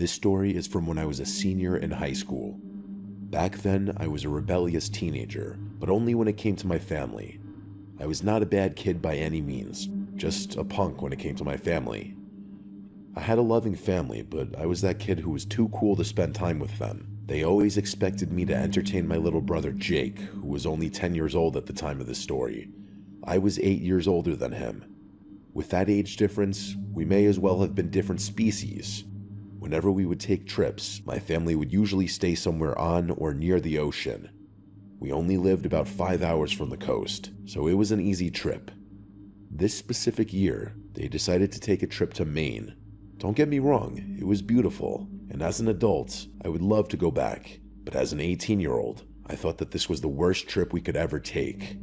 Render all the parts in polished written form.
This story is from when I was a senior in high school. Back then, I was a rebellious teenager, but only when it came to my family. I was not a bad kid by any means, just a punk when it came to my family. I had a loving family, but I was that kid who was too cool to spend time with them. They always expected me to entertain my little brother Jake, who was only 10 years old at the time of this story. I was 8 years older than him. With that age difference, we may as well have been different species. Whenever we would take trips, my family would usually stay somewhere on or near the ocean. We only lived about 5 hours from the coast, so it was an easy trip. This specific year, they decided to take a trip to Maine. Don't get me wrong, it was beautiful, and as an adult, I would love to go back, but as an 18-year-old, I thought that this was the worst trip we could ever take.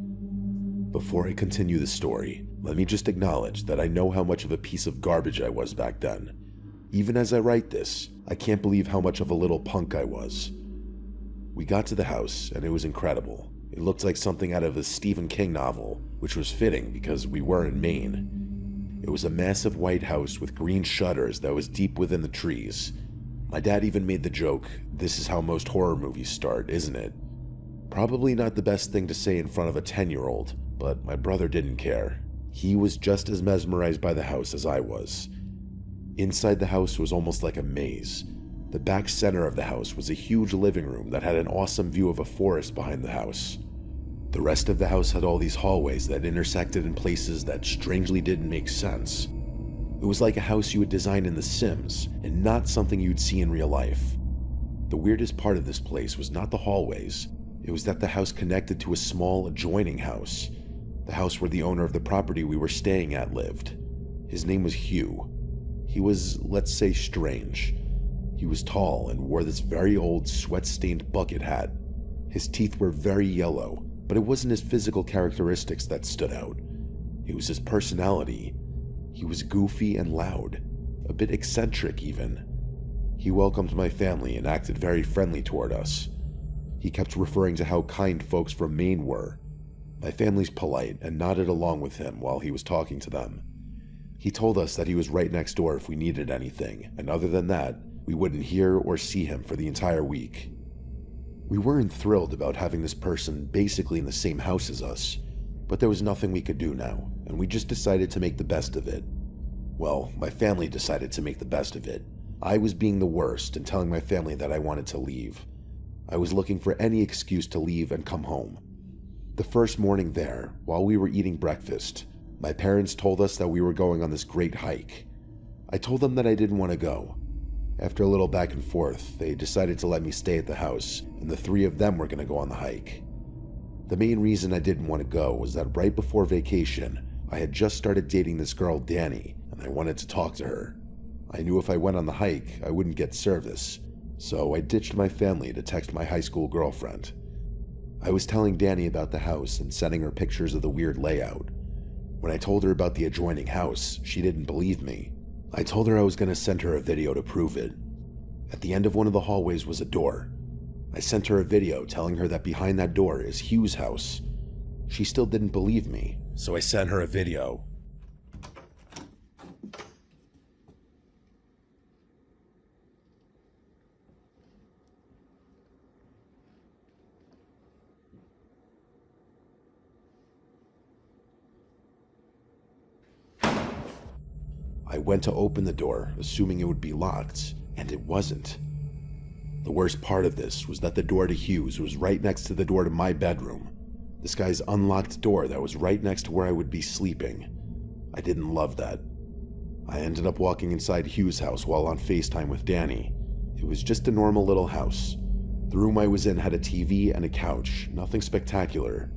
Before I continue the story, let me just acknowledge that I know how much of a piece of garbage I was back then. Even as I write this, I can't believe how much of a little punk I was. We got to the house, and it was incredible. It looked like something out of a Stephen King novel, which was fitting because we were in Maine. It was a massive white house with green shutters that was deep within the trees. My dad even made the joke, "This is how most horror movies start, isn't it?" Probably not the best thing to say in front of a 10-year-old, but my brother didn't care. He was just as mesmerized by the house as I was. Inside the house was almost like a maze. The back center of the house was a huge living room that had an awesome view of a forest behind the house. The rest of the house had all these hallways that intersected in places that strangely didn't make sense. It was like a house you would design in The Sims, and not something you'd see in real life. The weirdest part of this place was not the hallways. It was that the house connected to a small adjoining house. The house where the owner of the property we were staying at lived. His name was Hugh. He was, let's say, strange. He was tall and wore this very old, sweat-stained bucket hat. His teeth were very yellow, but it wasn't his physical characteristics that stood out. It was his personality. He was goofy and loud, a bit eccentric even. He welcomed my family and acted very friendly toward us. He kept referring to how kind folks from Maine were. My family's polite and nodded along with him while he was talking to them. He told us that he was right next door if we needed anything, and other than that, we wouldn't hear or see him for the entire week. We weren't thrilled about having this person basically in the same house as us, but there was nothing we could do now, and we just decided to make the best of it. Well, my family decided to make the best of it. I was being the worst and telling my family that I wanted to leave. I was looking for any excuse to leave and come home. The first morning there, while we were eating breakfast, my parents told us that we were going on this great hike. I told them that I didn't want to go. After a little back and forth, they decided to let me stay at the house, and the three of them were going to go on the hike. The main reason I didn't want to go was that right before vacation, I had just started dating this girl Danny, and I wanted to talk to her. I knew if I went on the hike, I wouldn't get service, so I ditched my family to text my high school girlfriend. I was telling Danny about the house and sending her pictures of the weird layout. When I told her about the adjoining house, she didn't believe me. I told her I was going to send her a video to prove it. At the end of one of the hallways was a door. I sent her a video telling her that behind that door is Hugh's house. She still didn't believe me, so I sent her a video. I went to open the door, assuming it would be locked, and it wasn't. The worst part of this was that the door to Hugh's was right next to the door to my bedroom. This guy's unlocked door that was right next to where I would be sleeping. I didn't love that. I ended up walking inside Hugh's house while on FaceTime with Danny. It was just a normal little house. The room I was in had a TV and a couch, nothing spectacular.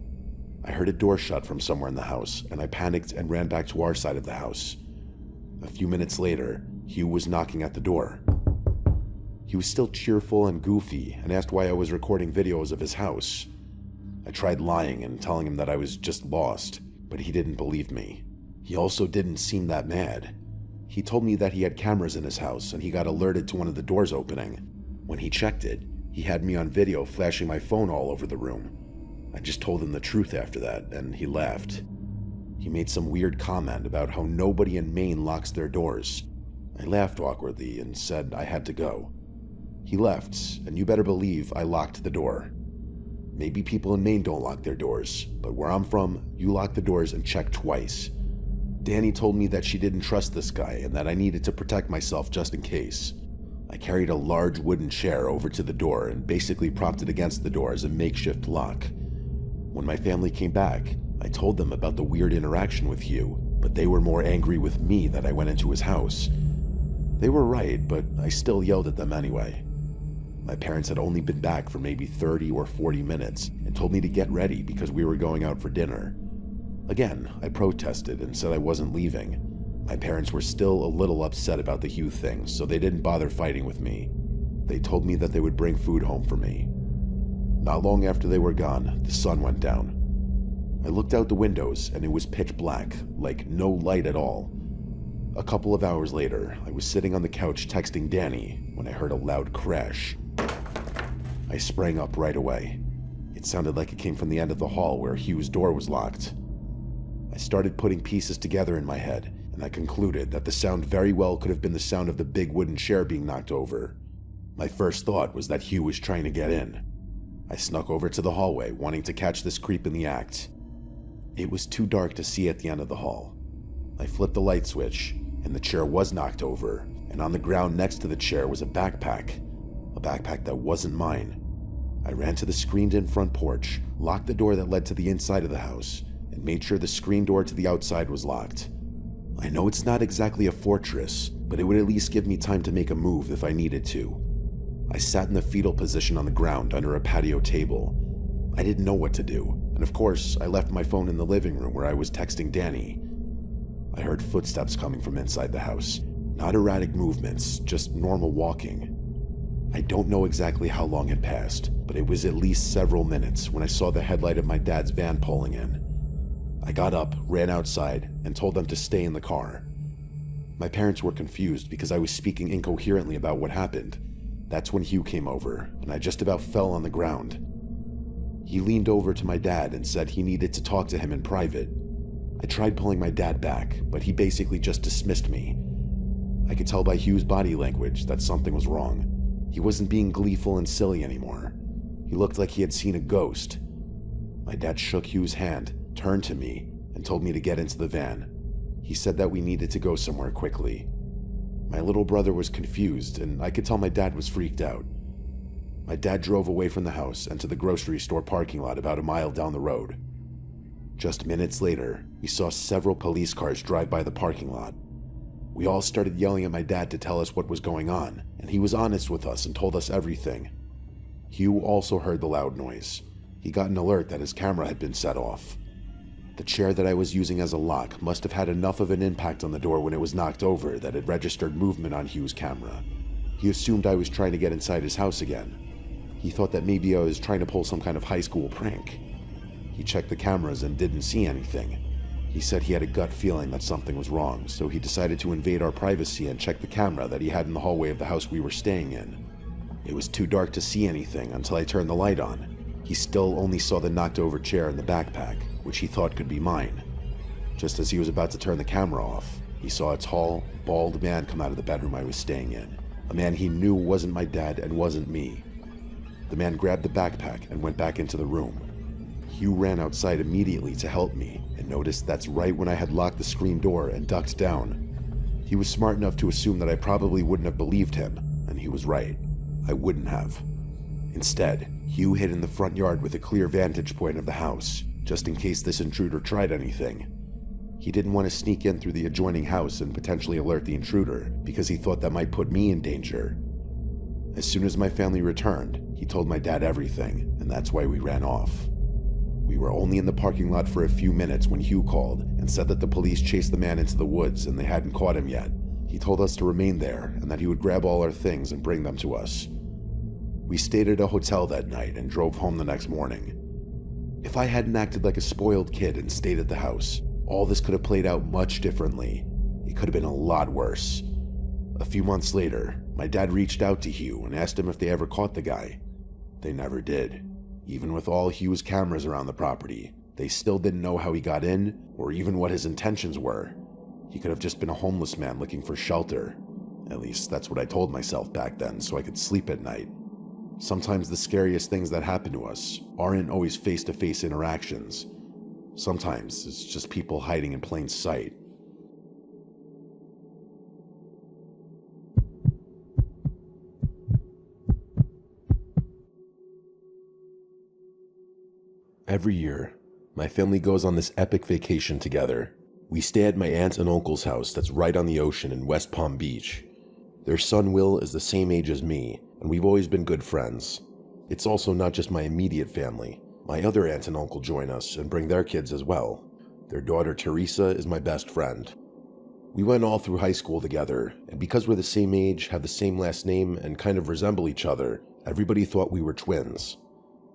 I heard a door shut from somewhere in the house, and I panicked and ran back to our side of the house. A few minutes later, Hugh was knocking at the door. He was still cheerful and goofy and asked why I was recording videos of his house. I tried lying and telling him that I was just lost, but he didn't believe me. He also didn't seem that mad. He told me that he had cameras in his house and he got alerted to one of the doors opening. When he checked it, he had me on video flashing my phone all over the room. I just told him the truth after that, and he laughed. He made some weird comment about how nobody in Maine locks their doors. I laughed awkwardly and said I had to go. He left, and you better believe I locked the door. Maybe people in Maine don't lock their doors, but where I'm from, you lock the doors and check twice. Danny told me that she didn't trust this guy and that I needed to protect myself just in case. I carried a large wooden chair over to the door and basically propped it against the door as a makeshift lock. When my family came back, I told them about the weird interaction with Hugh, but they were more angry with me that I went into his house. They were right, but I still yelled at them anyway. My parents had only been back for maybe 30 or 40 minutes and told me to get ready because we were going out for dinner. Again, I protested and said I wasn't leaving. My parents were still a little upset about the Hugh thing, so they didn't bother fighting with me. They told me that they would bring food home for me. Not long after they were gone, the sun went down. I looked out the windows and it was pitch black, like no light at all. A couple of hours later, I was sitting on the couch texting Danny when I heard a loud crash. I sprang up right away. It sounded like it came from the end of the hall where Hugh's door was locked. I started putting pieces together in my head, and I concluded that the sound very well could have been the sound of the big wooden chair being knocked over. My first thought was that Hugh was trying to get in. I snuck over to the hallway, wanting to catch this creep in the act. It was too dark to see at the end of the hall. I flipped the light switch, and the chair was knocked over, and on the ground next to the chair was a backpack that wasn't mine. I ran to the screened-in front porch, locked the door that led to the inside of the house, and made sure the screen door to the outside was locked. I know it's not exactly a fortress, but it would at least give me time to make a move if I needed to. I sat in the fetal position on the ground under a patio table. I didn't know what to do, and of course, I left my phone in the living room where I was texting Danny. I heard footsteps coming from inside the house. Not erratic movements, just normal walking. I don't know exactly how long had passed, but it was at least several minutes when I saw the headlight of my dad's van pulling in. I got up, ran outside, and told them to stay in the car. My parents were confused because I was speaking incoherently about what happened. That's when Hugh came over, and I just about fell on the ground. He leaned over to my dad and said he needed to talk to him in private. I tried pulling my dad back, but he basically just dismissed me. I could tell by Hugh's body language that something was wrong. He wasn't being gleeful and silly anymore. He looked like he had seen a ghost. My dad shook Hugh's hand, turned to me, and told me to get into the van. He said that we needed to go somewhere quickly. My little brother was confused, and I could tell my dad was freaked out. My dad drove away from the house and to the grocery store parking lot about a mile down the road. Just minutes later, we saw several police cars drive by the parking lot. We all started yelling at my dad to tell us what was going on, and he was honest with us and told us everything. Hugh also heard the loud noise. He got an alert that his camera had been set off. The chair that I was using as a lock must have had enough of an impact on the door when it was knocked over that it registered movement on Hugh's camera. He assumed I was trying to get inside his house again. He thought that maybe I was trying to pull some kind of high school prank. He checked the cameras and didn't see anything. He said he had a gut feeling that something was wrong, so he decided to invade our privacy and check the camera that he had in the hallway of the house we were staying in. It was too dark to see anything until I turned the light on. He still only saw the knocked over chair and the backpack, which he thought could be mine. Just as he was about to turn the camera off, he saw a tall, bald man come out of the bedroom I was staying in. A man he knew wasn't my dad and wasn't me. The man grabbed the backpack and went back into the room. Hugh ran outside immediately to help me and noticed that's right when I had locked the screen door and ducked down. He was smart enough to assume that I probably wouldn't have believed him, and he was right. I wouldn't have. Instead, Hugh hid in the front yard with a clear vantage point of the house, just in case this intruder tried anything. He didn't want to sneak in through the adjoining house and potentially alert the intruder, because he thought that might put me in danger. As soon as my family returned, he told my dad everything, and that's why we ran off. We were only in the parking lot for a few minutes when Hugh called and said that the police chased the man into the woods and they hadn't caught him yet. He told us to remain there and that he would grab all our things and bring them to us. We stayed at a hotel that night and drove home the next morning. If I hadn't acted like a spoiled kid and stayed at the house, all this could have played out much differently. It could have been a lot worse. A few months later, my dad reached out to Hugh and asked him if they ever caught the guy. They never did. Even with all Hugh's cameras around the property, they still didn't know how he got in or even what his intentions were. He could have just been a homeless man looking for shelter. At least that's what I told myself back then so I could sleep at night. Sometimes the scariest things that happen to us aren't always face-to-face interactions. Sometimes it's just people hiding in plain sight. Every year, my family goes on this epic vacation together. We stay at my aunt and uncle's house that's right on the ocean in West Palm Beach. Their son Will is the same age as me, and we've always been good friends. It's also not just my immediate family. My other aunt and uncle join us and bring their kids as well. Their daughter Teresa is my best friend. We went all through high school together, and because we're the same age, have the same last name, and kind of resemble each other, everybody thought we were twins.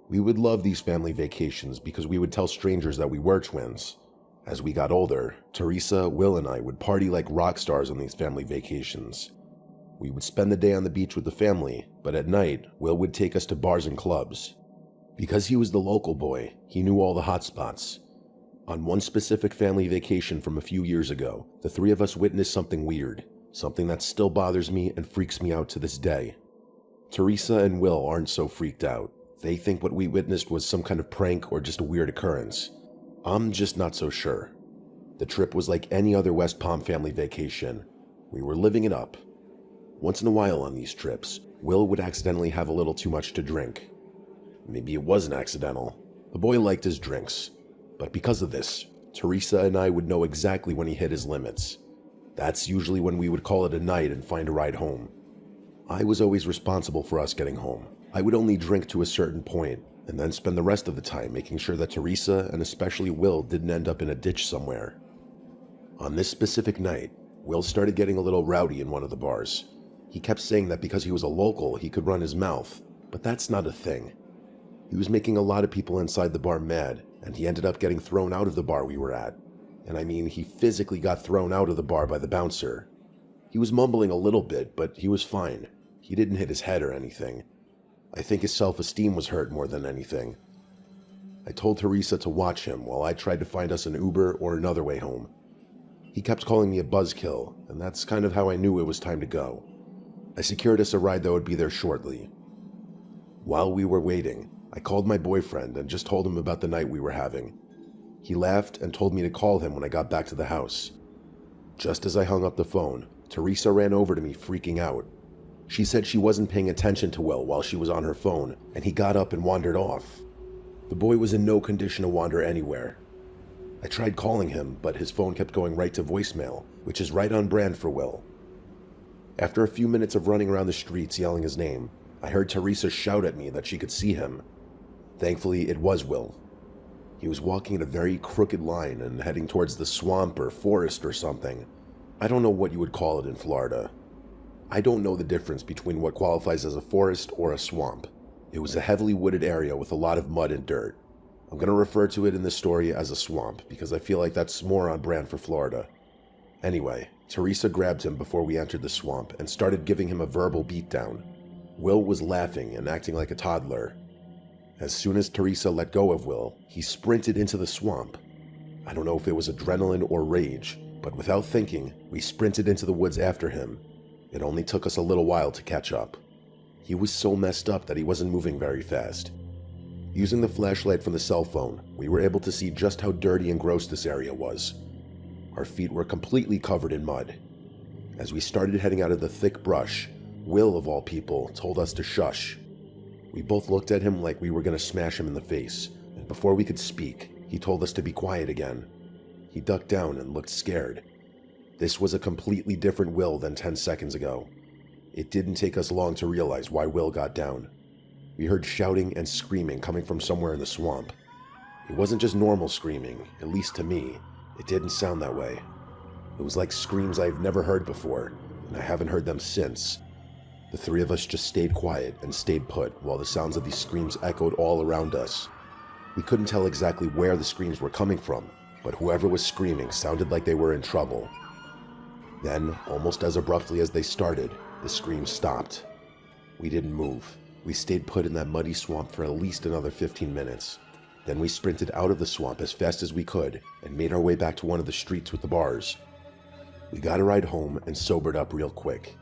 We would love these family vacations because we would tell strangers that we were twins. As we got older, Teresa, Will, and I would party like rock stars on these family vacations. We would spend the day on the beach with the family, but at night, Will would take us to bars and clubs. Because he was the local boy, he knew all the hot spots. On one specific family vacation from a few years ago, the three of us witnessed something weird, something that still bothers me and freaks me out to this day. Teresa and Will aren't so freaked out. They think what we witnessed was some kind of prank or just a weird occurrence. I'm just not so sure. The trip was like any other West Palm family vacation. We were living it up. Once in a while on these trips, Will would accidentally have a little too much to drink. Maybe it wasn't accidental. The boy liked his drinks. But because of this, Teresa and I would know exactly when he hit his limits. That's usually when we would call it a night and find a ride home. I was always responsible for us getting home. I would only drink to a certain point, and then spend the rest of the time making sure that Teresa and especially Will didn't end up in a ditch somewhere. On this specific night, Will started getting a little rowdy in one of the bars. He kept saying that because he was a local, he could run his mouth, but that's not a thing. He was making a lot of people inside the bar mad, and he ended up getting thrown out of the bar we were at. And I mean, he physically got thrown out of the bar by the bouncer. He was mumbling a little bit, but he was fine. He didn't hit his head or anything. I think his self-esteem was hurt more than anything. I told Teresa to watch him while I tried to find us an Uber or another way home. He kept calling me a buzzkill, and that's kind of how I knew it was time to go. I secured us a ride that would be there shortly. While we were waiting, I called my boyfriend and just told him about the night we were having. He laughed and told me to call him when I got back to the house. Just as I hung up the phone, Teresa ran over to me freaking out. She said she wasn't paying attention to Will while she was on her phone, and he got up and wandered off. The boy was in no condition to wander anywhere. I tried calling him, but his phone kept going right to voicemail, which is right on brand for Will. After a few minutes of running around the streets yelling his name, I heard Teresa shout at me that she could see him. Thankfully, it was Will. He was walking in a very crooked line and heading towards the swamp or forest or something. I don't know what you would call it in Florida. I don't know the difference between what qualifies as a forest or a swamp. It was a heavily wooded area with a lot of mud and dirt. I'm going to refer to it in this story as a swamp because I feel like that's more on brand for Florida. Anyway, Teresa grabbed him before we entered the swamp and started giving him a verbal beatdown. Will was laughing and acting like a toddler. As soon as Teresa let go of Will, he sprinted into the swamp. I don't know if it was adrenaline or rage, but without thinking, we sprinted into the woods after him. It only took us a little while to catch up. He was so messed up that he wasn't moving very fast. Using the flashlight from the cell phone, we were able to see just how dirty and gross this area was. Our feet were completely covered in mud. As we started heading out of the thick brush, Will, of all people, told us to shush. We both looked at him like we were going to smash him in the face, and before we could speak, he told us to be quiet again. He ducked down and looked scared. This was a completely different Will than 10 seconds ago. It didn't take us long to realize why Will got down. We heard shouting and screaming coming from somewhere in the swamp. It wasn't just normal screaming, at least to me. It didn't sound that way. It was like screams I've never heard before, and I haven't heard them since. The three of us just stayed quiet and stayed put while the sounds of these screams echoed all around us. We couldn't tell exactly where the screams were coming from, but whoever was screaming sounded like they were in trouble. Then, almost as abruptly as they started, the screams stopped. We didn't move. We stayed put in that muddy swamp for at least another 15 minutes. Then we sprinted out of the swamp as fast as we could and made our way back to one of the streets with the bars. We got a ride home and sobered up real quick.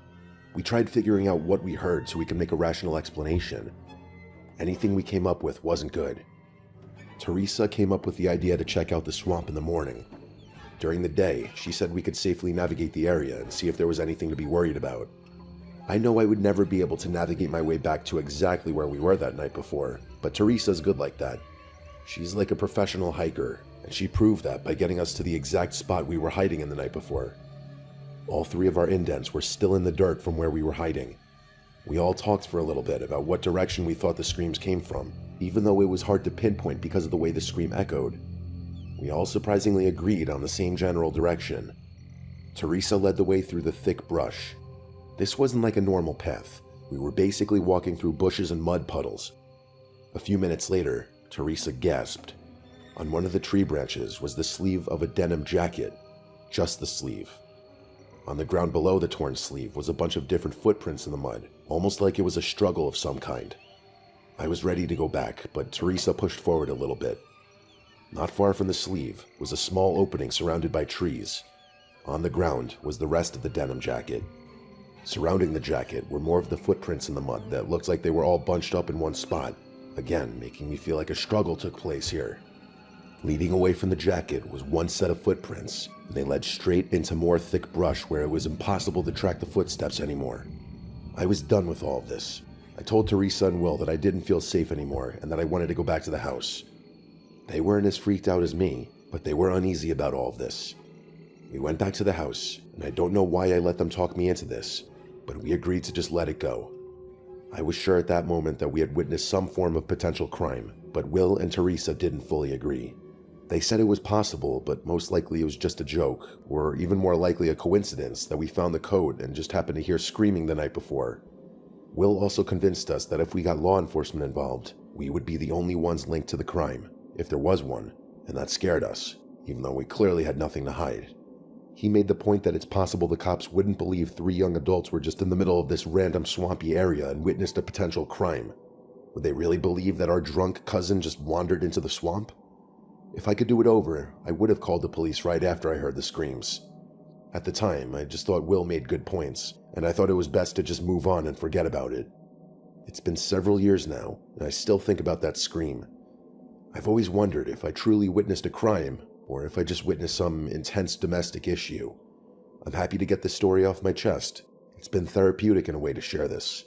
We tried figuring out what we heard so we could make a rational explanation. Anything we came up with wasn't good. Teresa came up with the idea to check out the swamp in the morning. During the day, she said we could safely navigate the area and see if there was anything to be worried about. I know I would never be able to navigate my way back to exactly where we were that night before, but Teresa's good like that. She's like a professional hiker, and she proved that by getting us to the exact spot we were hiding in the night before. All 3 of our indents were still in the dirt from where we were hiding. We all talked for a little bit about what direction we thought the screams came from, even though it was hard to pinpoint because of the way the scream echoed. We all surprisingly agreed on the same general direction. Teresa led the way through the thick brush. This wasn't like a normal path. We were basically walking through bushes and mud puddles. A few minutes later, Teresa gasped. On one of the tree branches was the sleeve of a denim jacket. Just the sleeve. On the ground below the torn sleeve was a bunch of different footprints in the mud, almost like it was a struggle of some kind. I was ready to go back, but Teresa pushed forward a little bit. Not far from the sleeve was a small opening surrounded by trees. On the ground was the rest of the denim jacket. Surrounding the jacket were more of the footprints in the mud that looked like they were all bunched up in one spot, again making me feel like a struggle took place here. Leading away from the jacket was one set of footprints, and they led straight into more thick brush where it was impossible to track the footsteps anymore. I was done with all of this. I told Teresa and Will that I didn't feel safe anymore and that I wanted to go back to the house. They weren't as freaked out as me, but they were uneasy about all of this. We went back to the house, and I don't know why I let them talk me into this, but we agreed to just let it go. I was sure at that moment that we had witnessed some form of potential crime, but Will and Teresa didn't fully agree. They said it was possible, but most likely it was just a joke, or even more likely a coincidence that we found the code and just happened to hear screaming the night before. Will also convinced us that if we got law enforcement involved, we would be the only ones linked to the crime, if there was one, and that scared us, even though we clearly had nothing to hide. He made the point that it's possible the cops wouldn't believe 3 young adults were just in the middle of this random swampy area and witnessed a potential crime. Would they really believe that our drunk cousin just wandered into the swamp? If I could do it over, I would have called the police right after I heard the screams. At the time, I just thought Will made good points, and I thought it was best to just move on and forget about it. It's been several years now, and I still think about that scream. I've always wondered if I truly witnessed a crime, or if I just witnessed some intense domestic issue. I'm happy to get this story off my chest. It's been therapeutic in a way to share this.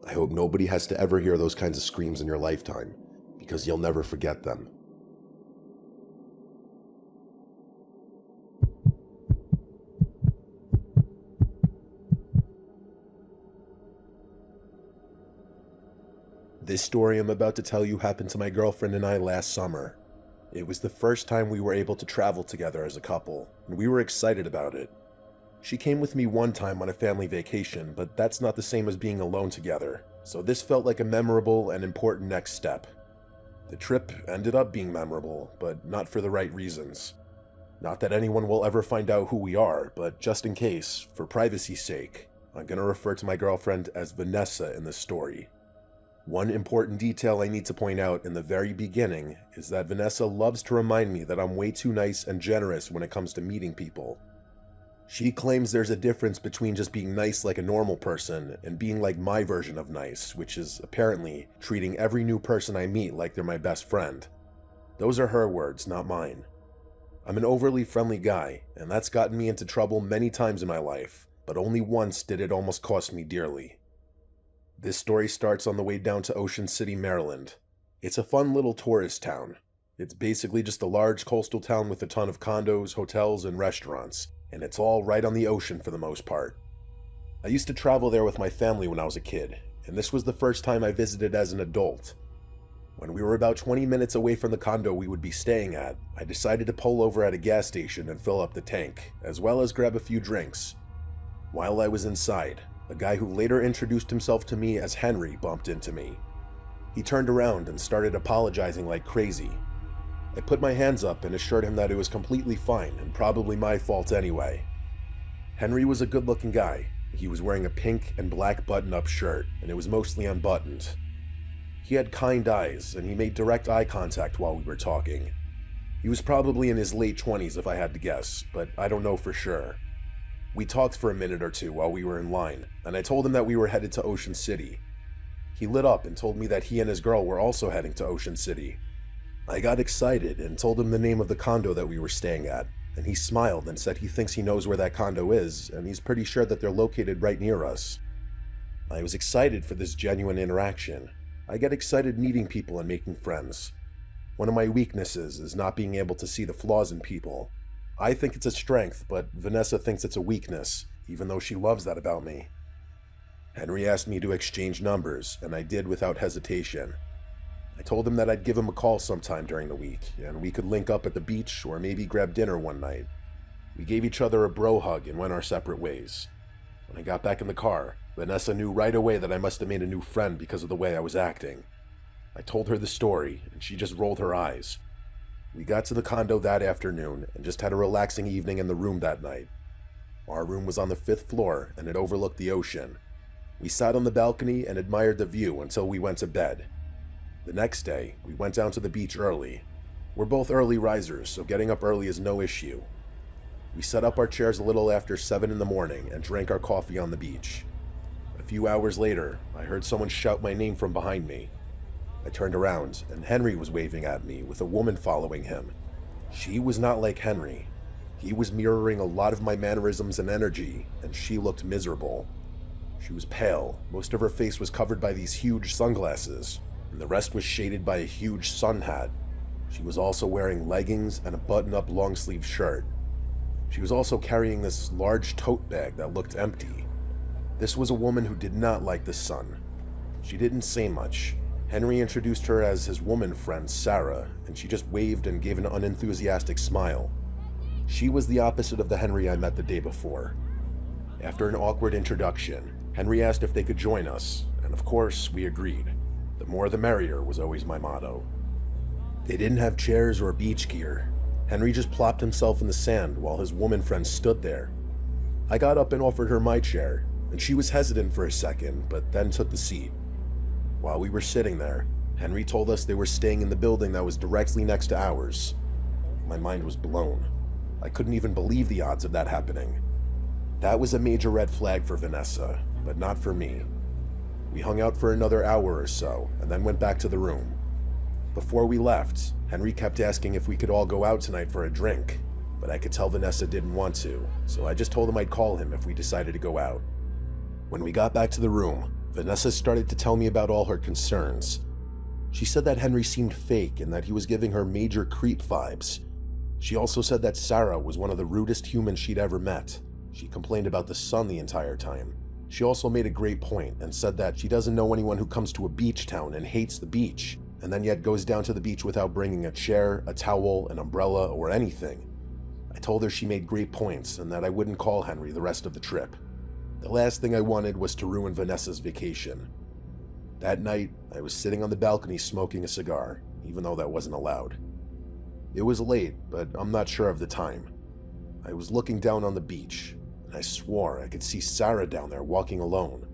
I hope nobody has to ever hear those kinds of screams in your lifetime, because you'll never forget them. This story I'm about to tell you happened to my girlfriend and I last summer. It was the first time we were able to travel together as a couple, and we were excited about it. She came with me one time on a family vacation, but that's not the same as being alone together, so this felt like a memorable and important next step. The trip ended up being memorable, but not for the right reasons. Not that anyone will ever find out who we are, but just in case, for privacy's sake, I'm gonna refer to my girlfriend as Vanessa in this story. One important detail I need to point out in the very beginning is that Vanessa loves to remind me that I'm way too nice and generous when it comes to meeting people. She claims there's a difference between just being nice like a normal person and being like my version of nice, which is apparently treating every new person I meet like they're my best friend. Those are her words, not mine. I'm an overly friendly guy, and that's gotten me into trouble many times in my life, but only once did it almost cost me dearly. This story starts on the way down to Ocean City, Maryland. It's a fun little tourist town. It's basically just a large coastal town with a ton of condos, hotels, and restaurants, and it's all right on the ocean for the most part. I used to travel there with my family when I was a kid, and this was the first time I visited as an adult. When we were about 20 minutes away from the condo we would be staying at, I decided to pull over at a gas station and fill up the tank, as well as grab a few drinks. While I was inside, a guy who later introduced himself to me as Henry bumped into me. He turned around and started apologizing like crazy. I put my hands up and assured him that it was completely fine and probably my fault anyway. Henry was a good-looking guy. He was wearing a pink and black button-up shirt, and it was mostly unbuttoned. He had kind eyes, and he made direct eye contact while we were talking. He was probably in his late 20s if I had to guess, but I don't know for sure. We talked for a minute or two while we were in line, and I told him that we were headed to Ocean City. He lit up and told me that he and his girl were also heading to Ocean City. I got excited and told him the name of the condo that we were staying at, and he smiled and said he thinks he knows where that condo is, and he's pretty sure that they're located right near us. I was excited for this genuine interaction. I get excited meeting people and making friends. One of my weaknesses is not being able to see the flaws in people. I think it's a strength, but Vanessa thinks it's a weakness, even though she loves that about me. Henry asked me to exchange numbers, and I did without hesitation. I told him that I'd give him a call sometime during the week, and we could link up at the beach or maybe grab dinner one night. We gave each other a bro hug and went our separate ways. When I got back in the car, Vanessa knew right away that I must have made a new friend because of the way I was acting. I told her the story, and she just rolled her eyes. We got to the condo that afternoon and just had a relaxing evening in the room that night. Our room was on the 5th floor, and it overlooked the ocean. We sat on the balcony and admired the view until we went to bed. The next day, we went down to the beach early. We're both early risers, so getting up early is no issue. We set up our chairs a little after 7 in the morning and drank our coffee on the beach. A few hours later, I heard someone shout my name from behind me. I turned around, and Henry was waving at me with a woman following him. She was not like Henry. He was mirroring a lot of my mannerisms and energy, and she looked miserable. She was pale, most of her face was covered by these huge sunglasses, and the rest was shaded by a huge sun hat. She was also wearing leggings and a button-up long-sleeve shirt. She was also carrying this large tote bag that looked empty. This was a woman who did not like the sun. She didn't say much. Henry introduced her as his woman friend, Sarah, and she just waved and gave an unenthusiastic smile. She was the opposite of the Henry I met the day before. After an awkward introduction, Henry asked if they could join us, and of course, we agreed. The more the merrier was always my motto. They didn't have chairs or beach gear. Henry just plopped himself in the sand while his woman friend stood there. I got up and offered her my chair, and she was hesitant for a second, but then took the seat. While we were sitting there, Henry told us they were staying in the building that was directly next to ours. My mind was blown. I couldn't even believe the odds of that happening. That was a major red flag for Vanessa, but not for me. We hung out for another hour or so, and then went back to the room. Before we left, Henry kept asking if we could all go out tonight for a drink, but I could tell Vanessa didn't want to, so I just told him I'd call him if we decided to go out. When we got back to the room, Vanessa started to tell me about all her concerns. She said that Henry seemed fake and that he was giving her major creep vibes. She also said that Sarah was one of the rudest humans she'd ever met. She complained about the sun the entire time. She also made a great point and said that she doesn't know anyone who comes to a beach town and hates the beach, and then yet goes down to the beach without bringing a chair, a towel, an umbrella, or anything. I told her she made great points and that I wouldn't call Henry the rest of the trip. The last thing I wanted was to ruin Vanessa's vacation. That night, I was sitting on the balcony smoking a cigar, even though that wasn't allowed. It was late, but I'm not sure of the time. I was looking down on the beach, and I swore I could see Sarah down there walking alone.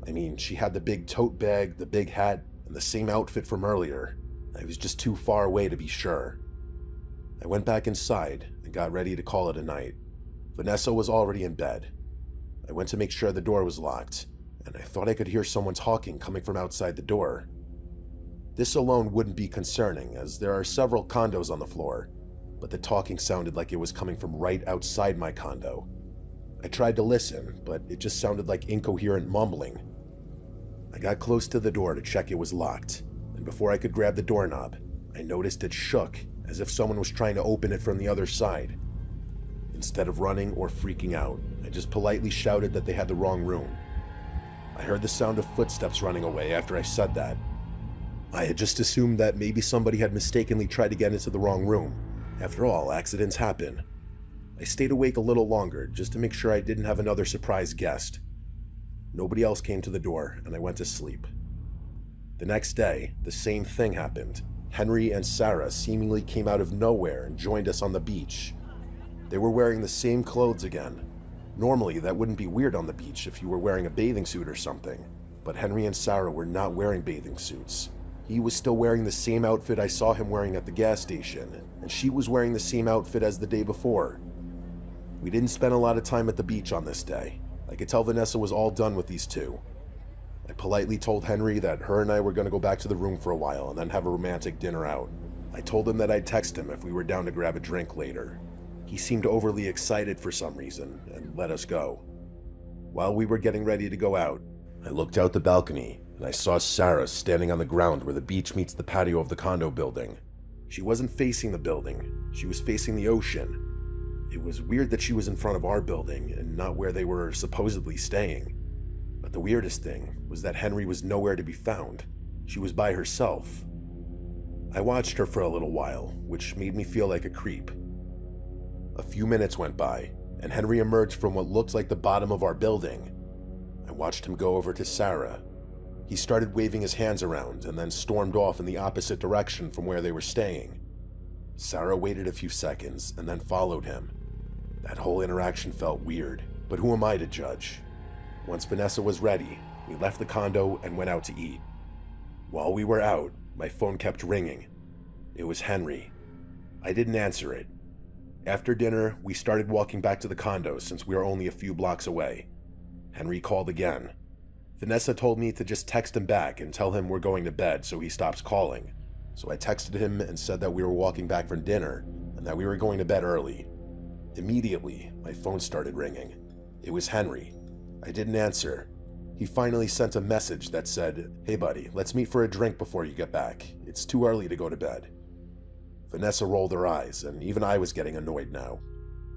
I mean, she had the big tote bag, the big hat, and the same outfit from earlier. I was just too far away to be sure. I went back inside and got ready to call it a night. Vanessa was already in bed. I went to make sure the door was locked, and I thought I could hear someone talking coming from outside the door. This alone wouldn't be concerning, as there are several condos on the floor, but the talking sounded like it was coming from right outside my condo. I tried to listen, but it just sounded like incoherent mumbling. I got close to the door to check it was locked, and before I could grab the doorknob, I noticed it shook, as if someone was trying to open it from the other side. Instead of running or freaking out, I just politely shouted that they had the wrong room. I heard the sound of footsteps running away after I said that. I had just assumed that maybe somebody had mistakenly tried to get into the wrong room. After all, accidents happen. I stayed awake a little longer just to make sure I didn't have another surprise guest. Nobody else came to the door, and I went to sleep. The next day, the same thing happened. Henry and Sarah seemingly came out of nowhere and joined us on the beach. They were wearing the same clothes again. Normally, that wouldn't be weird on the beach if you were wearing a bathing suit or something, but Henry and Sarah were not wearing bathing suits. He was still wearing the same outfit I saw him wearing at the gas station, and she was wearing the same outfit as the day before. We didn't spend a lot of time at the beach on this day. I could tell Vanessa was all done with these two. I politely told Henry that her and I were going to go back to the room for a while and then have a romantic dinner out. I told him that I'd text him if we were down to grab a drink later. He seemed overly excited for some reason and let us go. While we were getting ready to go out, I looked out the balcony and I saw Sarah standing on the ground where the beach meets the patio of the condo building. She wasn't facing the building, she was facing the ocean. It was weird that she was in front of our building and not where they were supposedly staying. But the weirdest thing was that Henry was nowhere to be found. She was by herself. I watched her for a little while, which made me feel like a creep. A few minutes went by, and Henry emerged from what looked like the bottom of our building. I watched him go over to Sarah. He started waving his hands around and then stormed off in the opposite direction from where they were staying. Sarah waited a few seconds and then followed him. That whole interaction felt weird, but who am I to judge? Once Vanessa was ready, we left the condo and went out to eat. While we were out, my phone kept ringing. It was Henry. I didn't answer it. After dinner, we started walking back to the condo since we were only a few blocks away. Henry called again. Vanessa told me to just text him back and tell him we're going to bed so he stops calling. So I texted him and said that we were walking back from dinner and that we were going to bed early. Immediately, my phone started ringing. It was Henry. I didn't answer. He finally sent a message that said, "Hey buddy, let's meet for a drink before you get back. It's too early to go to bed." Vanessa rolled her eyes, and even I was getting annoyed now.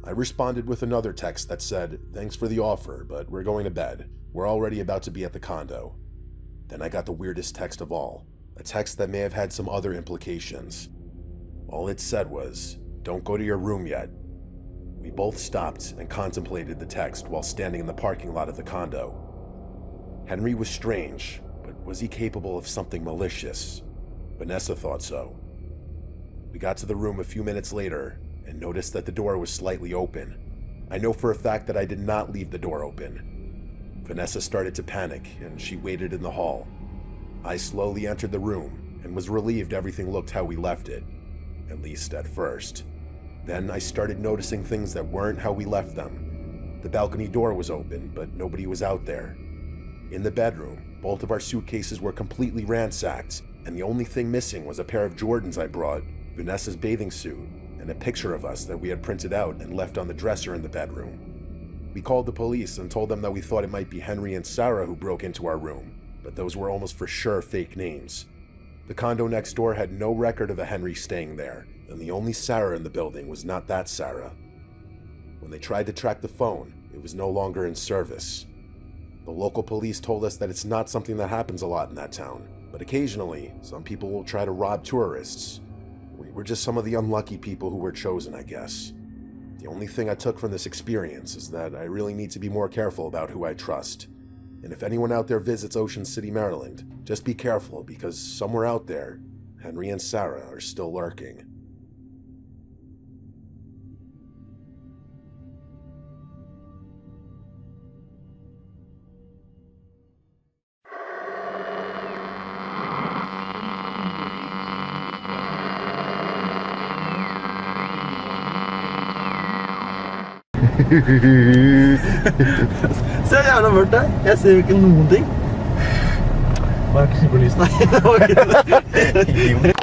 I responded with another text that said, "Thanks for the offer, but we're going to bed. We're already about to be at the condo." Then I got the weirdest text of all, a text that may have had some other implications. All it said was, "Don't go to your room yet." We both stopped and contemplated the text while standing in the parking lot of the condo. Henry was strange, but was he capable of something malicious? Vanessa thought so. We got to the room a few minutes later and noticed that the door was slightly open. I know for a fact that I did not leave the door open. Vanessa started to panic and she waited in the hall. I slowly entered the room and was relieved everything looked how we left it, at least at first. Then I started noticing things that weren't how we left them. The balcony door was open, but nobody was out there. In the bedroom, both of our suitcases were completely ransacked, and the only thing missing was a pair of Jordans I brought, Vanessa's bathing suit, and a picture of us that we had printed out and left on the dresser in the bedroom. We called the police and told them that we thought it might be Henry and Sarah who broke into our room, but those were almost for sure fake names. The condo next door had no record of a Henry staying there, and the only Sarah in the building was not that Sarah. When they tried to track the phone, it was no longer in service. The local police told us that it's not something that happens a lot in that town, but occasionally, some people will try to rob tourists. We were just some of the unlucky people who were chosen, I guess. The only thing I took from this experience is that I really need to be more careful about who I trust. And if anyone out there visits Ocean City, Maryland, just be careful because somewhere out there, Henry and Sarah are still lurking. Se jævla mørkt det. Jeg ser jo ikke noen ting. Hva er ikke superlys? Nei, det var ikke det.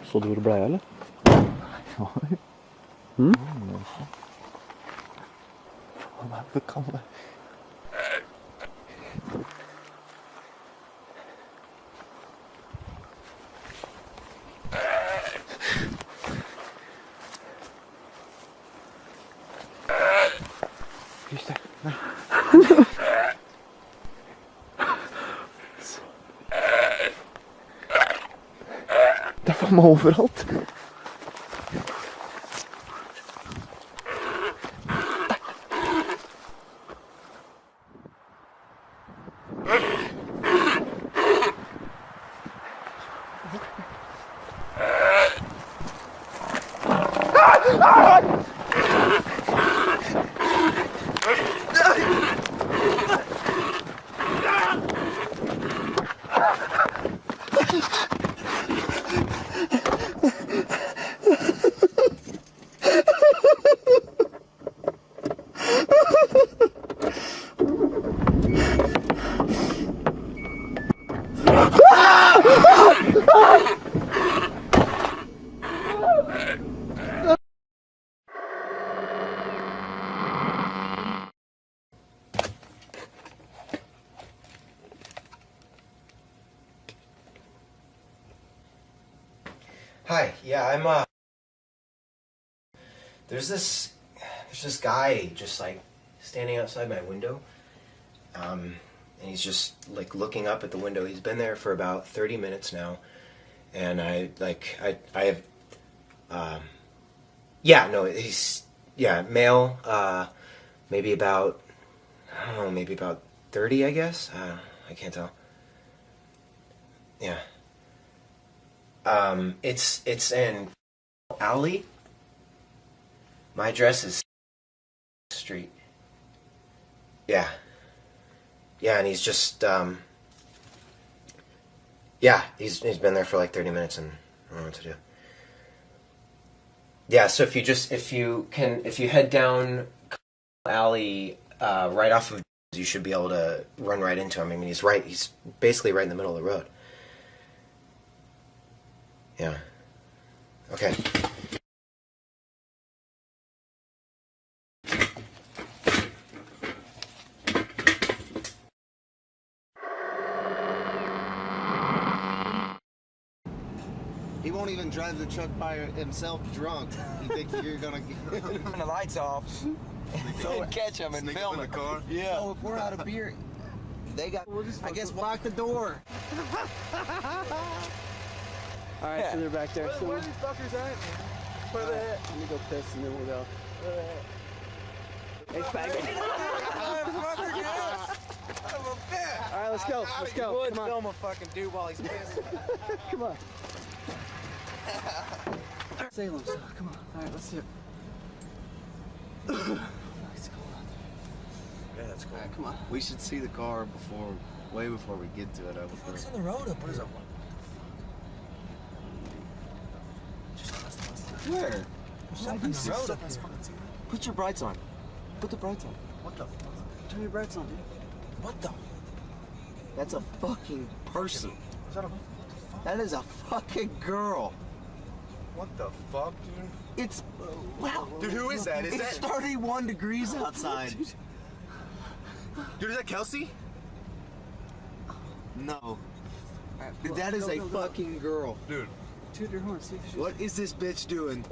Så du hvor ble jeg, eller? Nei. Det kan det. Just det. Det er faen meg overalt. Hi. Yeah, I'm there's this guy just like standing outside my window. And he's just like looking up at the window. He's been there for about 30 minutes now. And I have he's male, maybe about, I don't know, maybe about 30, I guess. I can't tell. Yeah. It's in alley. My address is street. Yeah. Yeah, and he's just he's been there for like 30 minutes and I don't know what to do. Yeah, so if you head down alley right off of, you should be able to run right into him. I mean, he's basically right in the middle of the road. Yeah. Okay. He won't even drive the truck by himself drunk. You think you're gonna Turn the lights off and catch him and film in the car? Yeah. So if we're out of beer, they got. I guess lock the door. All right, so they're back there. So Where are these fuckers at? Where are they at? let me go piss and then we'll go. Hey, faggot. All right, let's go. Let's go. Would Come on. film a fucking dude while he's pissing. Come on. Salem stuff. Come on. All right, let's see it. Nice, cool out Yeah, that's cool. there. All right, come on. We should see the car way before we get to it. What's on the road up? What is that? Where? Something on the road up here. Put your brights on. Put the brights on. What the fuck? Turn your brights on, dude. What the? That's a fucking person. Is that a, what the fuck? That is a fucking girl. What the fuck, dude? It's wow. Dude, who is that? Is It's that 31 degrees outside. dude? Is that Kelsey? No. All right, pull up. That is Go, a go, go. fucking girl. Dude. Toot your horn. See if she's... What is this bitch doing?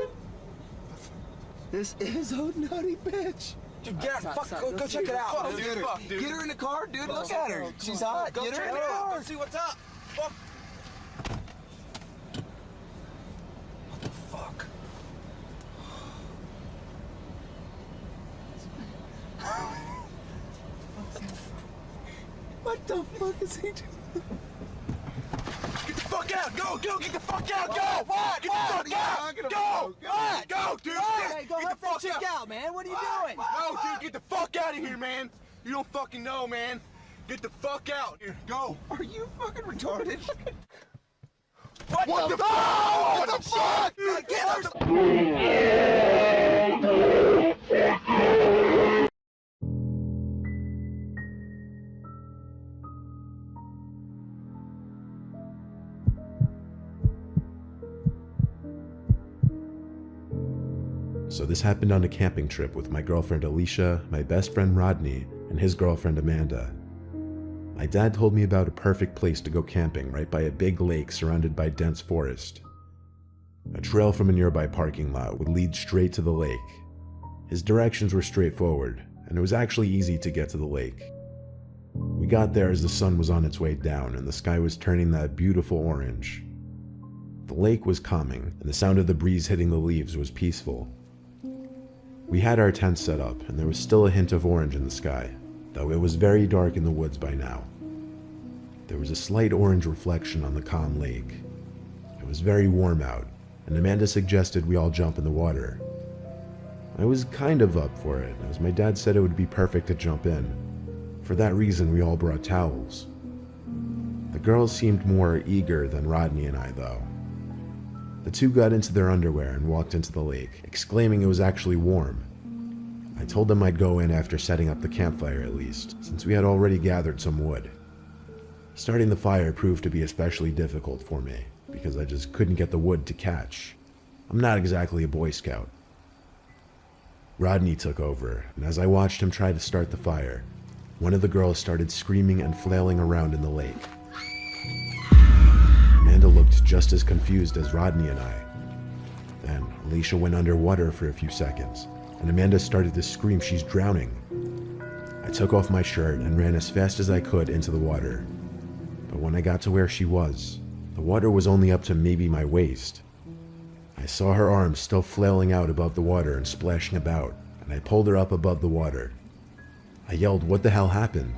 This is a nutty bitch. Dude, get Stop, fuck, stop. go Let's check see it what out. the Dude, Get her. fuck, dude. Get her in the car, dude. Look Go, at go, her. go, She's come on. hot. Go Get her check in it the out. car. Go see what's up. Fuck. What the fuck? What the fuck is he doing? Get the fuck out! Go! Get the fuck out! Go! What? Get What? the fuck out! What? Go! What? Go, dude! Hey, go Get help the that fuck chick out! out, man. What are you doing? No, dude, get the fuck out of here, man! You don't fucking know, man! Get the fuck out! Here, go! Are you fucking retarded? What the fuck? What the fuck? Dude, get out the So this happened on a camping trip with my girlfriend Alicia, my best friend Rodney, and his girlfriend Amanda. My dad told me about a perfect place to go camping right by a big lake surrounded by dense forest. A trail from a nearby parking lot would lead straight to the lake. His directions were straightforward, and it was actually easy to get to the lake. We got there as the sun was on its way down and the sky was turning that beautiful orange. The lake was calming, and the sound of the breeze hitting the leaves was peaceful. We had our tent set up, and there was still a hint of orange in the sky, though it was very dark in the woods by now. There was a slight orange reflection on the calm lake. It was very warm out, and Amanda suggested we all jump in the water. I was kind of up for it, as my dad said it would be perfect to jump in. For that reason, we all brought towels. The girls seemed more eager than Rodney and I, though. The two got into their underwear and walked into the lake, exclaiming it was actually warm. I told them I'd go in after setting up the campfire at least, since we had already gathered some wood. Starting the fire proved to be especially difficult for me, because I just couldn't get the wood to catch. I'm not exactly a Boy Scout. Rodney took over, and as I watched him try to start the fire, one of the girls started screaming and flailing around in the lake. Amanda looked just as confused as Rodney and I, Then Alicia went underwater for a few seconds, and Amanda started to scream she's drowning. I took off my shirt and ran as fast as I could into the water. But when I got to where she was, the water was only up to maybe my waist. I saw her arms still flailing out above the water and splashing about, and I pulled her up above the water. I yelled, "What the hell happened?"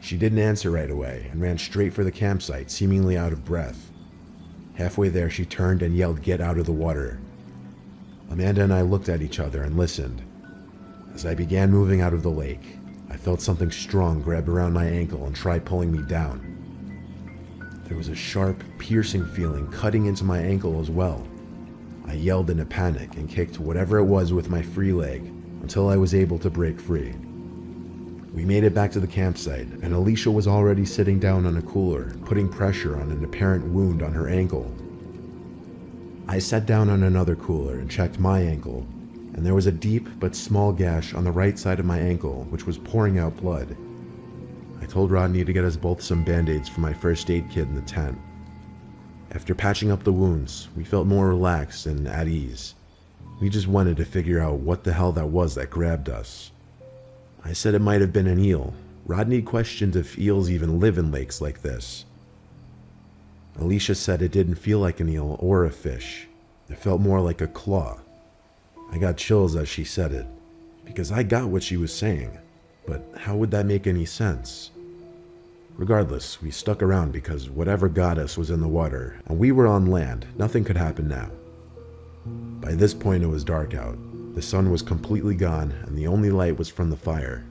She didn't answer right away and ran straight for the campsite, seemingly out of breath. Halfway there, she turned and yelled, "Get out of the water." Amanda and I looked at each other and listened. As I began moving out of the lake, I felt something strong grab around my ankle and try pulling me down. There was a sharp, piercing feeling cutting into my ankle as well. I yelled in a panic and kicked whatever it was with my free leg until I was able to break free. We made it back to the campsite, and Alicia was already sitting down on a cooler, putting pressure on an apparent wound on her ankle. I sat down on another cooler and checked my ankle, and there was a deep but small gash on the right side of my ankle which was pouring out blood. I told Rodney to get us both some band-aids from my first aid kit in the tent. After patching up the wounds, we felt more relaxed and at ease. We just wanted to figure out what the hell that was that grabbed us. I said it might have been an eel. Rodney questioned if eels even live in lakes like this. Alicia said it didn't feel like an eel or a fish. It felt more like a claw. I got chills as she said it, because I got what she was saying, but how would that make any sense? Regardless, we stuck around because whatever got us was in the water, and we were on land. Nothing could happen now. By this point, it was dark out. The sun was completely gone, and the only light was from the fire.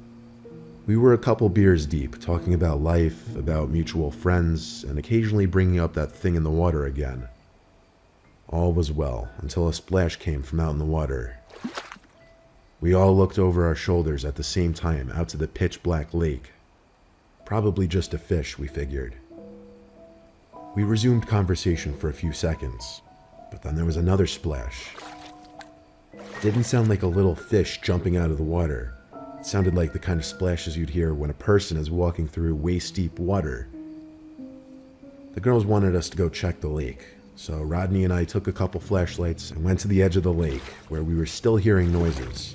We were a couple beers deep, talking about life, about mutual friends, and occasionally bringing up that thing in the water again. All was well, until a splash came from out in the water. We all looked over our shoulders at the same time out to the pitch-black lake. Probably just a fish, we figured. We resumed conversation for a few seconds, but then there was another splash. It didn't sound like a little fish jumping out of the water. It sounded like the kind of splashes you'd hear when a person is walking through waist-deep water. The girls wanted us to go check the lake, so Rodney and I took a couple flashlights and went to the edge of the lake, where we were still hearing noises.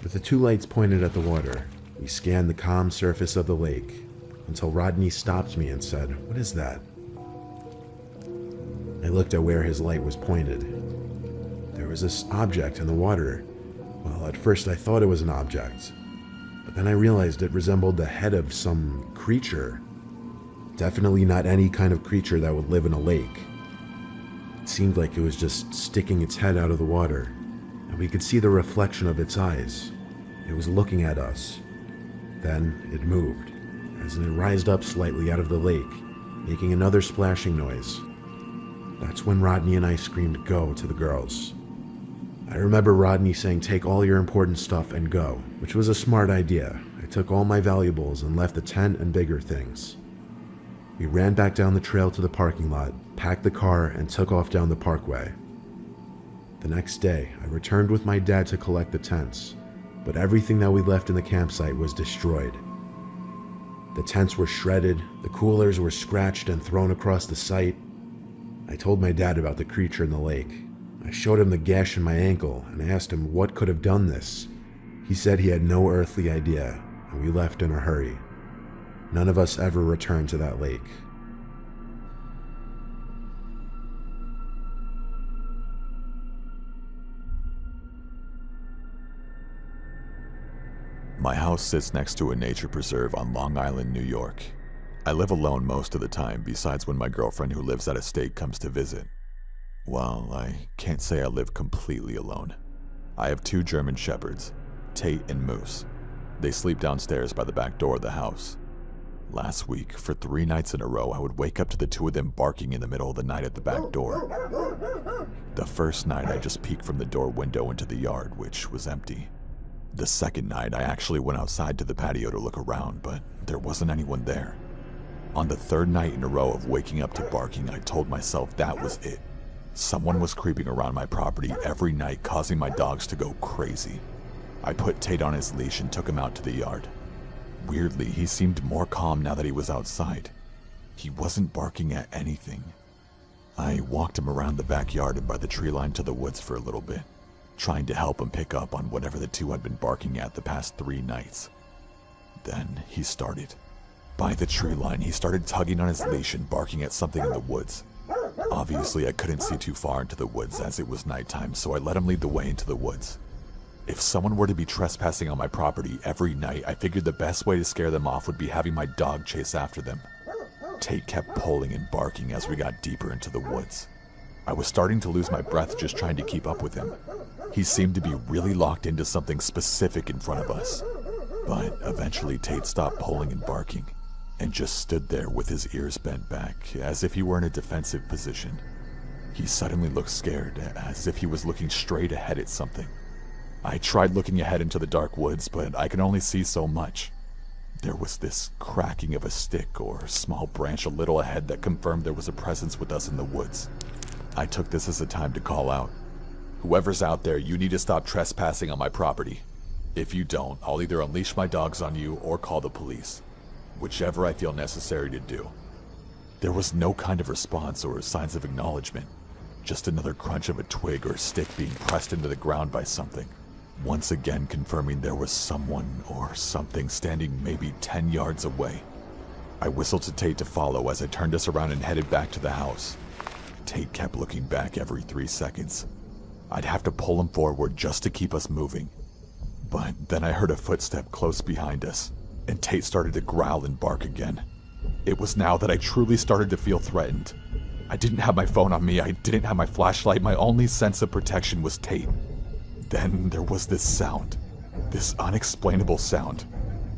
With the two lights pointed at the water, we scanned the calm surface of the lake until Rodney stopped me and said, "What is that?" I looked at where his light was pointed. There was this object in the water. Well, at first I thought it was an object, but then I realized it resembled the head of some creature. Definitely not any kind of creature that would live in a lake. It seemed like it was just sticking its head out of the water, and we could see the reflection of its eyes. It was looking at us. Then it moved, as it rised up slightly out of the lake, making another splashing noise. That's when Rodney and I screamed "Go" to the girls. I remember Rodney saying, "Take all your important stuff and go," which was a smart idea. I took all my valuables and left the tent and bigger things. We ran back down the trail to the parking lot, packed the car, and took off down the parkway. The next day, I returned with my dad to collect the tents, but everything that we left in the campsite was destroyed. The tents were shredded, the coolers were scratched and thrown across the site. I told my dad about the creature in the lake. I showed him the gash in my ankle and asked him what could have done this. He said he had no earthly idea, and we left in a hurry. None of us ever returned to that lake. My house sits next to a nature preserve on Long Island, New York. I live alone most of the time, besides when my girlfriend who lives out of state comes to visit. Well, I can't say I live completely alone. I have 2 German shepherds, Tate and Moose. They sleep downstairs by the back door of the house. Last week, for 3 nights in a row, I would wake up to the 2 of them barking in the middle of the night at the back door. The first night, I just peeked from the door window into the yard, which was empty. The second night, I actually went outside to the patio to look around, but there wasn't anyone there. On the 3rd night in a row of waking up to barking, I told myself that was it. Someone was creeping around my property every night, causing my dogs to go crazy. I put Tate on his leash and took him out to the yard. Weirdly, he seemed more calm now that he was outside. He wasn't barking at anything. I walked him around the backyard and by the tree line to the woods for a little bit, trying to help him pick up on whatever the two had been barking at the past 3 nights. Then he started. By the tree line, he started tugging on his leash and barking at something in the woods. Obviously, I couldn't see too far into the woods as it was nighttime, so I let him lead the way into the woods. If someone were to be trespassing on my property every night, I figured the best way to scare them off would be having my dog chase after them. Tate kept pulling and barking as we got deeper into the woods. I was starting to lose my breath just trying to keep up with him. He seemed to be really locked into something specific in front of us. But eventually Tate stopped pulling and barking, and just stood there with his ears bent back, as if he were in a defensive position. He suddenly looked scared, as if he was looking straight ahead at something. I tried looking ahead into the dark woods, but I could only see so much. There was this cracking of a stick or small branch a little ahead that confirmed there was a presence with us in the woods. I took this as a time to call out, "Whoever's out there, you need to stop trespassing on my property. If you don't, I'll either unleash my dogs on you or call the police. Whichever I feel necessary to do." There was no kind of response or signs of acknowledgement, just another crunch of a twig or stick being pressed into the ground by something, once again confirming there was someone or something standing maybe 10 yards away. I whistled to Tate to follow as I turned us around and headed back to the house. Tate kept looking back every 3 seconds. I'd have to pull him forward just to keep us moving. But then I heard a footstep close behind us, and Tate started to growl and bark again. It was now that I truly started to feel threatened. I didn't have my phone on me, I didn't have my flashlight, my only sense of protection was Tate. Then there was this sound, this unexplainable sound.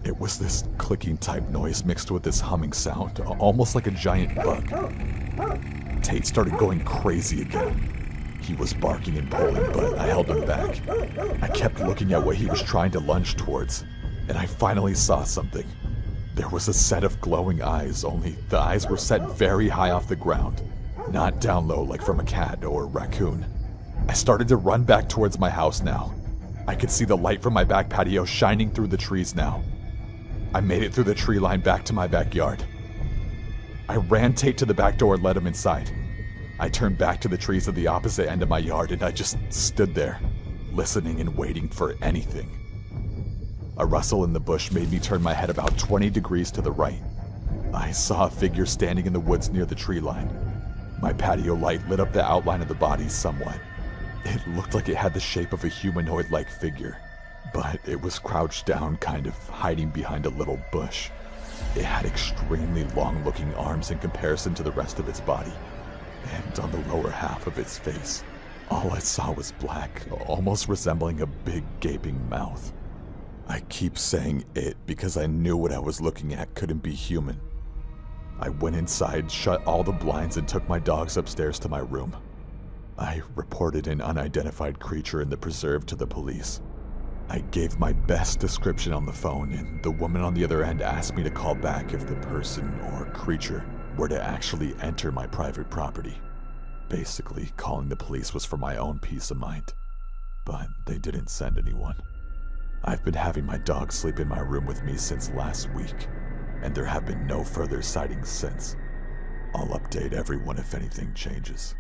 It was this clicking type noise mixed with this humming sound, almost like a giant bug. Tate started going crazy again. He was barking and pulling, but I held him back. I kept looking at what he was trying to lunge towards, and I finally saw something. There was a set of glowing eyes, only the eyes were set very high off the ground, not down low like from a cat or a raccoon. I started to run back towards my house now. I could see the light from my back patio shining through the trees now. I made it through the tree line back to my backyard. I ran Tate to the back door and let him inside. I turned back to the trees at the opposite end of my yard and I just stood there, listening and waiting for anything. A rustle in the bush made me turn my head about 20 degrees to the right. I saw a figure standing in the woods near the tree line. My patio light lit up the outline of the body somewhat. It looked like it had the shape of a humanoid-like figure, but it was crouched down, kind of hiding behind a little bush. It had extremely long-looking arms in comparison to the rest of its body, and on the lower half of its face, all I saw was black, almost resembling a big gaping mouth. I keep saying it because I knew what I was looking at couldn't be human. I went inside, shut all the blinds, and took my dogs upstairs to my room. I reported an unidentified creature in the preserve to the police. I gave my best description on the phone, and the woman on the other end asked me to call back if the person or creature were to actually enter my private property. Basically, calling the police was for my own peace of mind, but they didn't send anyone. I've been having my dog sleep in my room with me since last week, and there have been no further sightings since. I'll update everyone if anything changes.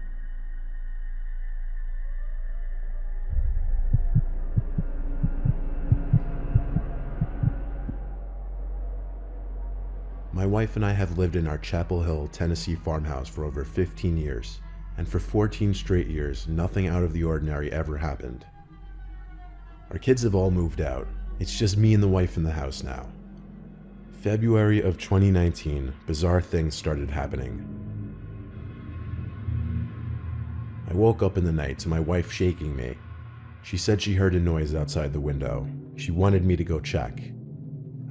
My wife and I have lived in our Chapel Hill, Tennessee farmhouse for over 15 years, and for 14 straight years, nothing out of the ordinary ever happened. Our kids have all moved out. It's just me and the wife in the house now. February of 2019, bizarre things started happening. I woke up in the night to my wife shaking me. She said she heard a noise outside the window. She wanted me to go check.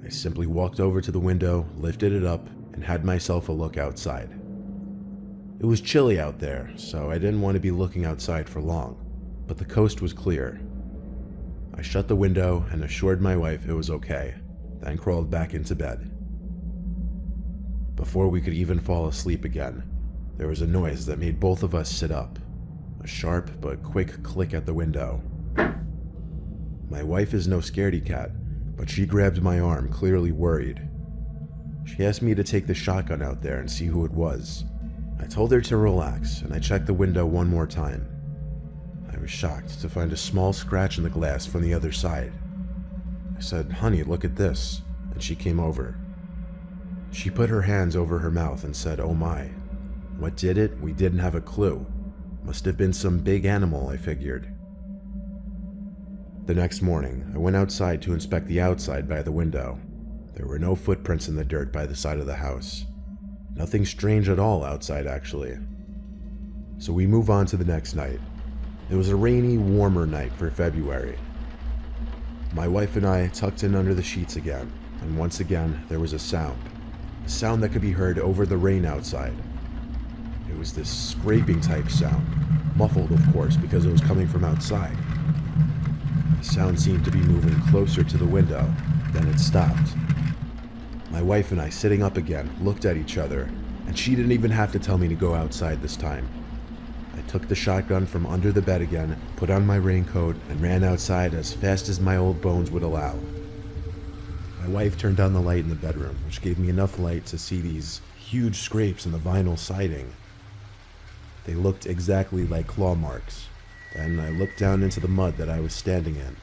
I simply walked over to the window, lifted it up, and had myself a look outside. It was chilly out there, so I didn't want to be looking outside for long, but the coast was clear. I shut the window and assured my wife it was okay, then crawled back into bed. Before we could even fall asleep again, there was a noise that made both of us sit up, a sharp but quick click at the window. My wife is no scaredy cat, but she grabbed my arm, clearly worried. She asked me to take the shotgun out there and see who it was. I told her to relax, and I checked the window one more time. I was shocked to find a small scratch in the glass from the other side. I said, "Honey, look at this," and she came over. She put her hands over her mouth and said, "Oh my." What did it? We didn't have a clue. Must have been some big animal, I figured. The next morning, I went outside to inspect the outside by the window. There were no footprints in the dirt by the side of the house. Nothing strange at all outside, actually. So we move on to the next night. It was a rainy, warmer night for February. My wife and I tucked in under the sheets again, and once again there was a sound that could be heard over the rain outside. It was this scraping type sound, muffled of course because it was coming from outside. The sound seemed to be moving closer to the window, then it stopped. My wife and I, sitting up again, looked at each other, and she didn't even have to tell me to go outside this time. I took the shotgun from under the bed again, put on my raincoat, and ran outside as fast as my old bones would allow. My wife turned on the light in the bedroom, which gave me enough light to see these huge scrapes in the vinyl siding. They looked exactly like claw marks. Then I looked down into the mud that I was standing in,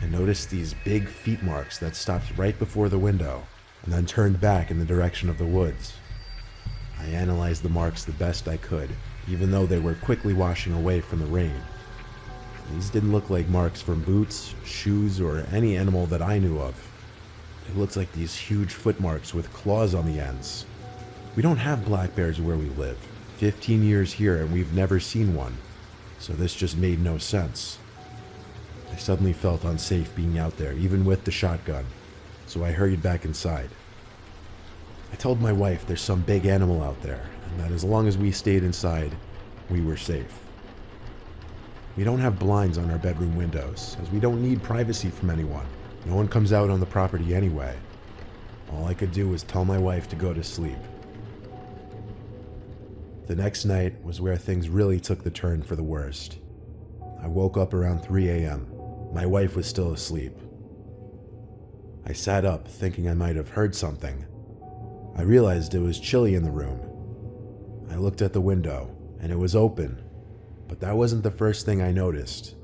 and noticed these big feet marks that stopped right before the window, and then turned back in the direction of the woods. I analyzed the marks the best I could, even though they were quickly washing away from the rain. These didn't look like marks from boots, shoes, or any animal that I knew of. They looked like these huge footmarks with claws on the ends. We don't have black bears where we live. 15 years here and we've never seen one, so this just made no sense. I suddenly felt unsafe being out there, even with the shotgun, so I hurried back inside. I told my wife there's some big animal out there, and that as long as we stayed inside, we were safe. We don't have blinds on our bedroom windows, as we don't need privacy from anyone. No one comes out on the property anyway. All I could do was tell my wife to go to sleep. The next night was where things really took the turn for the worst. I woke up around 3 a.m. My wife was still asleep. I sat up, thinking I might have heard something. I realized it was chilly in the room. I looked at the window, and it was open, but that wasn't the first thing I noticed.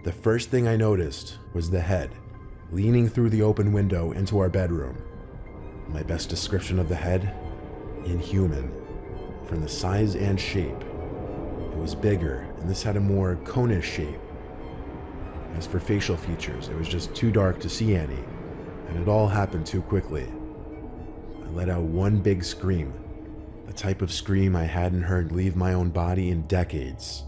The first thing I noticed was the head, leaning through the open window into our bedroom. My best description of the head? Inhuman. From the size and shape. It was bigger, and this had a more conish shape. As for facial features, it was just too dark to see any, and it all happened too quickly. I let out one big scream, the type of scream I hadn't heard leave my own body in decades.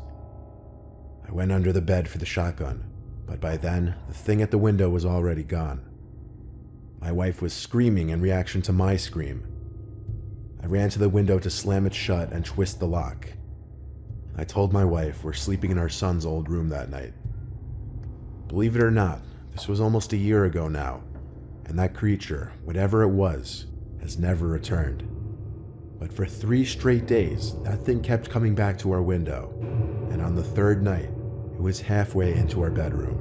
I went under the bed for the shotgun, but by then, the thing at the window was already gone. My wife was screaming in reaction to my scream. I ran to the window to slam it shut and twist the lock. I told my wife we're sleeping in our son's old room that night. Believe it or not, this was almost a year ago now, and that creature, whatever it was, has never returned. But for 3 straight days, that thing kept coming back to our window, and on the 3rd night, it was halfway into our bedroom.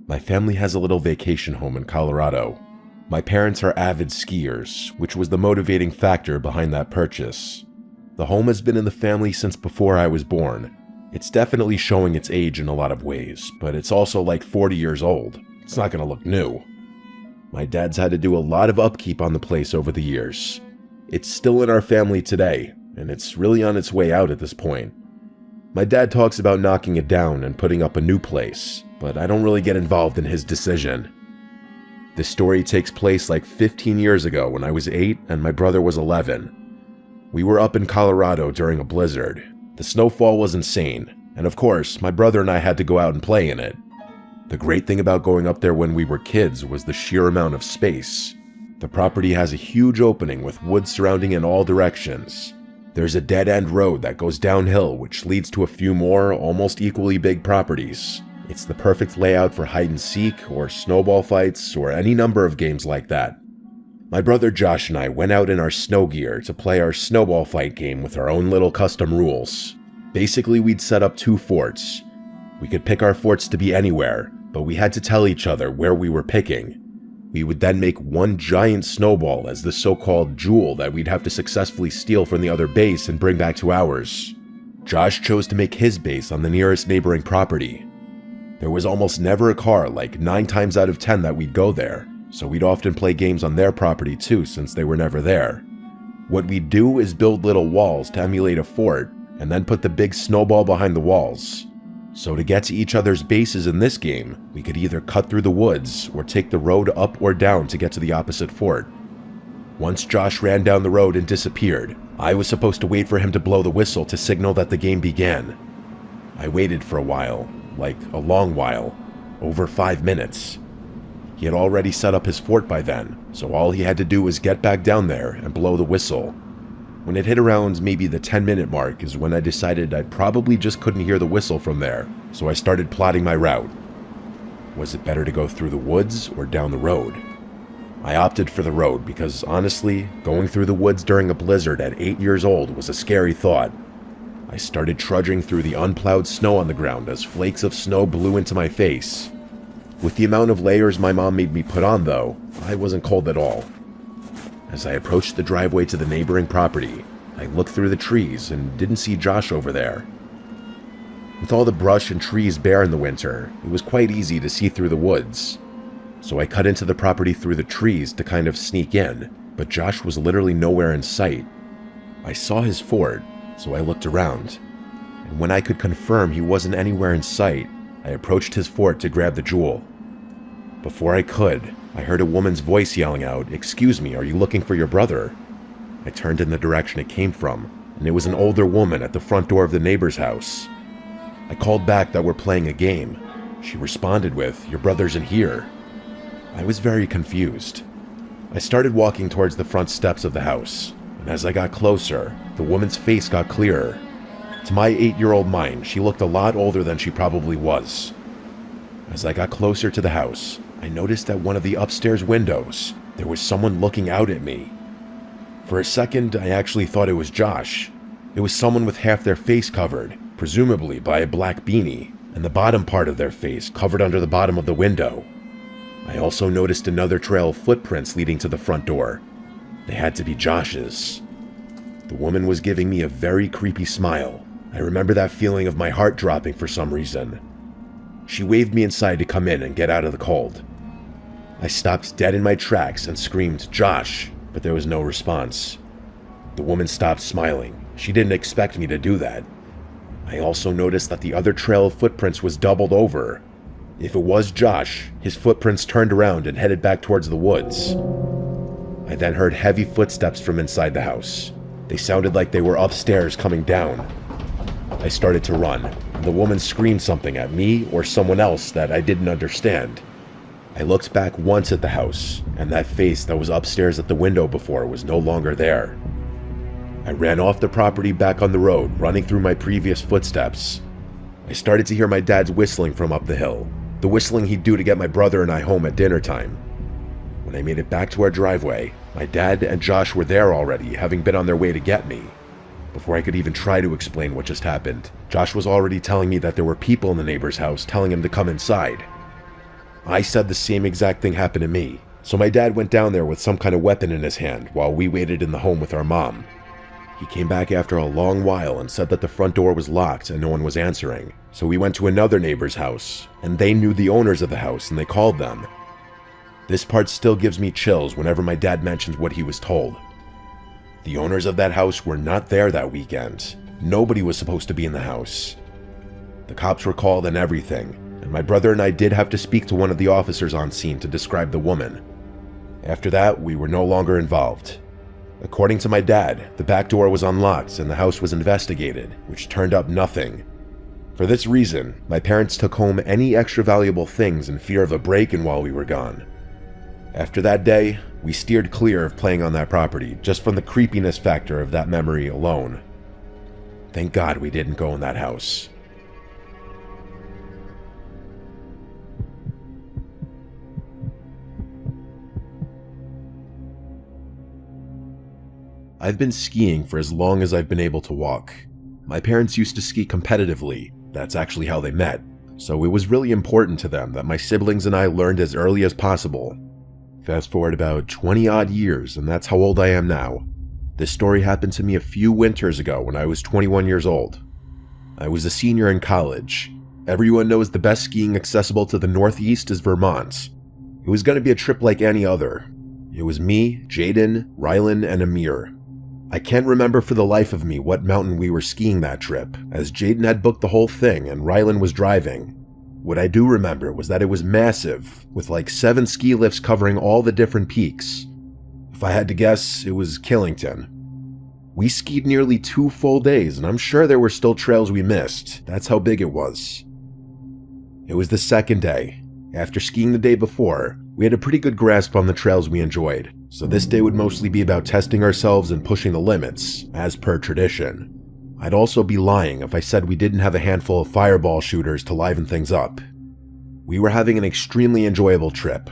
My family has a little vacation home in Colorado. My parents are avid skiers, which was the motivating factor behind that purchase. The home has been in the family since before I was born. It's definitely showing its age in a lot of ways, but it's also like 40 years old. It's not going to look new. My dad's had to do a lot of upkeep on the place over the years. It's still in our family today, and it's really on its way out at this point. My dad talks about knocking it down and putting up a new place, but I don't really get involved in his decision. This story takes place like 15 years ago when I was 8 and my brother was 11. We were up in Colorado during a blizzard. The snowfall was insane, and of course, my brother and I had to go out and play in it. The great thing about going up there when we were kids was the sheer amount of space. The property has a huge opening with woods surrounding in all directions. There's a dead-end road that goes downhill which leads to a few more, almost equally big properties. It's the perfect layout for hide-and-seek or snowball fights or any number of games like that. My brother Josh and I went out in our snow gear to play our snowball fight game with our own little custom rules. Basically, we'd set up 2 forts. We could pick our forts to be anywhere, but we had to tell each other where we were picking. We would then make one giant snowball as the so-called jewel that we'd have to successfully steal from the other base and bring back to ours. Josh chose to make his base on the nearest neighboring property. There was almost never a car, like 9 times out of 10 that we'd go there, so we'd often play games on their property too since they were never there. What we'd do is build little walls to emulate a fort, and then put the big snowball behind the walls. So to get to each other's bases in this game, we could either cut through the woods or take the road up or down to get to the opposite fort. Once Josh ran down the road and disappeared, I was supposed to wait for him to blow the whistle to signal that the game began. I waited for a while, like a long while, over 5 minutes. He had already set up his fort by then, so all he had to do was get back down there and blow the whistle. When it hit around maybe the 10-minute mark is when I decided I probably just couldn't hear the whistle from there, so I started plotting my route. Was it better to go through the woods or down the road? I opted for the road because honestly, going through the woods during a blizzard at 8 years old was a scary thought. I started trudging through the unplowed snow on the ground as flakes of snow blew into my face. With the amount of layers my mom made me put on though, I wasn't cold at all. As I approached the driveway to the neighboring property, I looked through the trees and didn't see Josh over there. With all the brush and trees bare in the winter, it was quite easy to see through the woods. So I cut into the property through the trees to kind of sneak in, but Josh was literally nowhere in sight. I saw his fort, so I looked around, and when I could confirm he wasn't anywhere in sight, I approached his fort to grab the jewel. Before I could, I heard a woman's voice yelling out, "Excuse me, are you looking for your brother?" I turned in the direction it came from, and it was an older woman at the front door of the neighbor's house. I called back that we're playing a game. She responded with, "Your brother's in here." I was very confused. I started walking towards the front steps of the house, and as I got closer, the woman's face got clearer. To my 8-year-old mind, she looked a lot older than she probably was. As I got closer to the house, I noticed at one of the upstairs windows, there was someone looking out at me. For a second, I actually thought it was Josh. It was someone with half their face covered, presumably by a black beanie, and the bottom part of their face covered under the bottom of the window. I also noticed another trail of footprints leading to the front door. They had to be Josh's. The woman was giving me a very creepy smile. I remember that feeling of my heart dropping for some reason. She waved me inside to come in and get out of the cold. I stopped dead in my tracks and screamed, "Josh," but there was no response. The woman stopped smiling. She didn't expect me to do that. I also noticed that the other trail of footprints was doubled over. If it was Josh, his footprints turned around and headed back towards the woods. I then heard heavy footsteps from inside the house. They sounded like they were upstairs coming down. I started to run, and the woman screamed something at me or someone else that I didn't understand. I looked back once at the house, and that face that was upstairs at the window before was no longer there. I ran off the property back on the road, running through my previous footsteps. I started to hear my dad's whistling from up the hill, the whistling he'd do to get my brother and I home at dinner time. When I made it back to our driveway, my dad and Josh were there already, having been on their way to get me. Before I could even try to explain what just happened, Josh was already telling me that there were people in the neighbor's house telling him to come inside. I said the same exact thing happened to me, so my dad went down there with some kind of weapon in his hand while we waited in the home with our mom. He came back after a long while and said that the front door was locked and no one was answering, so we went to another neighbor's house, and they knew the owners of the house and they called them. This part still gives me chills whenever my dad mentions what he was told. The owners of that house were not there that weekend. Nobody was supposed to be in the house. The cops were called and everything, and my brother and I did have to speak to one of the officers on scene to describe the woman. After that, we were no longer involved. According to my dad, the back door was unlocked and the house was investigated, which turned up nothing. For this reason, my parents took home any extra valuable things in fear of a break-in while we were gone. After that day, We steered clear of playing on that property, just from the creepiness factor of that memory alone. Thank God we didn't go in that house. I've been skiing for as long as I've been able to walk. My parents used to ski competitively. That's actually how they met. So it was really important to them that my siblings and I learned as early as possible. Fast forward about 20 odd years, and that's how old I am now. This story happened to me a few winters ago when I was 21 years old. I was a senior in college. Everyone knows the best skiing accessible to the Northeast is Vermont. It was going to be a trip like any other. It was me, Jaden, Rylan, and Amir. I can't remember for the life of me what mountain we were skiing that trip, as Jaden had booked the whole thing and Rylan was driving. What I do remember was that it was massive, with like 7 ski lifts covering all the different peaks. If I had to guess, it was Killington. We skied nearly 2 full days, and I'm sure there were still trails we missed. That's how big it was. It was the second day. After skiing the day before, we had a pretty good grasp on the trails we enjoyed, so this day would mostly be about testing ourselves and pushing the limits, as per tradition. I'd also be lying if I said we didn't have a handful of fireball shooters to liven things up. We were having an extremely enjoyable trip.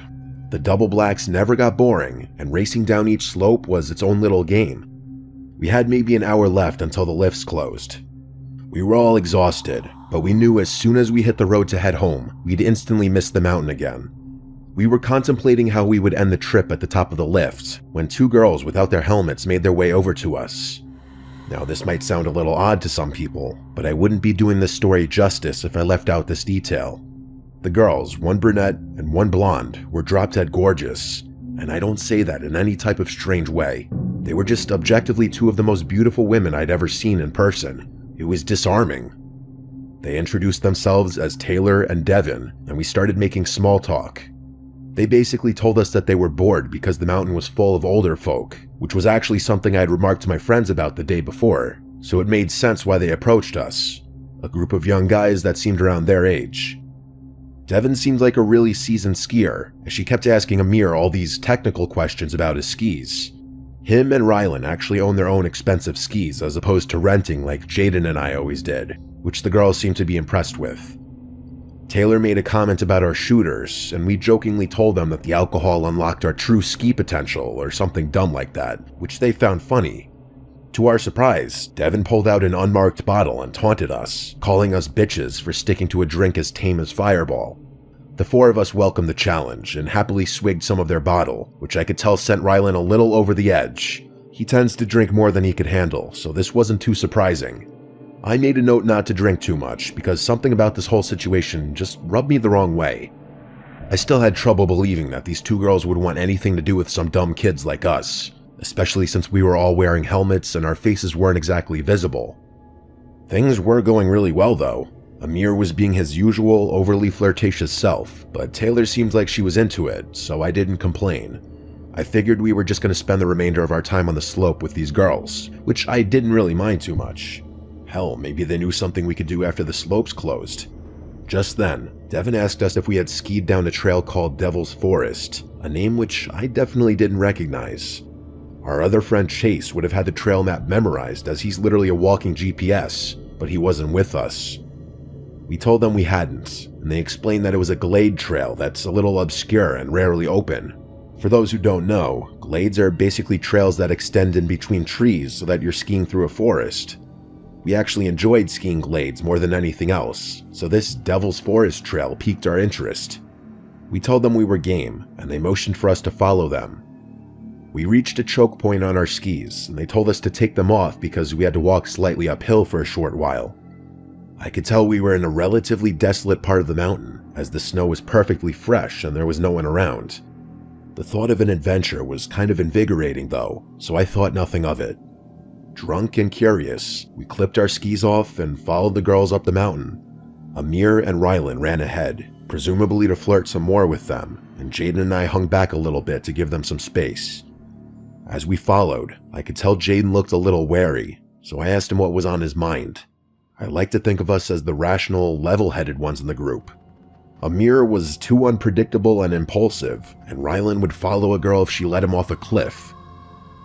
The double blacks never got boring, and racing down each slope was its own little game. We had maybe an hour left until the lifts closed. We were all exhausted, but we knew as soon as we hit the road to head home, we'd instantly miss the mountain again. We were contemplating how we would end the trip at the top of the lift, when 2 girls without their helmets made their way over to us. Now this might sound a little odd to some people, but I wouldn't be doing this story justice if I left out this detail. The girls, one brunette and one blonde, were drop-dead gorgeous, and I don't say that in any type of strange way. They were just objectively 2 of the most beautiful women I'd ever seen in person. It was disarming. They introduced themselves as Taylor and Devin, and we started making small talk. They basically told us that they were bored because the mountain was full of older folk, which was actually something I had remarked to my friends about the day before, so it made sense why they approached us. A group of young guys that seemed around their age. Devin seemed like a really seasoned skier, as she kept asking Amir all these technical questions about his skis. Him and Rylan actually own their own expensive skis as opposed to renting like Jaden and I always did, which the girls seemed to be impressed with. Taylor made a comment about our shooters, and we jokingly told them that the alcohol unlocked our true ski potential or something dumb like that, which they found funny. To our surprise, Devin pulled out an unmarked bottle and taunted us, calling us bitches for sticking to a drink as tame as Fireball. The 4 of us welcomed the challenge and happily swigged some of their bottle, which I could tell sent Rylan a little over the edge. He tends to drink more than he could handle, so this wasn't too surprising. I made a note not to drink too much because something about this whole situation just rubbed me the wrong way. I still had trouble believing that these 2 girls would want anything to do with some dumb kids like us, especially since we were all wearing helmets and our faces weren't exactly visible. Things were going really well though. Amir was being his usual overly flirtatious self, but Taylor seemed like she was into it, so I didn't complain. I figured we were just going to spend the remainder of our time on the slope with these girls, which I didn't really mind too much. Hell, maybe they knew something we could do after the slopes closed. Just then, Devin asked us if we had skied down a trail called Devil's Forest, a name which I definitely didn't recognize. Our other friend Chase would have had the trail map memorized as he's literally a walking GPS, but he wasn't with us. We told them we hadn't, and they explained that it was a glade trail that's a little obscure and rarely open. For those who don't know, glades are basically trails that extend in between trees so that you're skiing through a forest. We actually enjoyed skiing glades more than anything else, so this Devil's Forest trail piqued our interest. We told them we were game, and they motioned for us to follow them. We reached a choke point on our skis, and they told us to take them off because we had to walk slightly uphill for a short while. I could tell we were in a relatively desolate part of the mountain, as the snow was perfectly fresh and there was no one around. The thought of an adventure was kind of invigorating though, so I thought nothing of it. Drunk and curious, we clipped our skis off and followed the girls up the mountain. Amir and Rylan ran ahead, presumably to flirt some more with them, and Jaden and I hung back a little bit to give them some space. As we followed, I could tell Jaden looked a little wary, so I asked him what was on his mind. I like to think of us as the rational, level-headed ones in the group. Amir was too unpredictable and impulsive, and Rylan would follow a girl if she led him off a cliff.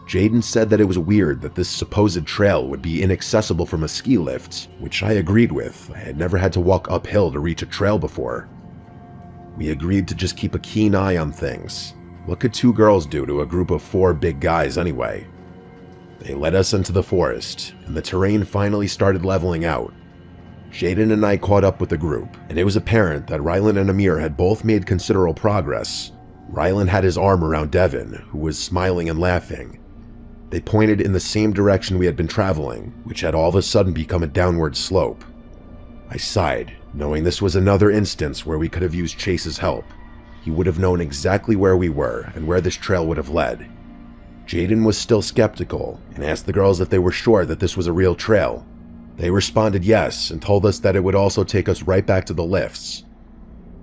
Jaden said that it was weird that this supposed trail would be inaccessible from a ski lift, which I agreed with. I had never had to walk uphill to reach a trail before. We agreed to just keep a keen eye on things. What could 2 girls do to a group of 4 big guys anyway? They led us into the forest, and the terrain finally started leveling out. Jaden and I caught up with the group, and it was apparent that Rylan and Amir had both made considerable progress. Rylan had his arm around Devin, who was smiling and laughing. They pointed in the same direction we had been traveling, which had all of a sudden become a downward slope. I sighed, knowing this was another instance where we could have used Chase's help. He would have known exactly where we were and where this trail would have led. Jaden was still skeptical and asked the girls if they were sure that this was a real trail. They responded yes and told us that it would also take us right back to the lifts.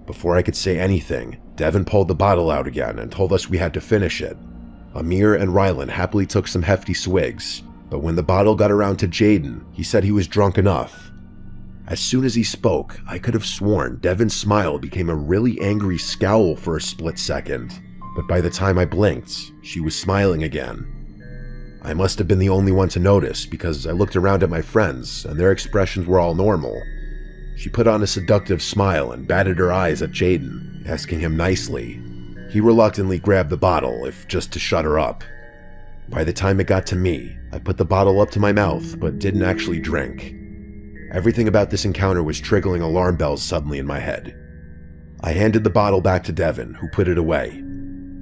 Before I could say anything, Devin pulled the bottle out again and told us we had to finish it. Amir and Rylan happily took some hefty swigs, but when the bottle got around to Jaden, he said he was drunk enough. As soon as he spoke, I could have sworn Devin's smile became a really angry scowl for a split second, but by the time I blinked, she was smiling again. I must have been the only one to notice because I looked around at my friends and their expressions were all normal. She put on a seductive smile and batted her eyes at Jaden, asking him nicely. He reluctantly grabbed the bottle, if just to shut her up. By the time it got to me, I put the bottle up to my mouth but didn't actually drink. Everything about this encounter was triggering alarm bells suddenly in my head. I handed the bottle back to Devin, who put it away.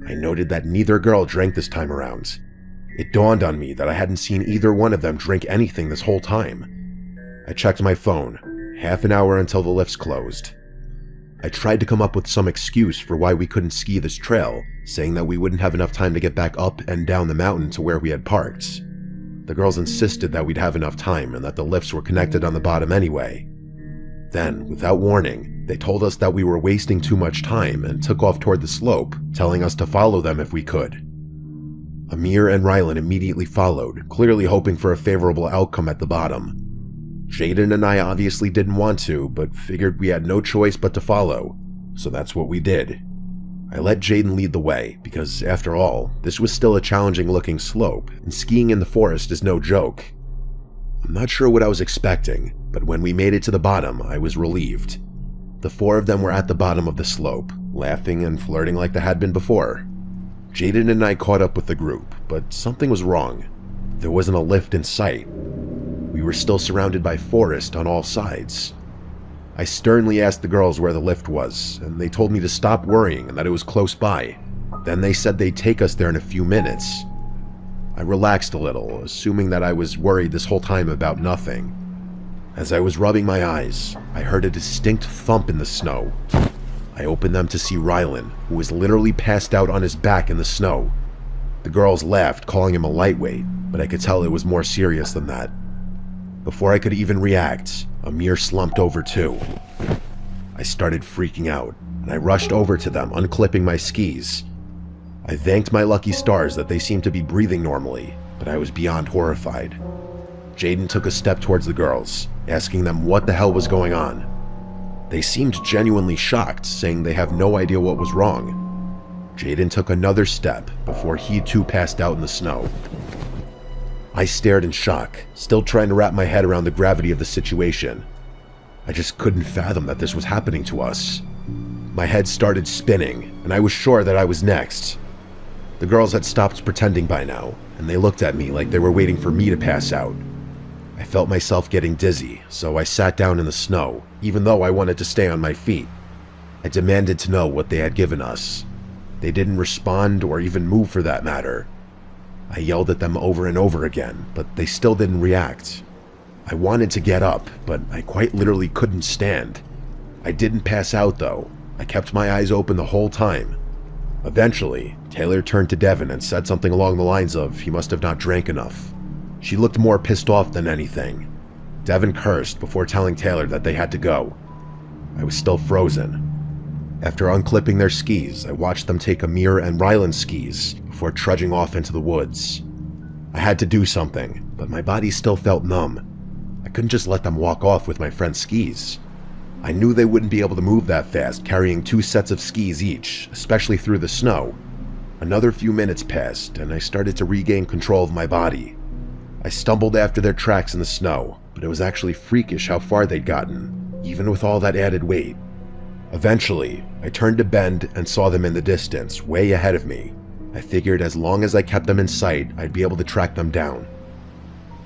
I noted that neither girl drank this time around. It dawned on me that I hadn't seen either one of them drink anything this whole time. I checked my phone, half an hour until the lifts closed. I tried to come up with some excuse for why we couldn't ski this trail, saying that we wouldn't have enough time to get back up and down the mountain to where we had parked. The girls insisted that we'd have enough time and that the lifts were connected on the bottom anyway. Then, without warning, they told us that we were wasting too much time and took off toward the slope, telling us to follow them if we could. Amir and Rylan immediately followed, clearly hoping for a favorable outcome at the bottom. Jaden and I obviously didn't want to, but figured we had no choice but to follow, so that's what we did. I let Jaden lead the way, because after all, this was still a challenging looking slope, and skiing in the forest is no joke. I'm not sure what I was expecting, but when we made it to the bottom, I was relieved. The 4 of them were at the bottom of the slope, laughing and flirting like they had been before. Jaden and I caught up with the group, but something was wrong. There wasn't a lift in sight. We were still surrounded by forest on all sides. I sternly asked the girls where the lift was, and they told me to stop worrying and that it was close by. Then they said they'd take us there in a few minutes. I relaxed a little, assuming that I was worried this whole time about nothing. As I was rubbing my eyes, I heard a distinct thump in the snow. I opened them to see Rylan, who was literally passed out on his back in the snow. The girls laughed, calling him a lightweight, but I could tell it was more serious than that. Before I could even react, Amir slumped over too. I started freaking out, and I rushed over to them, unclipping my skis. I thanked my lucky stars that they seemed to be breathing normally, but I was beyond horrified. Jaden took a step towards the girls, asking them what the hell was going on. They seemed genuinely shocked, saying they have no idea what was wrong. Jaden took another step before he too passed out in the snow. I stared in shock, still trying to wrap my head around the gravity of the situation. I just couldn't fathom that this was happening to us. My head started spinning, and I was sure that I was next. The girls had stopped pretending by now, and they looked at me like they were waiting for me to pass out. I felt myself getting dizzy, so I sat down in the snow, even though I wanted to stay on my feet. I demanded to know what they had given us. They didn't respond or even move for that matter. I yelled at them over and over again, but they still didn't react. I wanted to get up, but I quite literally couldn't stand. I didn't pass out though. I kept my eyes open the whole time. Eventually, Taylor turned to Devin and said something along the lines of he must have not drank enough. She looked more pissed off than anything. Devin cursed before telling Taylor that they had to go. I was still frozen. After unclipping their skis, I watched them take Amir and Rylan's skis before trudging off into the woods. I had to do something, but my body still felt numb. I couldn't just let them walk off with my friend's skis. I knew they wouldn't be able to move that fast, carrying 2 sets of skis each, especially through the snow. Another few minutes passed, and I started to regain control of my body. I stumbled after their tracks in the snow, but it was actually freakish how far they'd gotten, even with all that added weight. Eventually, I turned a bend and saw them in the distance, way ahead of me. I figured as long as I kept them in sight, I'd be able to track them down.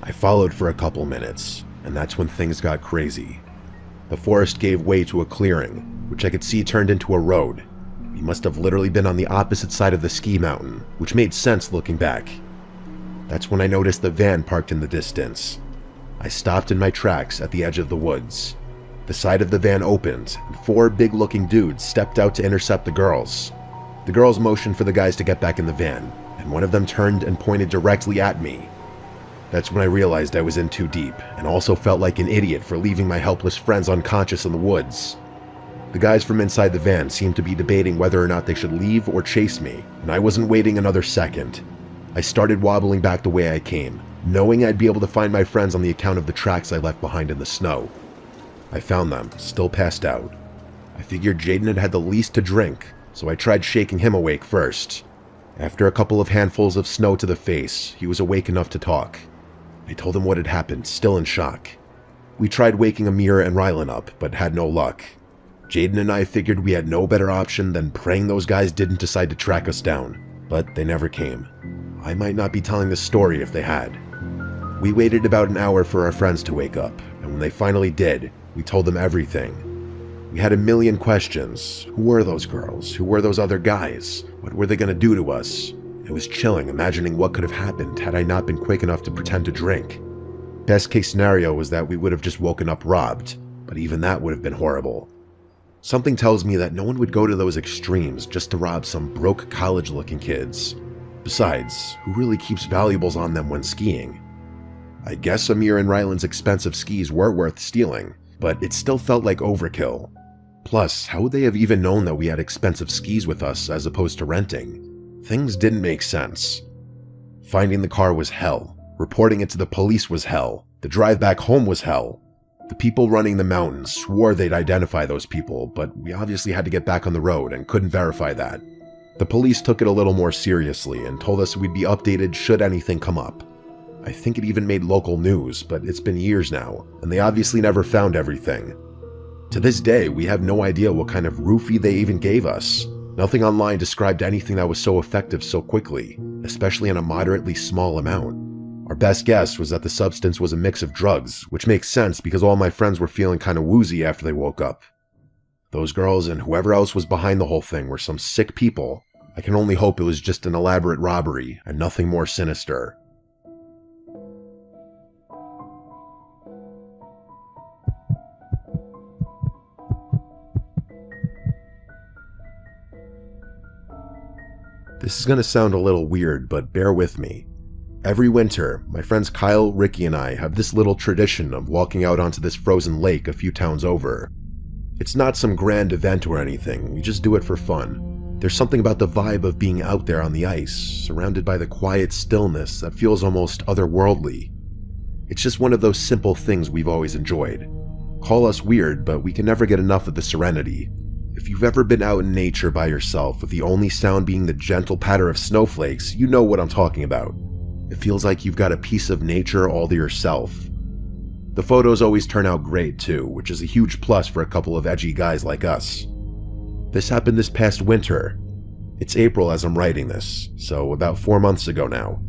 I followed for a couple minutes, and that's when things got crazy. The forest gave way to a clearing, which I could see turned into a road. We must have literally been on the opposite side of the ski mountain, which made sense looking back. That's when I noticed the van parked in the distance. I stopped in my tracks at the edge of the woods. The side of the van opened, and 4 big-looking dudes stepped out to intercept the girls. The girls motioned for the guys to get back in the van, and one of them turned and pointed directly at me. That's when I realized I was in too deep, and also felt like an idiot for leaving my helpless friends unconscious in the woods. The guys from inside the van seemed to be debating whether or not they should leave or chase me, and I wasn't waiting another second. I started wobbling back the way I came, knowing I'd be able to find my friends on the account of the tracks I left behind in the snow. I found them, still passed out. I figured Jaden had had the least to drink, so I tried shaking him awake first. After a couple of handfuls of snow to the face, he was awake enough to talk. I told him what had happened, still in shock. We tried waking Amir and Rylan up, but had no luck. Jaden and I figured we had no better option than praying those guys didn't decide to track us down, but they never came. I might not be telling this story if they had. We waited about an hour for our friends to wake up, and when they finally did, we told them everything. We had a million questions. Who were those girls? Who were those other guys? What were they going to do to us? It was chilling imagining what could have happened had I not been quick enough to pretend to drink. Best case scenario was that we would have just woken up robbed, but even that would have been horrible. Something tells me that no one would go to those extremes just to rob some broke college-looking kids. Besides, who really keeps valuables on them when skiing? I guess Amir and Rylan's expensive skis were worth stealing, but it still felt like overkill. Plus, how would they have even known that we had expensive skis with us as opposed to renting? Things didn't make sense. Finding the car was hell. Reporting it to the police was hell. The drive back home was hell. The people running the mountain swore they'd identify those people, but we obviously had to get back on the road and couldn't verify that. The police took it a little more seriously and told us we'd be updated should anything come up. I think it even made local news, but it's been years now, and they obviously never found everything. To this day, we have no idea what kind of roofie they even gave us. Nothing online described anything that was so effective so quickly, especially in a moderately small amount. Our best guess was that the substance was a mix of drugs, which makes sense because all my friends were feeling kind of woozy after they woke up. Those girls and whoever else was behind the whole thing were some sick people. I can only hope it was just an elaborate robbery and nothing more sinister. This is going to sound a little weird, but bear with me. Every winter, my friends Kyle, Ricky, and I have this little tradition of walking out onto this frozen lake a few towns over. It's not some grand event or anything, we just do it for fun. There's something about the vibe of being out there on the ice, surrounded by the quiet stillness that feels almost otherworldly. It's just one of those simple things we've always enjoyed. Call us weird, but we can never get enough of the serenity. If you've ever been out in nature by yourself with the only sound being the gentle patter of snowflakes, you know what I'm talking about. It feels like you've got a piece of nature all to yourself. The photos always turn out great too, which is a huge plus for a couple of edgy guys like us. This happened this past winter. It's April as I'm writing this, so about 4 months ago now.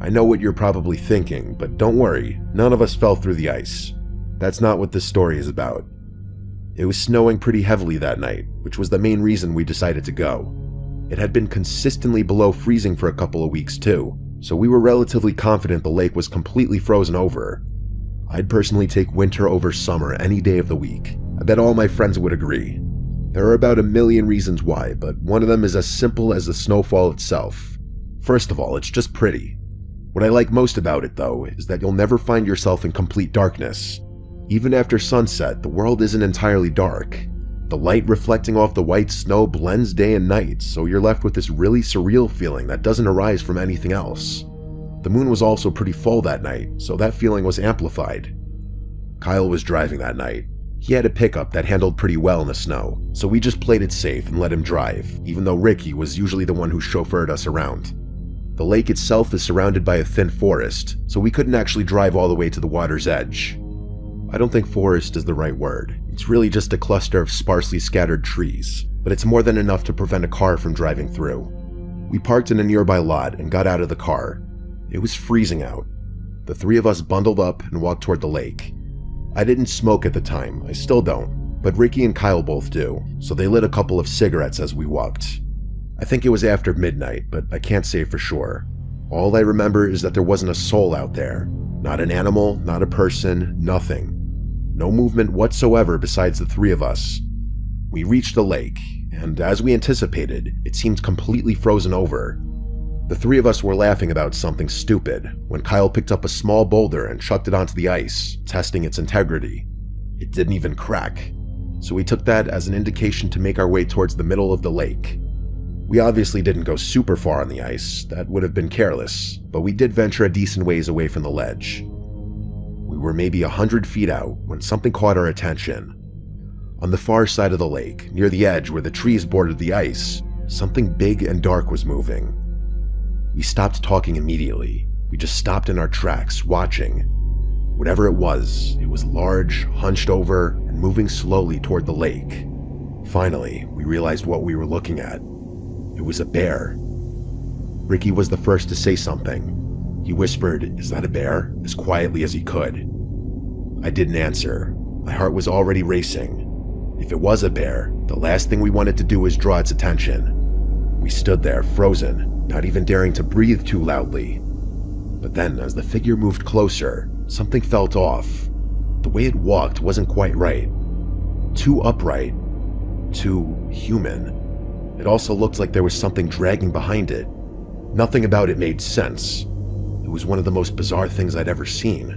I know what you're probably thinking, but don't worry, none of us fell through the ice. That's not what this story is about. It was snowing pretty heavily that night, which was the main reason we decided to go. It had been consistently below freezing for a couple of weeks too, so we were relatively confident the lake was completely frozen over. I'd personally take winter over summer any day of the week. I bet all my friends would agree. There are about a million reasons why, but one of them is as simple as the snowfall itself. First of all, it's just pretty. What I like most about it, though, is that you'll never find yourself in complete darkness. Even after sunset, the world isn't entirely dark. The light reflecting off the white snow blends day and night, so you're left with this really surreal feeling that doesn't arise from anything else. The moon was also pretty full that night, so that feeling was amplified. Kyle was driving that night. He had a pickup that handled pretty well in the snow, so we just played it safe and let him drive, even though Ricky was usually the one who chauffeured us around. The lake itself is surrounded by a thin forest, so we couldn't actually drive all the way to the water's edge. I don't think forest is the right word. It's really just a cluster of sparsely scattered trees, but it's more than enough to prevent a car from driving through. We parked in a nearby lot and got out of the car. It was freezing out. The three of us bundled up and walked toward the lake. I didn't smoke at the time, I still don't, but Ricky and Kyle both do, so they lit a couple of cigarettes as we walked. I think it was after midnight, but I can't say for sure. All I remember is that there wasn't a soul out there. Not an animal, not a person, nothing. No movement whatsoever besides the three of us. We reached the lake, and as we anticipated, it seemed completely frozen over. The three of us were laughing about something stupid when Kyle picked up a small boulder and chucked it onto the ice, testing its integrity. It didn't even crack, so we took that as an indication to make our way towards the middle of the lake. We obviously didn't go super far on the ice, that would have been careless, but we did venture a decent ways away from the ledge. We were maybe 100 feet out when something caught our attention. On the far side of the lake, near the edge where the trees bordered the ice, something big and dark was moving. We stopped talking immediately. We just stopped in our tracks, watching. Whatever it was large, hunched over, and moving slowly toward the lake. Finally, we realized what we were looking at. It was a bear. Ricky was the first to say something. He whispered, "Is that a bear?" as quietly as he could. I didn't answer. My heart was already racing. If it was a bear, the last thing we wanted to do was draw its attention. We stood there, frozen, not even daring to breathe too loudly. But then, as the figure moved closer, something felt off. The way it walked wasn't quite right. Too upright. Too human. It also looked like there was something dragging behind it. Nothing about it made sense. It was one of the most bizarre things I'd ever seen.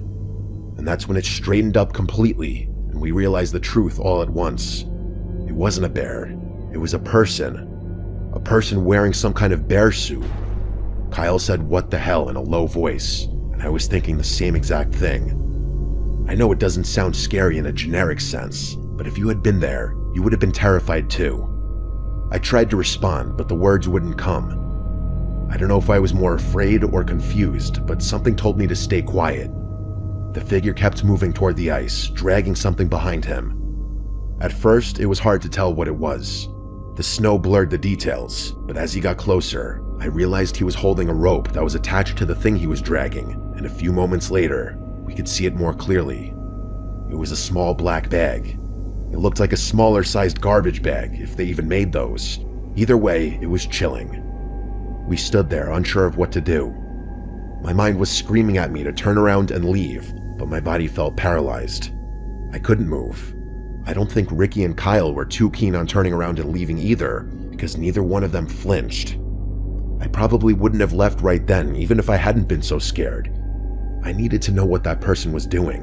And that's when it straightened up completely, and we realized the truth all at once. It wasn't a bear. It was a person. A person wearing some kind of bear suit. Kyle said, "What the hell," in a low voice, and I was thinking the same exact thing. I know it doesn't sound scary in a generic sense, but if you had been there, you would have been terrified too. I tried to respond, but the words wouldn't come. I don't know if I was more afraid or confused, but something told me to stay quiet. The figure kept moving toward the ice, dragging something behind him. At first, it was hard to tell what it was. The snow blurred the details, but as he got closer, I realized he was holding a rope that was attached to the thing he was dragging, and a few moments later, we could see it more clearly. It was a small black bag. It looked like a smaller sized garbage bag, if they even made those. Either way, it was chilling. We stood there, unsure of what to do. My mind was screaming at me to turn around and leave, but my body felt paralyzed. I couldn't move. I don't think Ricky and Kyle were too keen on turning around and leaving either, because neither one of them flinched. I probably wouldn't have left right then, even if I hadn't been so scared. I needed to know what that person was doing.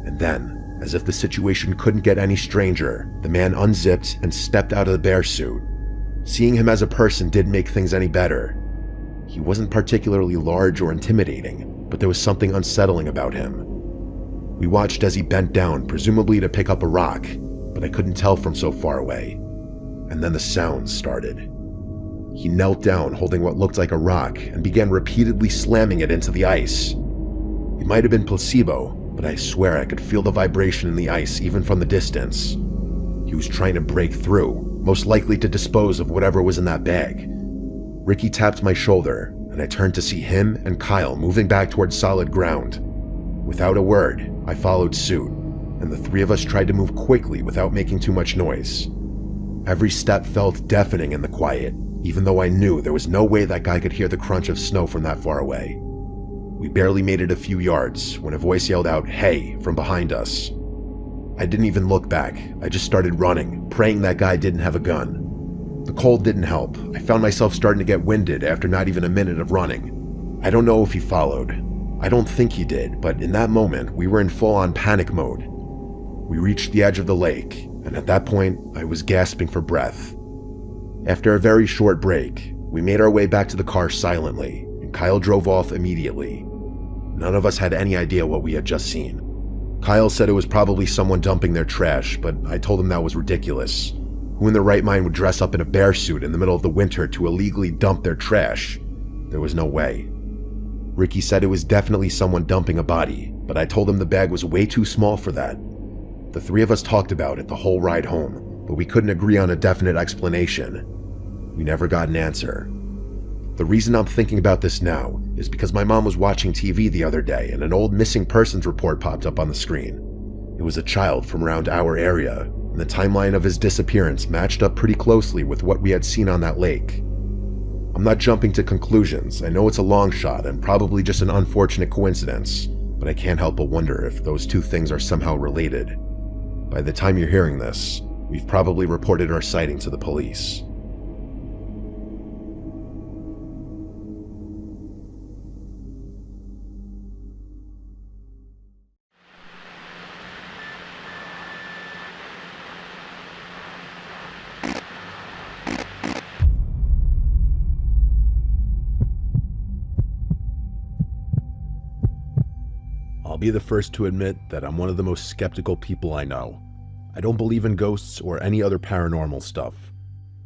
And then, as if the situation couldn't get any stranger, the man unzipped and stepped out of the bear suit. Seeing him as a person didn't make things any better. He wasn't particularly large or intimidating, but there was something unsettling about him. We watched as he bent down, presumably to pick up a rock, but I couldn't tell from so far away. And then the sounds started. He knelt down holding what looked like a rock and began repeatedly slamming it into the ice. It might have been placebo, but I swear I could feel the vibration in the ice even from the distance. He was trying to break through, most likely to dispose of whatever was in that bag. Ricky tapped my shoulder, and I turned to see him and Kyle moving back towards solid ground. Without a word, I followed suit, and the three of us tried to move quickly without making too much noise. Every step felt deafening in the quiet, even though I knew there was no way that guy could hear the crunch of snow from that far away. We barely made it a few yards when a voice yelled out, "Hey," from behind us. I didn't even look back. I just started running, praying that guy didn't have a gun. The cold didn't help. I found myself starting to get winded after not even a minute of running. I don't know if he followed. I don't think he did, but in that moment, we were in full-on panic mode. We reached the edge of the lake, and at that point, I was gasping for breath. After a very short break, we made our way back to the car silently, and Kyle drove off immediately. None of us had any idea what we had just seen. Kyle said it was probably someone dumping their trash, but I told him that was ridiculous. Who in their right mind would dress up in a bear suit in the middle of the winter to illegally dump their trash? There was no way. Ricky said it was definitely someone dumping a body, but I told him the bag was way too small for that. The three of us talked about it the whole ride home, but we couldn't agree on a definite explanation. We never got an answer. The reason I'm thinking about this now is because my mom was watching TV the other day and an old missing persons report popped up on the screen. It was a child from around our area, and the timeline of his disappearance matched up pretty closely with what we had seen on that lake. I'm not jumping to conclusions. I know it's a long shot and probably just an unfortunate coincidence, but I can't help but wonder if those two things are somehow related. By the time you're hearing this, we've probably reported our sighting to the police. I'll be the first to admit that I'm one of the most skeptical people I know. I don't believe in ghosts or any other paranormal stuff.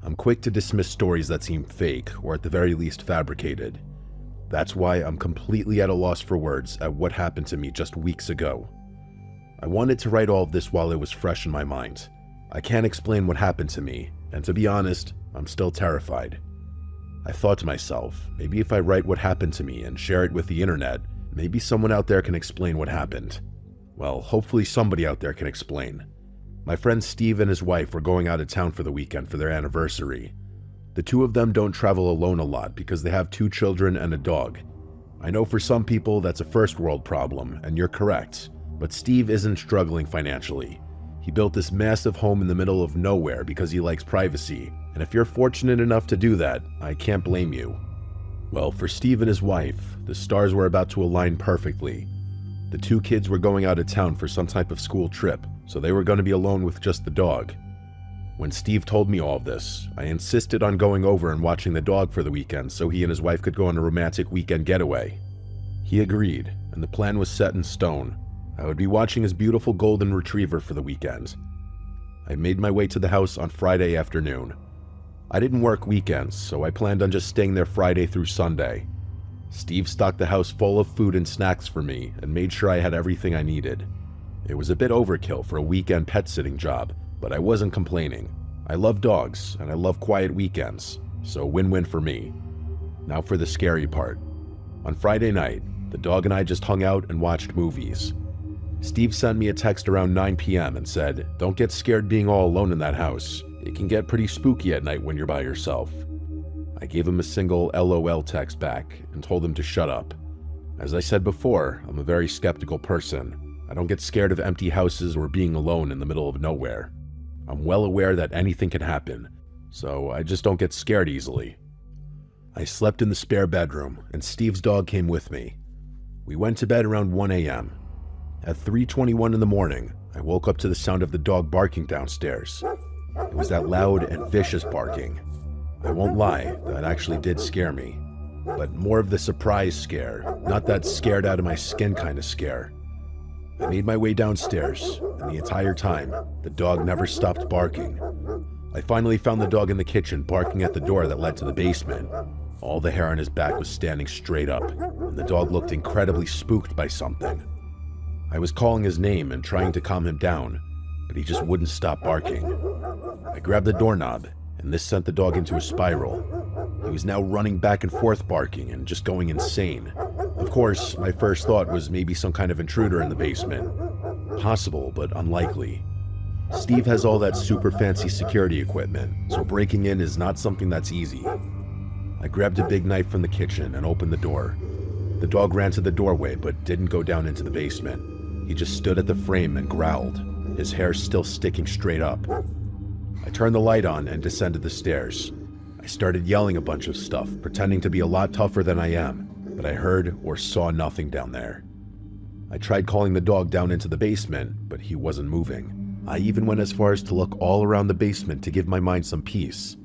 I'm quick to dismiss stories that seem fake, or at the very least fabricated. That's why I'm completely at a loss for words at what happened to me just weeks ago. I wanted to write all of this while it was fresh in my mind. I can't explain what happened to me, and to be honest, I'm still terrified. I thought to myself, maybe if I write what happened to me and share it with the internet, maybe someone out there can explain what happened. Well, hopefully somebody out there can explain. My friend Steve and his wife were going out of town for the weekend for their anniversary. The two of them don't travel alone a lot because they have 2 children and a dog. I know for some people that's a first world problem, and you're correct, but Steve isn't struggling financially. He built this massive home in the middle of nowhere because he likes privacy, and if you're fortunate enough to do that, I can't blame you. Well, for Steve and his wife, the stars were about to align perfectly. The 2 kids were going out of town for some type of school trip, so they were going to be alone with just the dog. When Steve told me all of this, I insisted on going over and watching the dog for the weekend so he and his wife could go on a romantic weekend getaway. He agreed, and the plan was set in stone. I would be watching his beautiful golden retriever for the weekend. I made my way to the house on Friday afternoon. I didn't work weekends, so I planned on just staying there Friday through Sunday. Steve stocked the house full of food and snacks for me and made sure I had everything I needed. It was a bit overkill for a weekend pet sitting job, but I wasn't complaining. I love dogs, and I love quiet weekends, so win-win for me. Now for the scary part. On Friday night, the dog and I just hung out and watched movies. Steve sent me a text around 9 p.m. and said, "Don't get scared being all alone in that house. It can get pretty spooky at night when you're by yourself." I gave him a single LOL text back and told him to shut up. As I said before, I'm a very skeptical person. I don't get scared of empty houses or being alone in the middle of nowhere. I'm well aware that anything can happen, so I just don't get scared easily. I slept in the spare bedroom, and Steve's dog came with me. We went to bed around 1 a.m. At 3:21 in the morning, I woke up to the sound of the dog barking downstairs. It was that loud and vicious barking. I won't lie, that actually did scare me. But more of the surprise scare, not that scared out of my skin kind of scare. I made my way downstairs, and the entire time, the dog never stopped barking. I finally found the dog in the kitchen barking at the door that led to the basement. All the hair on his back was standing straight up, and the dog looked incredibly spooked by something. I was calling his name and trying to calm him down, but he just wouldn't stop barking. I grabbed the doorknob, and this sent the dog into a spiral. He was now running back and forth barking and just going insane. Of course, my first thought was maybe some kind of intruder in the basement. Possible, but unlikely. Steve has all that super fancy security equipment, so breaking in is not something that's easy. I grabbed a big knife from the kitchen and opened the door. The dog ran to the doorway but didn't go down into the basement. He just stood at the frame and growled, his hair still sticking straight up. I turned the light on and descended the stairs. I started yelling a bunch of stuff, pretending to be a lot tougher than I am, but I heard or saw nothing down there. I tried calling the dog down into the basement, but he wasn't moving. I even went as far as to look all around the basement to give my mind some peace.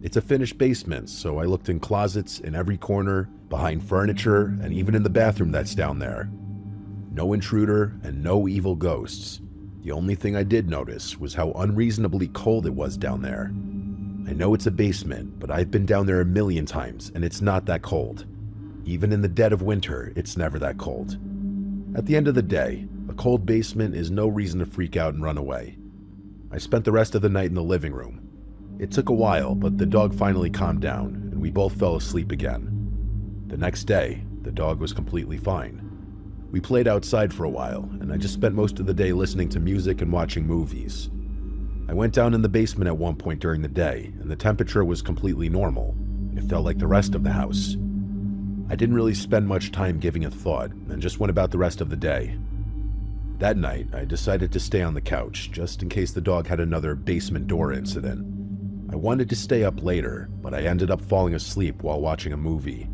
It's a finished basement, so I looked in closets in every corner, behind furniture, and even in the bathroom that's down there. No intruder and no evil ghosts. The only thing I did notice was how unreasonably cold it was down there. I know it's a basement, but I've been down there a million times and it's not that cold. Even in the dead of winter, it's never that cold. At the end of the day, a cold basement is no reason to freak out and run away. I spent the rest of the night in the living room. It took a while, but the dog finally calmed down and we both fell asleep again. The next day, the dog was completely fine. We played outside for a while, and I just spent most of the day listening to music and watching movies. I went down in the basement at one point during the day, and the temperature was completely normal. It felt like the rest of the house. I didn't really spend much time giving it thought, and just went about the rest of the day. That night, I decided to stay on the couch, just in case the dog had another basement door incident. I wanted to stay up later, but I ended up falling asleep while watching a movie.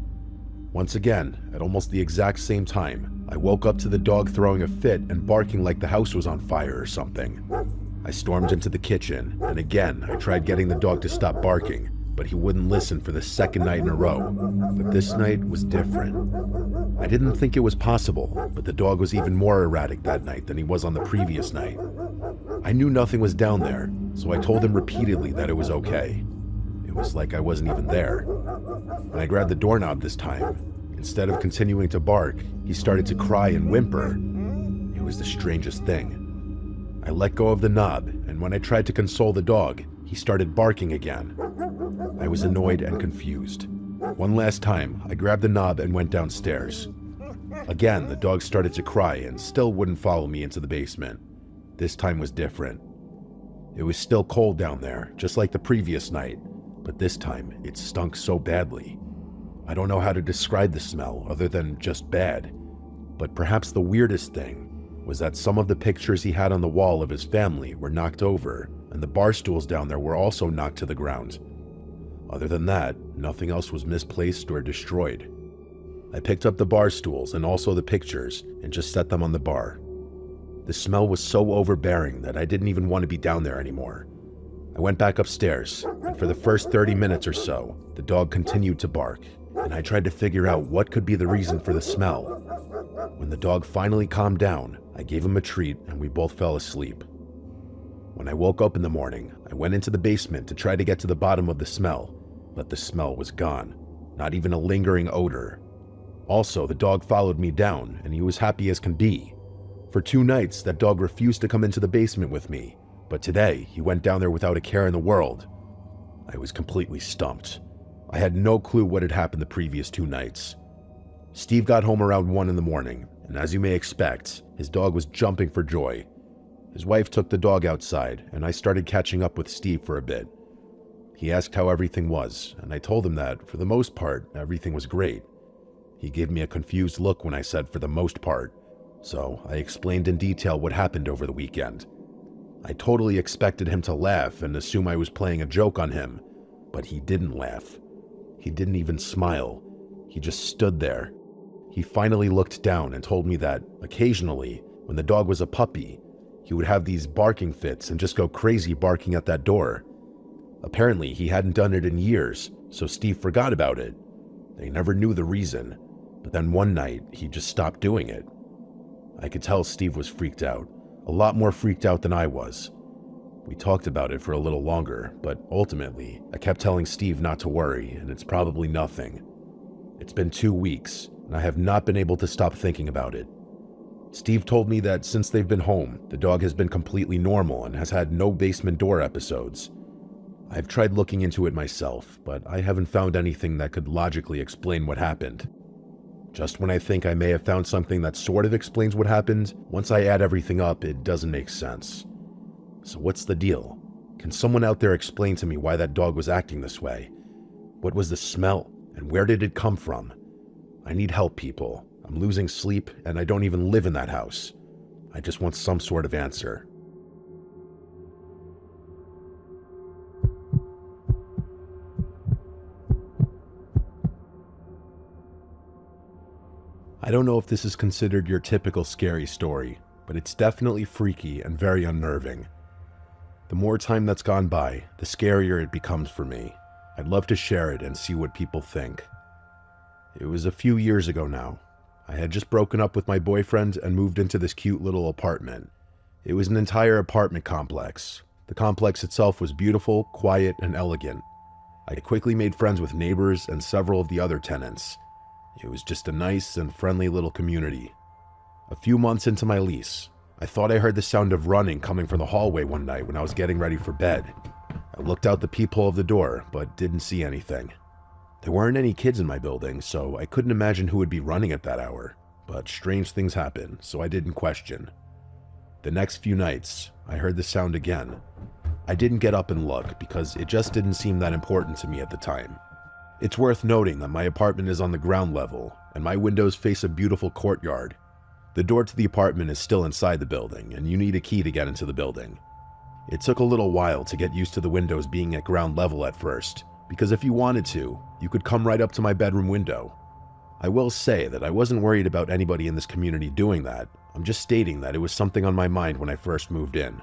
Once again, at almost the exact same time, I woke up to the dog throwing a fit and barking like the house was on fire or something. I stormed into the kitchen, and again, I tried getting the dog to stop barking, but he wouldn't listen for the second night in a row. But this night was different. I didn't think it was possible, but the dog was even more erratic that night than he was on the previous night. I knew nothing was down there, so I told him repeatedly that it was okay. It was like I wasn't even there. When I grabbed the doorknob this time, instead of continuing to bark, he started to cry and whimper. It was the strangest thing. I let go of the knob, and when I tried to console the dog, he started barking again. I was annoyed and confused. One last time, I grabbed the knob and went downstairs. Again, the dog started to cry and still wouldn't follow me into the basement. This time was different. It was still cold down there, just like the previous night, but this time it stunk so badly. I don't know how to describe the smell other than just bad, but perhaps the weirdest thing was that some of the pictures he had on the wall of his family were knocked over, and the bar stools down there were also knocked to the ground. Other than that, nothing else was misplaced or destroyed. I picked up the bar stools and also the pictures and just set them on the bar. The smell was so overbearing that I didn't even want to be down there anymore. I went back upstairs, and for the first 30 minutes or so, the dog continued to bark, and I tried to figure out what could be the reason for the smell. When the dog finally calmed down, I gave him a treat and we both fell asleep. When I woke up in the morning, I went into the basement to try to get to the bottom of the smell, but the smell was gone, not even a lingering odor. Also, the dog followed me down, and he was happy as can be. For 2 nights, that dog refused to come into the basement with me, but today, he went down there without a care in the world. I was completely stumped. I had no clue what had happened the previous 2 nights. Steve got home around 1 in the morning, and as you may expect, his dog was jumping for joy. His wife took the dog outside, and I started catching up with Steve for a bit. He asked how everything was, and I told him that, for the most part, everything was great. He gave me a confused look when I said for the most part, so I explained in detail what happened over the weekend. I totally expected him to laugh and assume I was playing a joke on him, but he didn't laugh. He didn't even smile. He just stood there. He finally looked down and told me that, occasionally, when the dog was a puppy, he would have these barking fits and just go crazy barking at that door. Apparently, he hadn't done it in years, so Steve forgot about it. They never knew the reason, but then one night, he just stopped doing it. I could tell Steve was freaked out, a lot more freaked out than I was. We talked about it for a little longer, but ultimately, I kept telling Steve not to worry, and it's probably nothing. It's been 2 weeks, and I have not been able to stop thinking about it. Steve told me that since they've been home, the dog has been completely normal and has had no basement door episodes. I've tried looking into it myself, but I haven't found anything that could logically explain what happened. Just when I think I may have found something that sort of explains what happened, once I add everything up, it doesn't make sense. So what's the deal? Can someone out there explain to me why that dog was acting this way? What was the smell, and where did it come from? I need help, people. I'm losing sleep, and I don't even live in that house. I just want some sort of answer. I don't know if this is considered your typical scary story, but it's definitely freaky and very unnerving. The more time that's gone by, the scarier it becomes for me. I'd love to share it and see what people think. It was a few years ago now. I had just broken up with my boyfriend and moved into this cute little apartment. It was an entire apartment complex. The complex itself was beautiful, quiet, and elegant. I quickly made friends with neighbors and several of the other tenants. It was just a nice and friendly little community. A few months into my lease, I thought I heard the sound of running coming from the hallway one night when I was getting ready for bed. I looked out the peephole of the door, but didn't see anything. There weren't any kids in my building, so I couldn't imagine who would be running at that hour. But strange things happen, so I didn't question. The next few nights, I heard the sound again. I didn't get up and look because it just didn't seem that important to me at the time. It's worth noting that my apartment is on the ground level, and my windows face a beautiful courtyard. The door to the apartment is still inside the building, and you need a key to get into the building. It took a little while to get used to the windows being at ground level at first, because if you wanted to, you could come right up to my bedroom window. I will say that I wasn't worried about anybody in this community doing that. I'm just stating that it was something on my mind when I first moved in.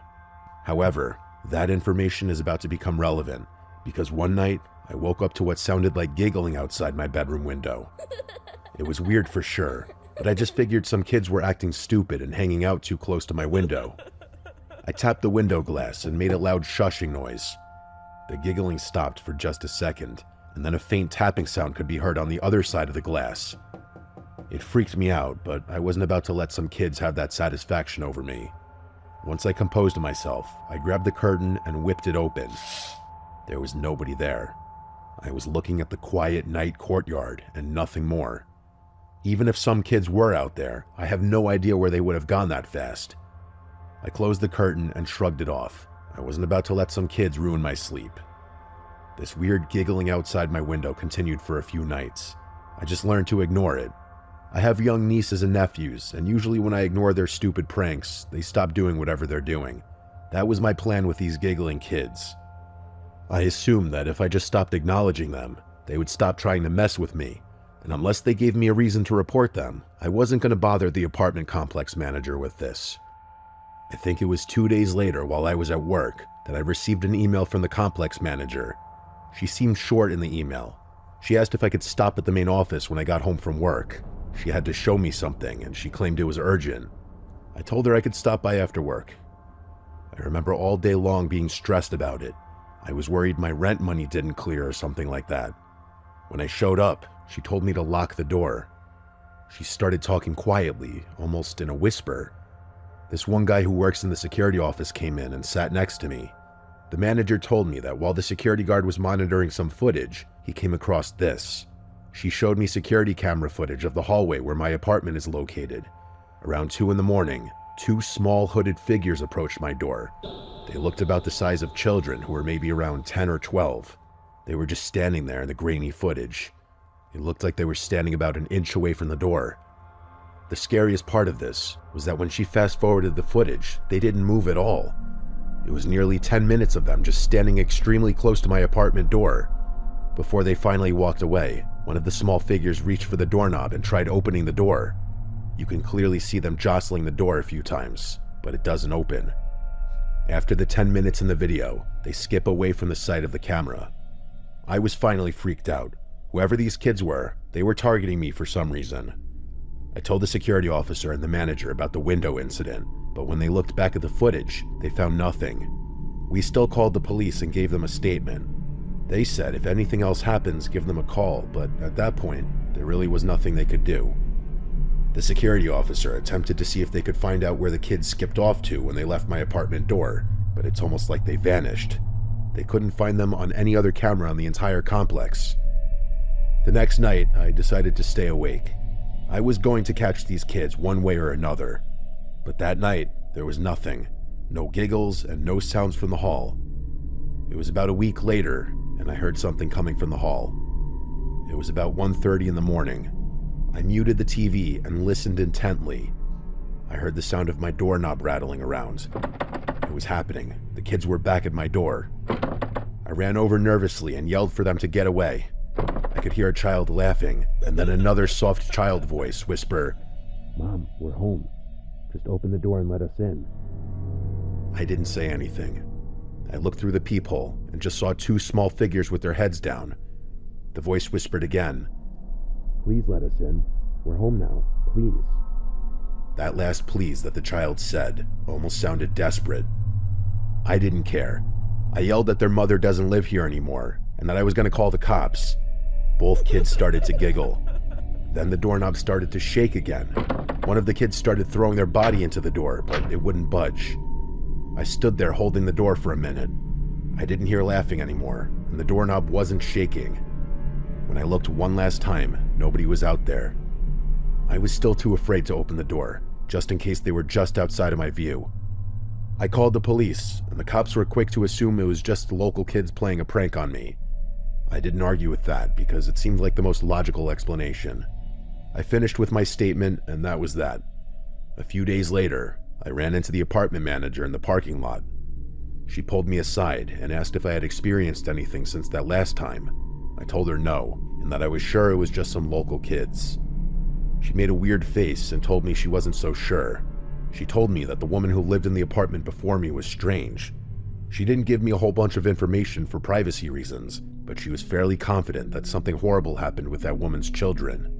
However, that information is about to become relevant, because one night, I woke up to what sounded like giggling outside my bedroom window. It was weird for sure, but I just figured some kids were acting stupid and hanging out too close to my window. I tapped the window glass and made a loud shushing noise. The giggling stopped for just a second, and then a faint tapping sound could be heard on the other side of the glass. It freaked me out, but I wasn't about to let some kids have that satisfaction over me. Once I composed myself, I grabbed the curtain and whipped it open. There was nobody there. I was looking at the quiet night courtyard and nothing more. Even if some kids were out there, I have no idea where they would have gone that fast. I closed the curtain and shrugged it off. I wasn't about to let some kids ruin my sleep. This weird giggling outside my window continued for a few nights. I just learned to ignore it. I have young nieces and nephews, and usually when I ignore their stupid pranks, they stop doing whatever they're doing. That was my plan with these giggling kids. I assumed that if I just stopped acknowledging them, they would stop trying to mess with me, and unless they gave me a reason to report them, I wasn't going to bother the apartment complex manager with this. I think it was 2 days later while I was at work that I received an email from the complex manager. She seemed short in the email. She asked if I could stop at the main office when I got home from work. She had to show me something, and she claimed it was urgent. I told her I could stop by after work. I remember all day long being stressed about it. I was worried my rent money didn't clear or something like that. When I showed up, she told me to lock the door. She started talking quietly, almost in a whisper. This one guy who works in the security office came in and sat next to me. The manager told me that while the security guard was monitoring some footage, he came across this. She showed me security camera footage of the hallway where my apartment is located. Around 2 in the morning, 2 small hooded figures approached my door. They looked about the size of children who were maybe around 10 or 12. They were just standing there in the grainy footage. It looked like they were standing about an inch away from the door. The scariest part of this was that when she fast-forwarded the footage, they didn't move at all. It was nearly 10 minutes of them just standing extremely close to my apartment door. Before they finally walked away, one of the small figures reached for the doorknob and tried opening the door. You can clearly see them jostling the door a few times, but it doesn't open. After the 10 minutes in the video, they skip away from the sight of the camera. I was finally freaked out. Whoever these kids were, they were targeting me for some reason. I told the security officer and the manager about the window incident, but when they looked back at the footage, they found nothing. We still called the police and gave them a statement. They said if anything else happens, give them a call, but at that point, there really was nothing they could do. The security officer attempted to see if they could find out where the kids skipped off to when they left my apartment door, but it's almost like they vanished. They couldn't find them on any other camera on the entire complex. The next night, I decided to stay awake. I was going to catch these kids one way or another. But that night, there was nothing. No giggles and no sounds from the hall. It was about a week later, and I heard something coming from the hall. It was about 1:30 in the morning. I muted the TV and listened intently. I heard the sound of my doorknob rattling around. It was happening. The kids were back at my door. I ran over nervously and yelled for them to get away. I could hear a child laughing, and then another soft child voice whisper, "Mom, we're home. Just open the door and let us in." I didn't say anything. I looked through the peephole and just saw 2 small figures with their heads down. The voice whispered again, "Please let us in. We're home now, please." That last please that the child said almost sounded desperate. I didn't care. I yelled that their mother doesn't live here anymore and that I was going to call the cops. Both kids started to giggle. Then the doorknob started to shake again. One of the kids started throwing their body into the door, but it wouldn't budge. I stood there holding the door for a minute. I didn't hear laughing anymore, and the doorknob wasn't shaking. When I looked one last time, nobody was out there. I was still too afraid to open the door, just in case they were just outside of my view. I called the police, and the cops were quick to assume it was just local kids playing a prank on me. I didn't argue with that because it seemed like the most logical explanation. I finished with my statement, and that was that. A few days later, I ran into the apartment manager in the parking lot. She pulled me aside and asked if I had experienced anything since that last time. I told her no, and that I was sure it was just some local kids. She made a weird face and told me she wasn't so sure. She told me that the woman who lived in the apartment before me was strange. She didn't give me a whole bunch of information for privacy reasons, but she was fairly confident that something horrible happened with that woman's children.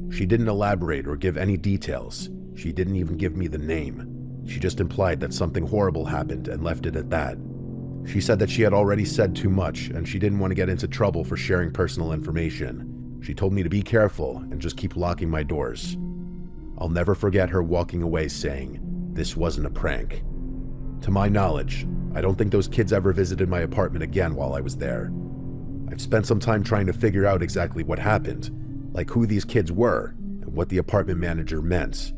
She didn't elaborate or give any details. She didn't even give me the name. She just implied that something horrible happened and left it at that. She said that she had already said too much and she didn't want to get into trouble for sharing personal information. She told me to be careful and just keep locking my doors. I'll never forget her walking away saying, "This wasn't a prank." To my knowledge, I don't think those kids ever visited my apartment again while I was there. I've spent some time trying to figure out exactly what happened, like who these kids were and what the apartment manager meant.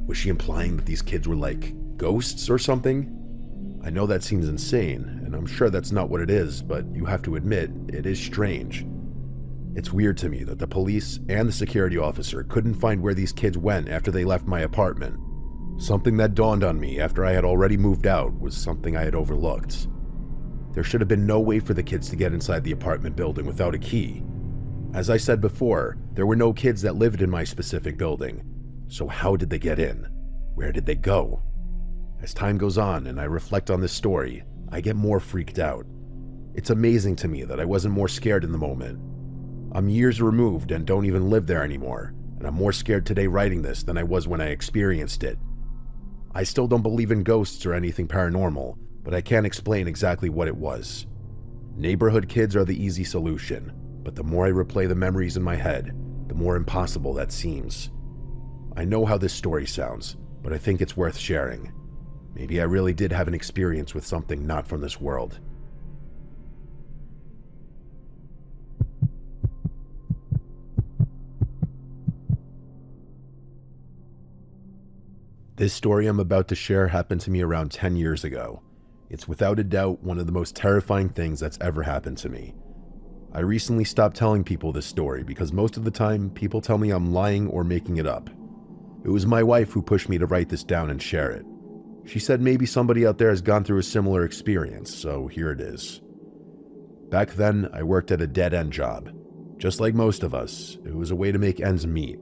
Was she implying that these kids were like ghosts or something? I know that seems insane, and I'm sure that's not what it is, but you have to admit, it is strange. It's weird to me that the police and the security officer couldn't find where these kids went after they left my apartment. Something that dawned on me after I had already moved out was something I had overlooked. There should have been no way for the kids to get inside the apartment building without a key. As I said before, there were no kids that lived in my specific building. So how did they get in? Where did they go? As time goes on and I reflect on this story, I get more freaked out. It's amazing to me that I wasn't more scared in the moment. I'm years removed and don't even live there anymore, and I'm more scared today writing this than I was when I experienced it. I still don't believe in ghosts or anything paranormal, but I can't explain exactly what it was. Neighborhood kids are the easy solution, but the more I replay the memories in my head, the more impossible that seems. I know how this story sounds, but I think it's worth sharing. Maybe I really did have an experience with something not from this world. This story I'm about to share happened to me around 10 years ago. It's without a doubt one of the most terrifying things that's ever happened to me. I recently stopped telling people this story because most of the time people tell me I'm lying or making it up. It was my wife who pushed me to write this down and share it. She said maybe somebody out there has gone through a similar experience, so here it is. Back then, I worked at a dead-end job. Just like most of us, it was a way to make ends meet.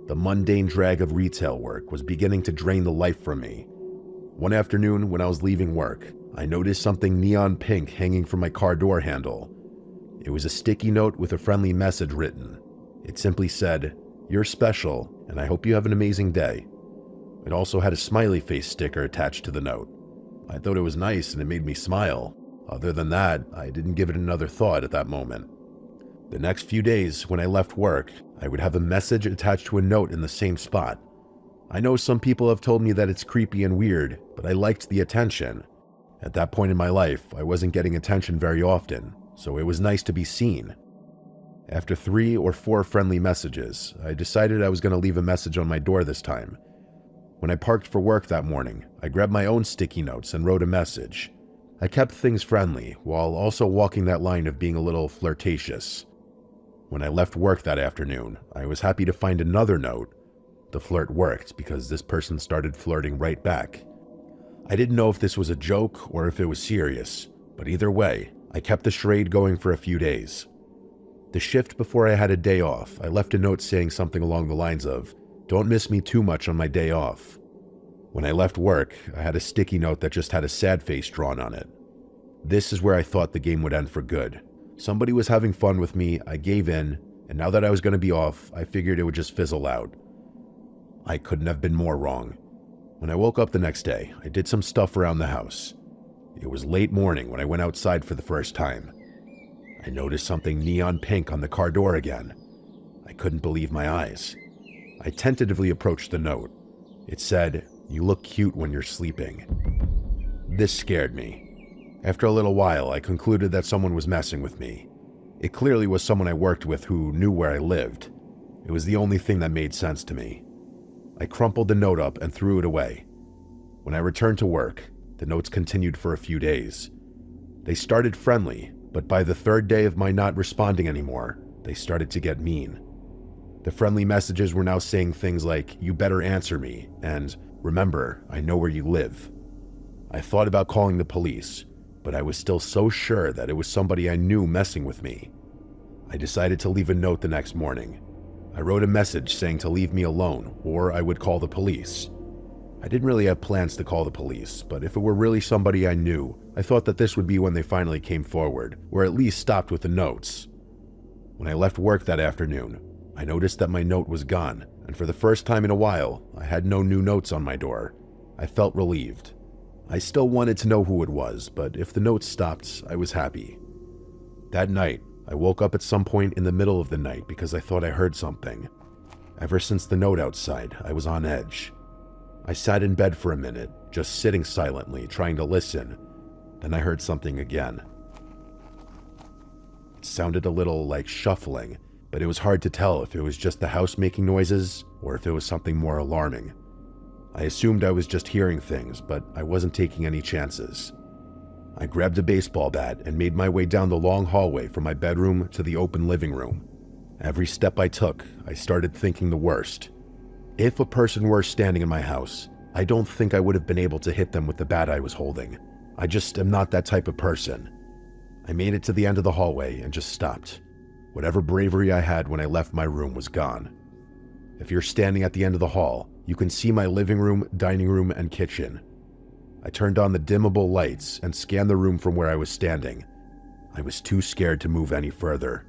The mundane drag of retail work was beginning to drain the life from me. One afternoon, when I was leaving work, I noticed something neon pink hanging from my car door handle. It was a sticky note with a friendly message written. It simply said, "You're special, and I hope you have an amazing day." It also had a smiley face sticker attached to the note. I thought it was nice and it made me smile. Other than that, I didn't give it another thought at that moment. The next few days, when I left work, I would have a message attached to a note in the same spot. I know some people have told me that it's creepy and weird, but I liked the attention. At that point in my life, I wasn't getting attention very often, so it was nice to be seen. After 3 or 4 friendly messages, I decided I was going to leave a message on my door this time. When I parked for work that morning, I grabbed my own sticky notes and wrote a message. I kept things friendly, while also walking that line of being a little flirtatious. When I left work that afternoon, I was happy to find another note. The flirt worked because this person started flirting right back. I didn't know if this was a joke or if it was serious, but either way, I kept the charade going for a few days. The shift before I had a day off, I left a note saying something along the lines of, "Don't miss me too much on my day off." When I left work, I had a sticky note that just had a sad face drawn on it. This is where I thought the game would end for good. Somebody was having fun with me, I gave in, and now that I was going to be off, I figured it would just fizzle out. I couldn't have been more wrong. When I woke up the next day, I did some stuff around the house. It was late morning when I went outside for the first time. I noticed something neon pink on the car door again. I couldn't believe my eyes. I tentatively approached the note. It said, "You look cute when you're sleeping." This scared me. After a little while, I concluded that someone was messing with me. It clearly was someone I worked with who knew where I lived. It was the only thing that made sense to me. I crumpled the note up and threw it away. When I returned to work, the notes continued for a few days. They started friendly, but by the third day of my not responding anymore, they started to get mean. The friendly messages were now saying things like, "You better answer me," and "Remember, I know where you live." I thought about calling the police, but I was still so sure that it was somebody I knew messing with me. I decided to leave a note the next morning. I wrote a message saying to leave me alone, or I would call the police. I didn't really have plans to call the police, but if it were really somebody I knew, I thought that this would be when they finally came forward, or at least stopped with the notes. When I left work that afternoon, I noticed that my note was gone, and for the first time in a while, I had no new notes on my door. I felt relieved. I still wanted to know who it was, but if the notes stopped, I was happy. That night, I woke up at some point in the middle of the night because I thought I heard something. Ever since the note outside, I was on edge. I sat in bed for a minute, just sitting silently, trying to listen. Then I heard something again. It sounded a little like shuffling, but it was hard to tell if it was just the house making noises or if it was something more alarming. I assumed I was just hearing things, but I wasn't taking any chances. I grabbed a baseball bat and made my way down the long hallway from my bedroom to the open living room. Every step I took, I started thinking the worst. If a person were standing in my house, I don't think I would have been able to hit them with the bat I was holding. I just am not that type of person. I made it to the end of the hallway and just stopped. Whatever bravery I had when I left my room was gone. If you're standing at the end of the hall, you can see my living room, dining room, and kitchen. I turned on the dimmable lights and scanned the room from where I was standing. I was too scared to move any further.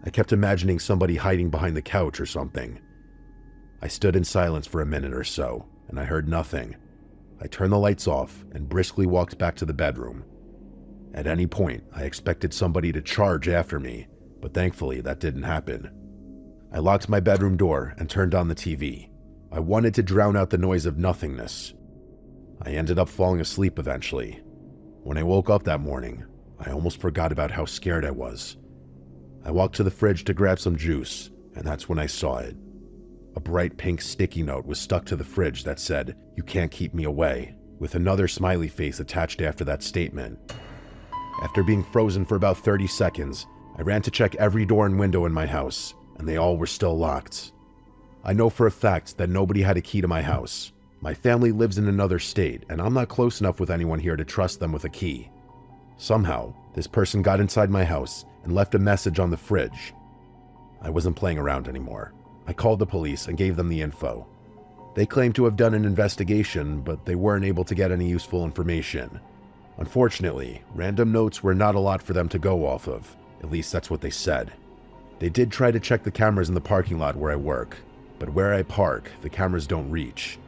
I kept imagining somebody hiding behind the couch or something. I stood in silence for a minute or so, and I heard nothing. I turned the lights off and briskly walked back to the bedroom. At any point, I expected somebody to charge after me, but thankfully that didn't happen. I locked my bedroom door and turned on the TV. I wanted to drown out the noise of nothingness. I ended up falling asleep eventually. When I woke up that morning, I almost forgot about how scared I was. I walked to the fridge to grab some juice, and that's when I saw it. A bright pink sticky note was stuck to the fridge that said, "You can't keep me away," with another smiley face attached after that statement. After being frozen for about 30 seconds, I ran to check every door and window in my house, and they all were still locked. I know for a fact that nobody had a key to my house. My family lives in another state, and I'm not close enough with anyone here to trust them with a key. Somehow, this person got inside my house and left a message on the fridge. I wasn't playing around anymore. I called the police and gave them the info. They claimed to have done an investigation, but they weren't able to get any useful information. Unfortunately, random notes were not a lot for them to go off of. At least that's what they said. They did try to check the cameras in the parking lot where I work, but where I park, the cameras don't reach.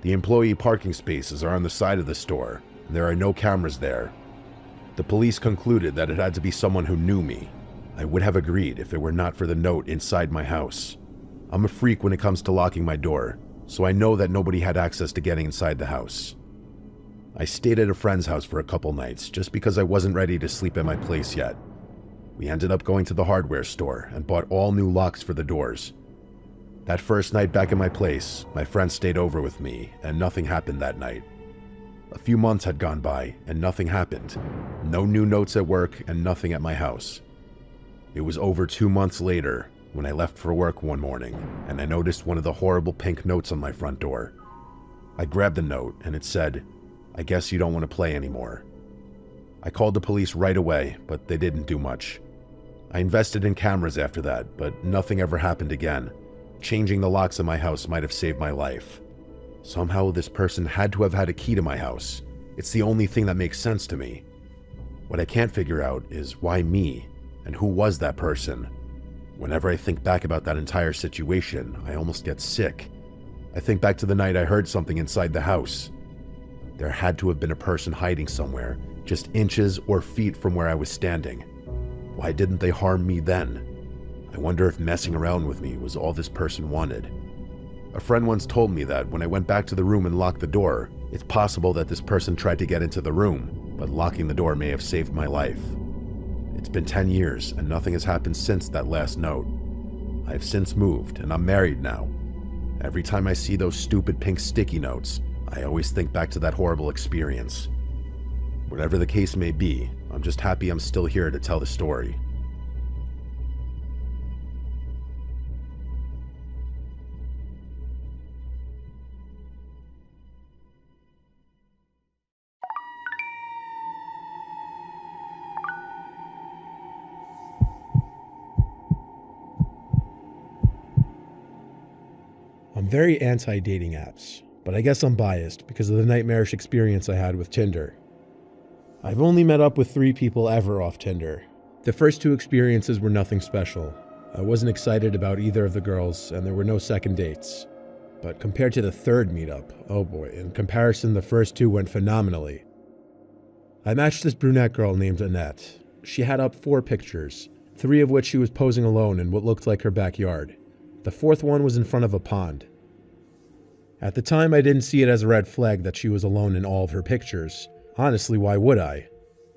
The employee parking spaces are on the side of the store, and there are no cameras there. The police concluded that it had to be someone who knew me. I would have agreed if it were not for the note inside my house. I'm a freak when it comes to locking my door, so I know that nobody had access to getting inside the house. I stayed at a friend's house for a couple nights just because I wasn't ready to sleep at my place yet. We ended up going to the hardware store and bought all new locks for the doors. That first night back at my place, my friend stayed over with me, and nothing happened that night. A few months had gone by, and nothing happened. No new notes at work, and nothing at my house. It was over 2 months later when I left for work one morning, and I noticed one of the horrible pink notes on my front door. I grabbed the note, and it said, "I guess you don't want to play anymore." I called the police right away, but they didn't do much. I invested in cameras after that, but nothing ever happened again. Changing the locks in my house might have saved my life. Somehow this person had to have had a key to my house. It's the only thing that makes sense to me. What I can't figure out is why me, and who was that person? Whenever I think back about that entire situation, I almost get sick. I think back to the night I heard something inside the house. There had to have been a person hiding somewhere, just inches or feet from where I was standing. Why didn't they harm me then? I wonder if messing around with me was all this person wanted. A friend once told me that when I went back to the room and locked the door, it's possible that this person tried to get into the room, but locking the door may have saved my life. It's been 10 years and nothing has happened since that last note. I've since moved and I'm married now. Every time I see those stupid pink sticky notes, I always think back to that horrible experience. Whatever the case may be, I'm just happy I'm still here to tell the story. I'm very anti-dating apps, but I guess I'm biased because of the nightmarish experience I had with Tinder. I've only met up with 3 people ever off Tinder. The first 2 experiences were nothing special. I wasn't excited about either of the girls, and there were no second dates. But compared to the third meetup, oh boy, in comparison the first 2 went phenomenally. I matched this brunette girl named Annette. She had up 4 pictures, 3 of which she was posing alone in what looked like her backyard. The 4th one was in front of a pond. At the time, I didn't see it as a red flag that she was alone in all of her pictures. Honestly, why would I?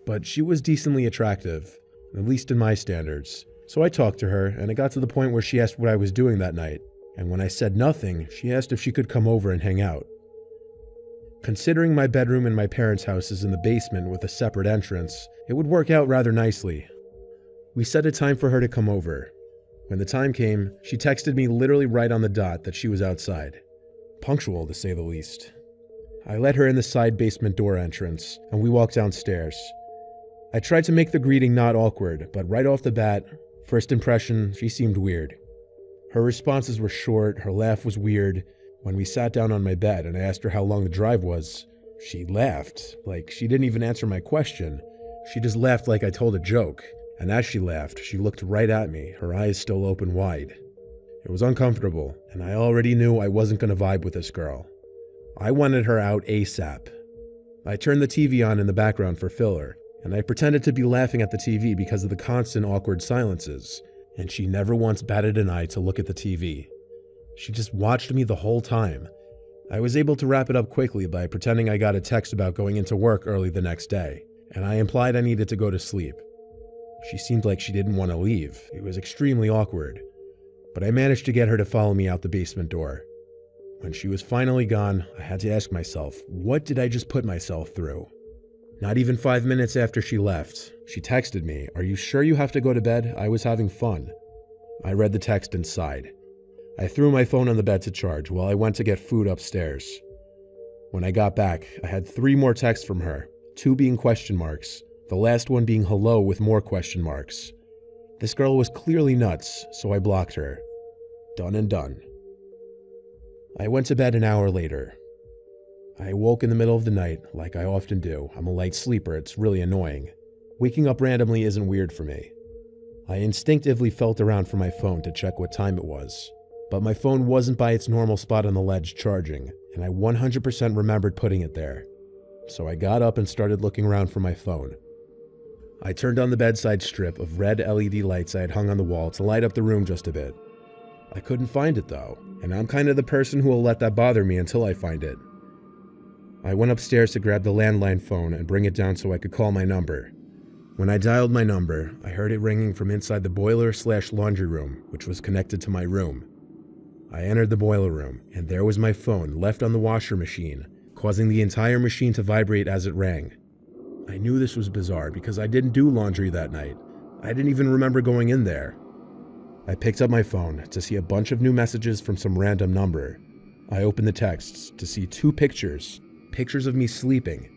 But she was decently attractive, at least in my standards. So I talked to her, and it got to the point where she asked what I was doing that night. And when I said nothing, she asked if she could come over and hang out. Considering my bedroom in my parents' house is in the basement with a separate entrance, it would work out rather nicely. We set a time for her to come over. When the time came, she texted me literally right on the dot that she was outside. Punctual, to say the least. I led her in the side basement door entrance, and we walked downstairs. I tried to make the greeting not awkward, but right off the bat, first impression, she seemed weird. Her responses were short, her laugh was weird. When we sat down on my bed and I asked her how long the drive was, she laughed, like she didn't even answer my question. She just laughed like I told a joke. And as she laughed, she looked right at me, her eyes still open wide. It was uncomfortable, and I already knew I wasn't going to vibe with this girl. I wanted her out ASAP. I turned the TV on in the background for filler, and I pretended to be laughing at the TV because of the constant awkward silences, and she never once batted an eye to look at the TV. She just watched me the whole time. I was able to wrap it up quickly by pretending I got a text about going into work early the next day, and I implied I needed to go to sleep. She seemed like she didn't want to leave. It was extremely awkward. But I managed to get her to follow me out the basement door. When she was finally gone, I had to ask myself, what did I just put myself through? Not even 5 minutes after she left, she texted me, "Are you sure you have to go to bed? I was having fun." I read the text and sighed. I threw my phone on the bed to charge while I went to get food upstairs. When I got back, I had 3 more texts from her, 2 being question marks. The last one being hello with more question marks. This girl was clearly nuts, so I blocked her. Done and done. I went to bed an hour later. I woke in the middle of the night, like I often do. I'm a light sleeper, it's really annoying. Waking up randomly isn't weird for me. I instinctively felt around for my phone to check what time it was. But my phone wasn't by its normal spot on the ledge charging, and I 100% remembered putting it there. So I got up and started looking around for my phone. I turned on the bedside strip of red LED lights I had hung on the wall to light up the room just a bit. I couldn't find it though, and I'm kind of the person who will let that bother me until I find it. I went upstairs to grab the landline phone and bring it down so I could call my number. When I dialed my number, I heard it ringing from inside the boiler/laundry room, which was connected to my room. I entered the boiler room, and there was my phone left on the washer machine, causing the entire machine to vibrate as it rang. I knew this was bizarre because I didn't do laundry that night. I didn't even remember going in there. I picked up my phone to see a bunch of new messages from some random number. I opened the texts to see 2 pictures of me sleeping.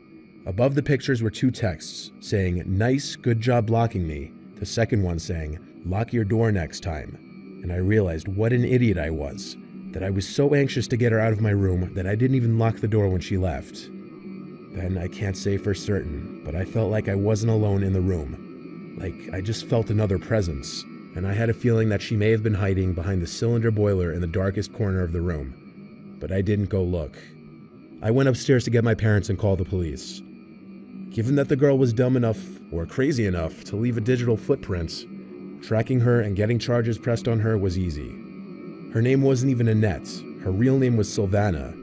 Above the pictures were 2 texts saying, "Nice, good job blocking me." The second one saying, "Lock your door next time." And I realized what an idiot I was, that I was so anxious to get her out of my room that I didn't even lock the door when she left. Then I can't say for certain, but I felt like I wasn't alone in the room. Like I just felt another presence. and I had a feeling that she may have been hiding behind the cylinder boiler in the darkest corner of the room. But I didn't go look. I went upstairs to get my parents and call the police. Given that the girl was dumb enough, or crazy enough, to leave a digital footprint, tracking her and getting charges pressed on her was easy. Her name wasn't even Annette. Her real name was Sylvana.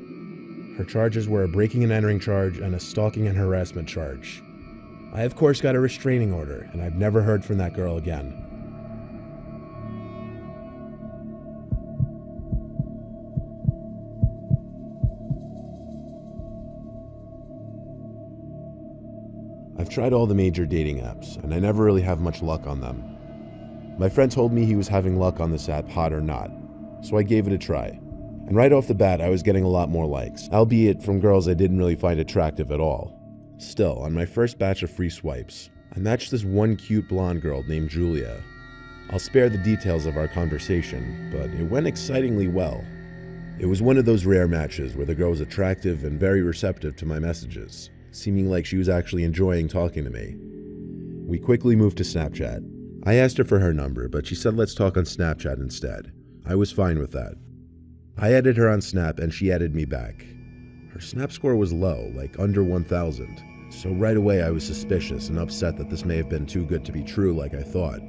Her charges were a breaking and entering charge and a stalking and harassment charge. I, of course, got a restraining order, and I've never heard from that girl again. I've tried all the major dating apps, and I never really have much luck on them. My friend told me he was having luck on this app, Hot or Not, so I gave it a try. And right off the bat, I was getting a lot more likes, albeit from girls I didn't really find attractive at all. Still, on my first batch of free swipes, I matched this one cute blonde girl named Julia. I'll spare the details of our conversation, but it went excitingly well. It was one of those rare matches where the girl was attractive and very receptive to my messages, seeming like she was actually enjoying talking to me. We quickly moved to Snapchat. I asked her for her number, but she said let's talk on Snapchat instead. I was fine with that. I added her on Snap and she added me back. Her Snap score was low, like under 1,000, so right away I was suspicious and upset that this may have been too good to be true like I thought.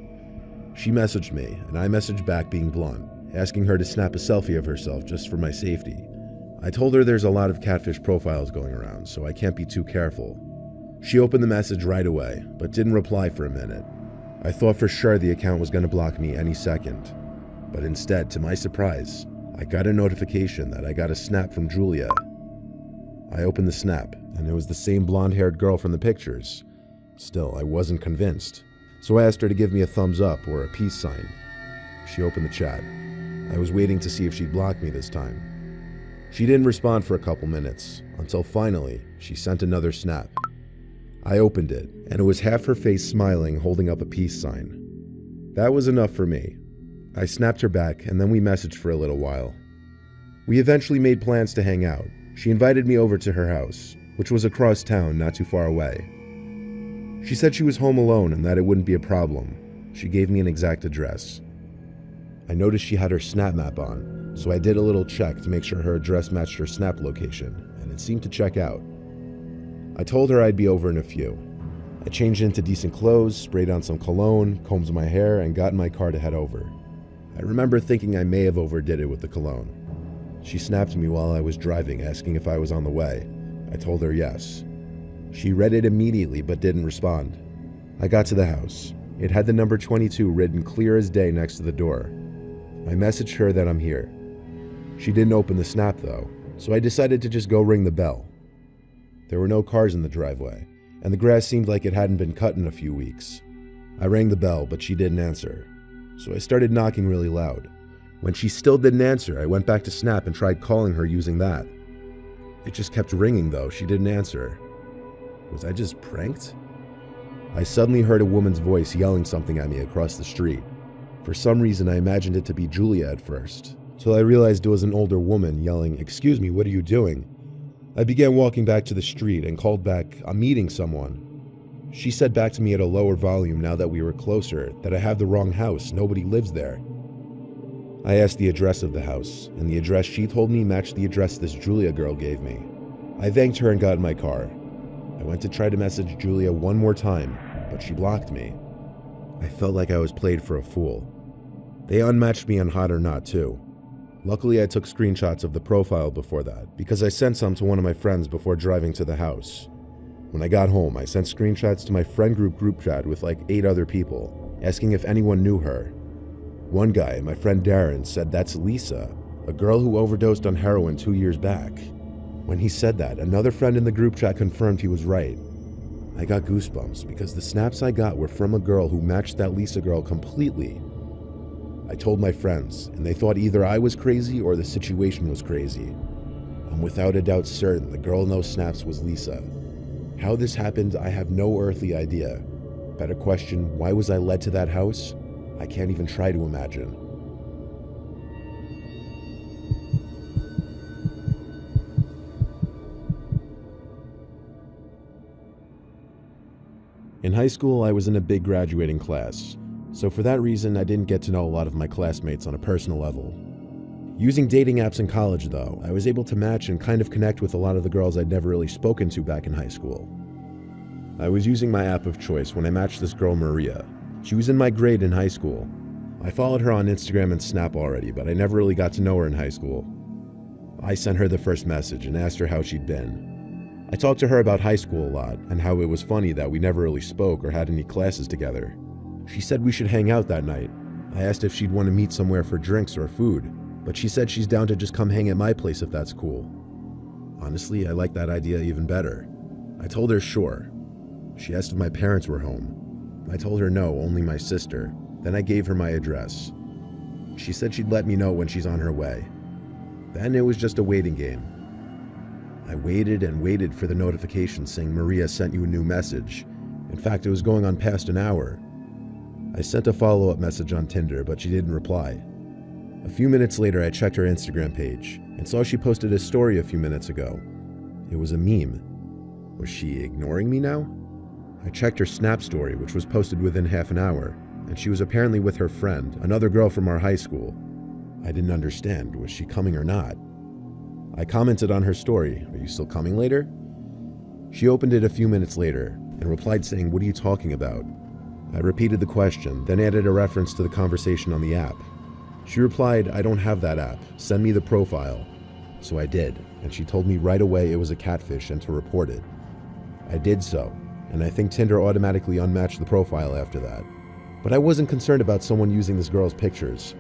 She messaged me, and I messaged back being blunt, asking her to snap a selfie of herself just for my safety. I told her there's a lot of catfish profiles going around, so I can't be too careful. She opened the message right away, but didn't reply for a minute. I thought for sure the account was going to block me any second. But instead, to my surprise, I got a notification that I got a snap from Julia. I opened the snap, and it was the same blonde-haired girl from the pictures. Still, I wasn't convinced, so I asked her to give me a thumbs up or a peace sign. She opened the chat. I was waiting to see if she'd block me this time. She didn't respond for a couple minutes, until finally, she sent another snap. I opened it, and it was half her face smiling, holding up a peace sign. That was enough for me. I snapped her back, and then we messaged for a little while. We eventually made plans to hang out. She invited me over to her house, which was across town, not too far away. She said she was home alone and that it wouldn't be a problem. She gave me an exact address. I noticed she had her Snap map on, so I did a little check to make sure her address matched her Snap location, and it seemed to check out. I told her I'd be over in a few. I changed into decent clothes, sprayed on some cologne, combed my hair, and got in my car to head over. I remember thinking I may have overdid it with the cologne. She snapped me while I was driving, asking if I was on the way. I told her yes. She read it immediately but didn't respond. I got to the house. It had the number 22 written clear as day next to the door. I messaged her that I'm here. She didn't open the snap though, so I decided to just go ring the bell. There were no cars in the driveway, and the grass seemed like it hadn't been cut in a few weeks. I rang the bell, but she didn't answer, so I started knocking really loud. When she still didn't answer, I went back to Snap and tried calling her using that. It just kept ringing though, she didn't answer. Was I just pranked? I suddenly heard a woman's voice yelling something at me across the street. For some reason, I imagined it to be Julia at first, till I realized it was an older woman yelling, "Excuse me, what are you doing?" I began walking back to the street and called back, "I'm meeting someone." She said back to me at a lower volume now that we were closer that I have the wrong house, nobody lives there. I asked the address of the house, and the address she told me matched the address this Julia girl gave me. I thanked her and got in my car. I went to try to message Julia one more time, but she blocked me. I felt like I was played for a fool. They unmatched me on Hot or Not too. Luckily, I took screenshots of the profile before that, because I sent some to one of my friends before driving to the house. When I got home, I sent screenshots to my friend group chat with like 8 other people, asking if anyone knew her. One guy, my friend Darren, said that's Lisa, a girl who overdosed on heroin 2 years back. When he said that, another friend in the group chat confirmed he was right. I got goosebumps because the snaps I got were from a girl who matched that Lisa girl completely. I told my friends, and they thought either I was crazy or the situation was crazy. I'm without a doubt certain the girl in those snaps was Lisa. How this happened, I have no earthly idea. Better question, why was I led to that house? I can't even try to imagine. In high school, I was in a big graduating class. So for that reason, I didn't get to know a lot of my classmates on a personal level. Using dating apps in college, though, I was able to match and kind of connect with a lot of the girls I'd never really spoken to back in high school. I was using my app of choice when I matched this girl, Maria. She was in my grade in high school. I followed her on Instagram and Snap already, but I never really got to know her in high school. I sent her the first message and asked her how she'd been. I talked to her about high school a lot and how it was funny that we never really spoke or had any classes together. She said we should hang out that night. I asked if she'd want to meet somewhere for drinks or food, but she said she's down to just come hang at my place if that's cool. Honestly, I like that idea even better. I told her sure. She asked if my parents were home. I told her no, only my sister. Then I gave her my address. She said she'd let me know when she's on her way. Then it was just a waiting game. I waited and waited for the notification saying Maria sent you a new message. In fact, it was going on past an hour. I sent a follow-up message on Tinder, but she didn't reply. A few minutes later, I checked her Instagram page and saw she posted a story a few minutes ago. It was a meme. Was she ignoring me now? I checked her Snap story, which was posted within half an hour, and she was apparently with her friend, another girl from our high school. I didn't understand. Was she coming or not? I commented on her story. Are you still coming later? She opened it a few minutes later and replied saying, "What are you talking about?" I repeated the question, then added a reference to the conversation on the app. She replied, "I don't have that app. Send me the profile." So I did, and she told me right away it was a catfish and to report it. I did so, and I think Tinder automatically unmatched the profile after that. But I wasn't concerned about someone using this girl's pictures.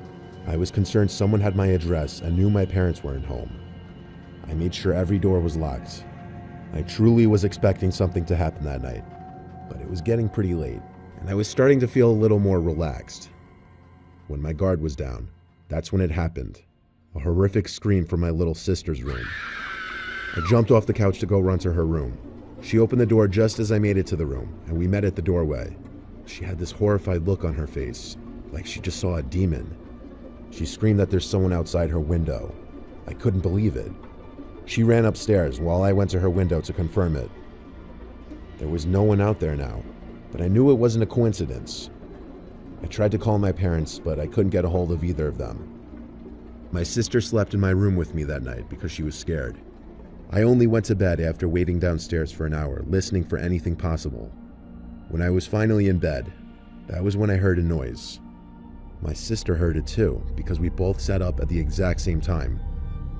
I was concerned someone had my address and knew my parents weren't home. I made sure every door was locked. I truly was expecting something to happen that night, but it was getting pretty late, and I was starting to feel a little more relaxed. When my guard was down, that's when it happened. A horrific scream from my little sister's room. I jumped off the couch to go run to her room. She opened the door just as I made it to the room, and we met at the doorway. She had this horrified look on her face, like she just saw a demon. She screamed that there's someone outside her window. I couldn't believe it. She ran upstairs while I went to her window to confirm it. There was no one out there now, but I knew it wasn't a coincidence. I tried to call my parents, but I couldn't get a hold of either of them. My sister slept in my room with me that night because she was scared. I only went to bed after waiting downstairs for an hour, listening for anything possible. When I was finally in bed, that was when I heard a noise. My sister heard it too, because we both sat up at the exact same time.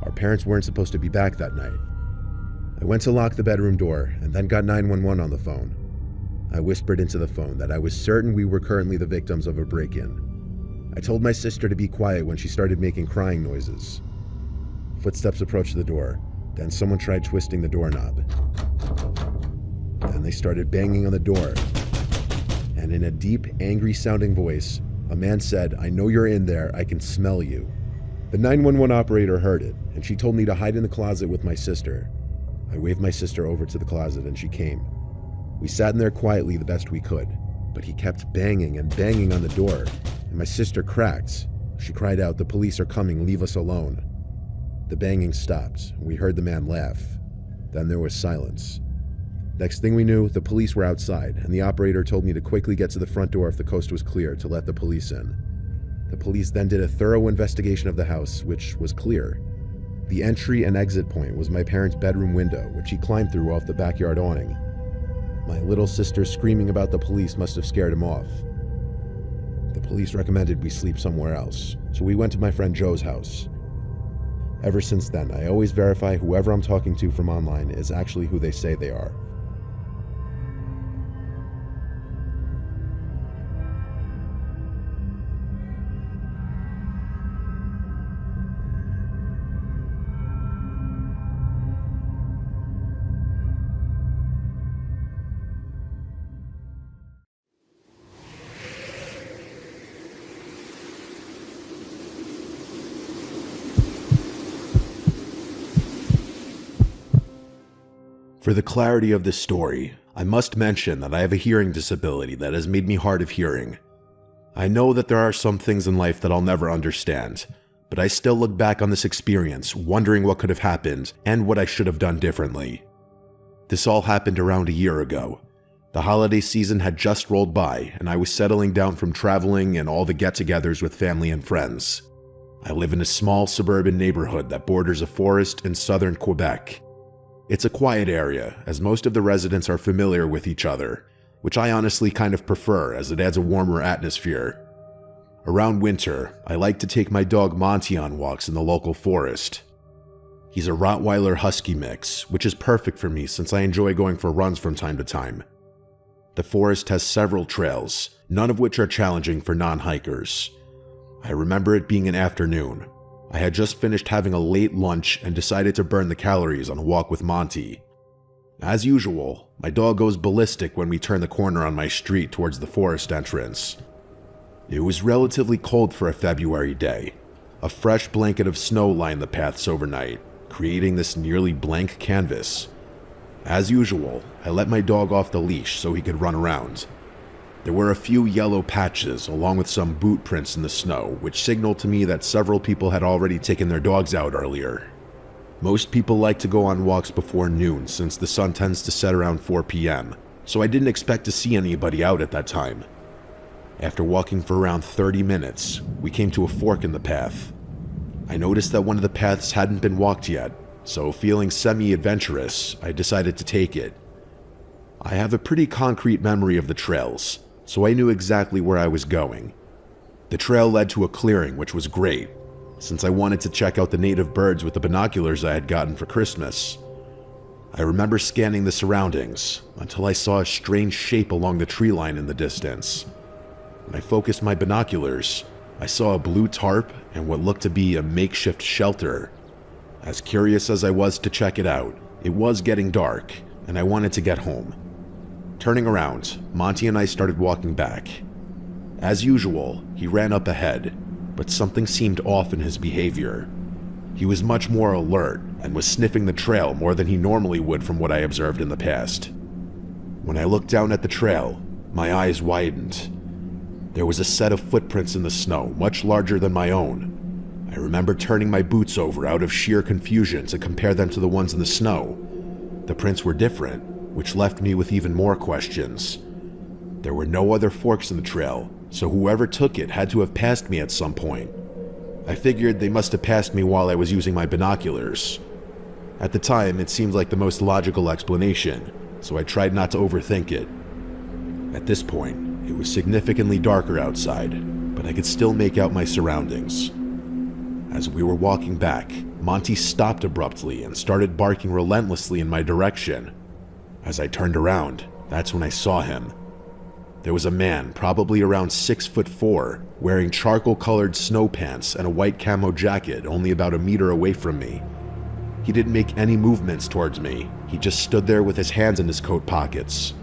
Our parents weren't supposed to be back that night. I went to lock the bedroom door and then got 911 on the phone. I whispered into the phone that I was certain we were currently the victims of a break-in. I told my sister to be quiet when she started making crying noises. Footsteps approached the door. Then someone tried twisting the doorknob. Then they started banging on the door. And in a deep, angry-sounding voice, a man said, "I know you're in there. I can smell you." The 911 operator heard it, and she told me to hide in the closet with my sister. I waved my sister over to the closet, and she came. We sat in there quietly the best we could, but he kept banging and banging on the door, and my sister cracked. She cried out, "The police are coming, leave us alone." The banging stopped. We heard the man laugh. Then there was silence. Next thing we knew, the police were outside, and the operator told me to quickly get to the front door if the coast was clear to let the police in. The police then did a thorough investigation of the house, which was clear. The entry and exit point was my parents' bedroom window, which he climbed through off the backyard awning. My little sister screaming about the police must have scared him off. The police recommended we sleep somewhere else, so we went to my friend Joe's house. Ever since then, I always verify whoever I'm talking to from online is actually who they say they are. For the clarity of this story, I must mention that I have a hearing disability that has made me hard of hearing. I know that there are some things in life that I'll never understand, but I still look back on this experience wondering what could have happened and what I should have done differently. This all happened around a year ago. The holiday season had just rolled by, and I was settling down from traveling and all the get-togethers with family and friends. I live in a small suburban neighborhood that borders a forest in southern Quebec. It's a quiet area, as most of the residents are familiar with each other, which I honestly kind of prefer as it adds a warmer atmosphere. Around winter, I like to take my dog Monty on walks in the local forest. He's a Rottweiler Husky mix, which is perfect for me since I enjoy going for runs from time to time. The forest has several trails, none of which are challenging for non-hikers. I remember it being an afternoon. I had just finished having a late lunch and decided to burn the calories on a walk with Monty. As usual, my dog goes ballistic when we turn the corner on my street towards the forest entrance. It was relatively cold for a February day. A fresh blanket of snow lined the paths overnight, creating this nearly blank canvas. As usual, I let my dog off the leash so he could run around. There were a few yellow patches along with some boot prints in the snow, which signaled to me that several people had already taken their dogs out earlier. Most people like to go on walks before noon since the sun tends to set around 4 p.m., so I didn't expect to see anybody out at that time. After walking for around 30 minutes, we came to a fork in the path. I noticed that one of the paths hadn't been walked yet, so feeling semi-adventurous, I decided to take it. I have a pretty concrete memory of the trails, so I knew exactly where I was going. The trail led to a clearing, which was great, since I wanted to check out the native birds with the binoculars I had gotten for Christmas. I remember scanning the surroundings until I saw a strange shape along the tree line in the distance. When I focused my binoculars, I saw a blue tarp and what looked to be a makeshift shelter. As curious as I was to check it out, it was getting dark, and I wanted to get home. Turning around, Monty and I started walking back. As usual, he ran up ahead, but something seemed off in his behavior. He was much more alert and was sniffing the trail more than he normally would from what I observed in the past. When I looked down at the trail, my eyes widened. There was a set of footprints in the snow, much larger than my own. I remember turning my boots over out of sheer confusion to compare them to the ones in the snow. The prints were different, which left me with even more questions. There were no other forks in the trail, so whoever took it had to have passed me at some point. I figured they must have passed me while I was using my binoculars. At the time, it seemed like the most logical explanation, so I tried not to overthink it. At this point, it was significantly darker outside, but I could still make out my surroundings. As we were walking back, Monty stopped abruptly and started barking relentlessly in my direction. As I turned around, that's when I saw him. There was a man, probably around 6'4", wearing charcoal-colored snow pants and a white camo jacket only about a meter away from me. He didn't make any movements towards me, he just stood there with his hands in his coat pockets.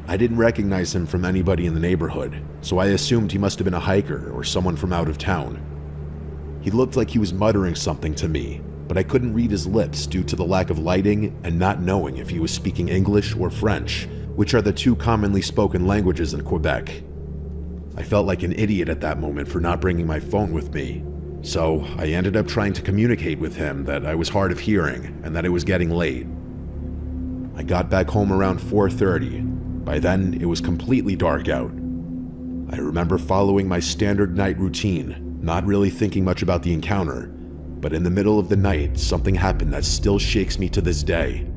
I didn't recognize him from anybody in the neighborhood, so I assumed he must have been a hiker or someone from out of town. He looked like he was muttering something to me, but I couldn't read his lips due to the lack of lighting and not knowing if he was speaking English or French, which are the two commonly spoken languages in Quebec. I felt like an idiot at that moment for not bringing my phone with me, so I ended up trying to communicate with him that I was hard of hearing and that it was getting late. I got back home around 4:30. By then, it was completely dark out. I remember following my standard night routine, not really thinking much about the encounter, but in the middle of the night, something happened that still shakes me to this day.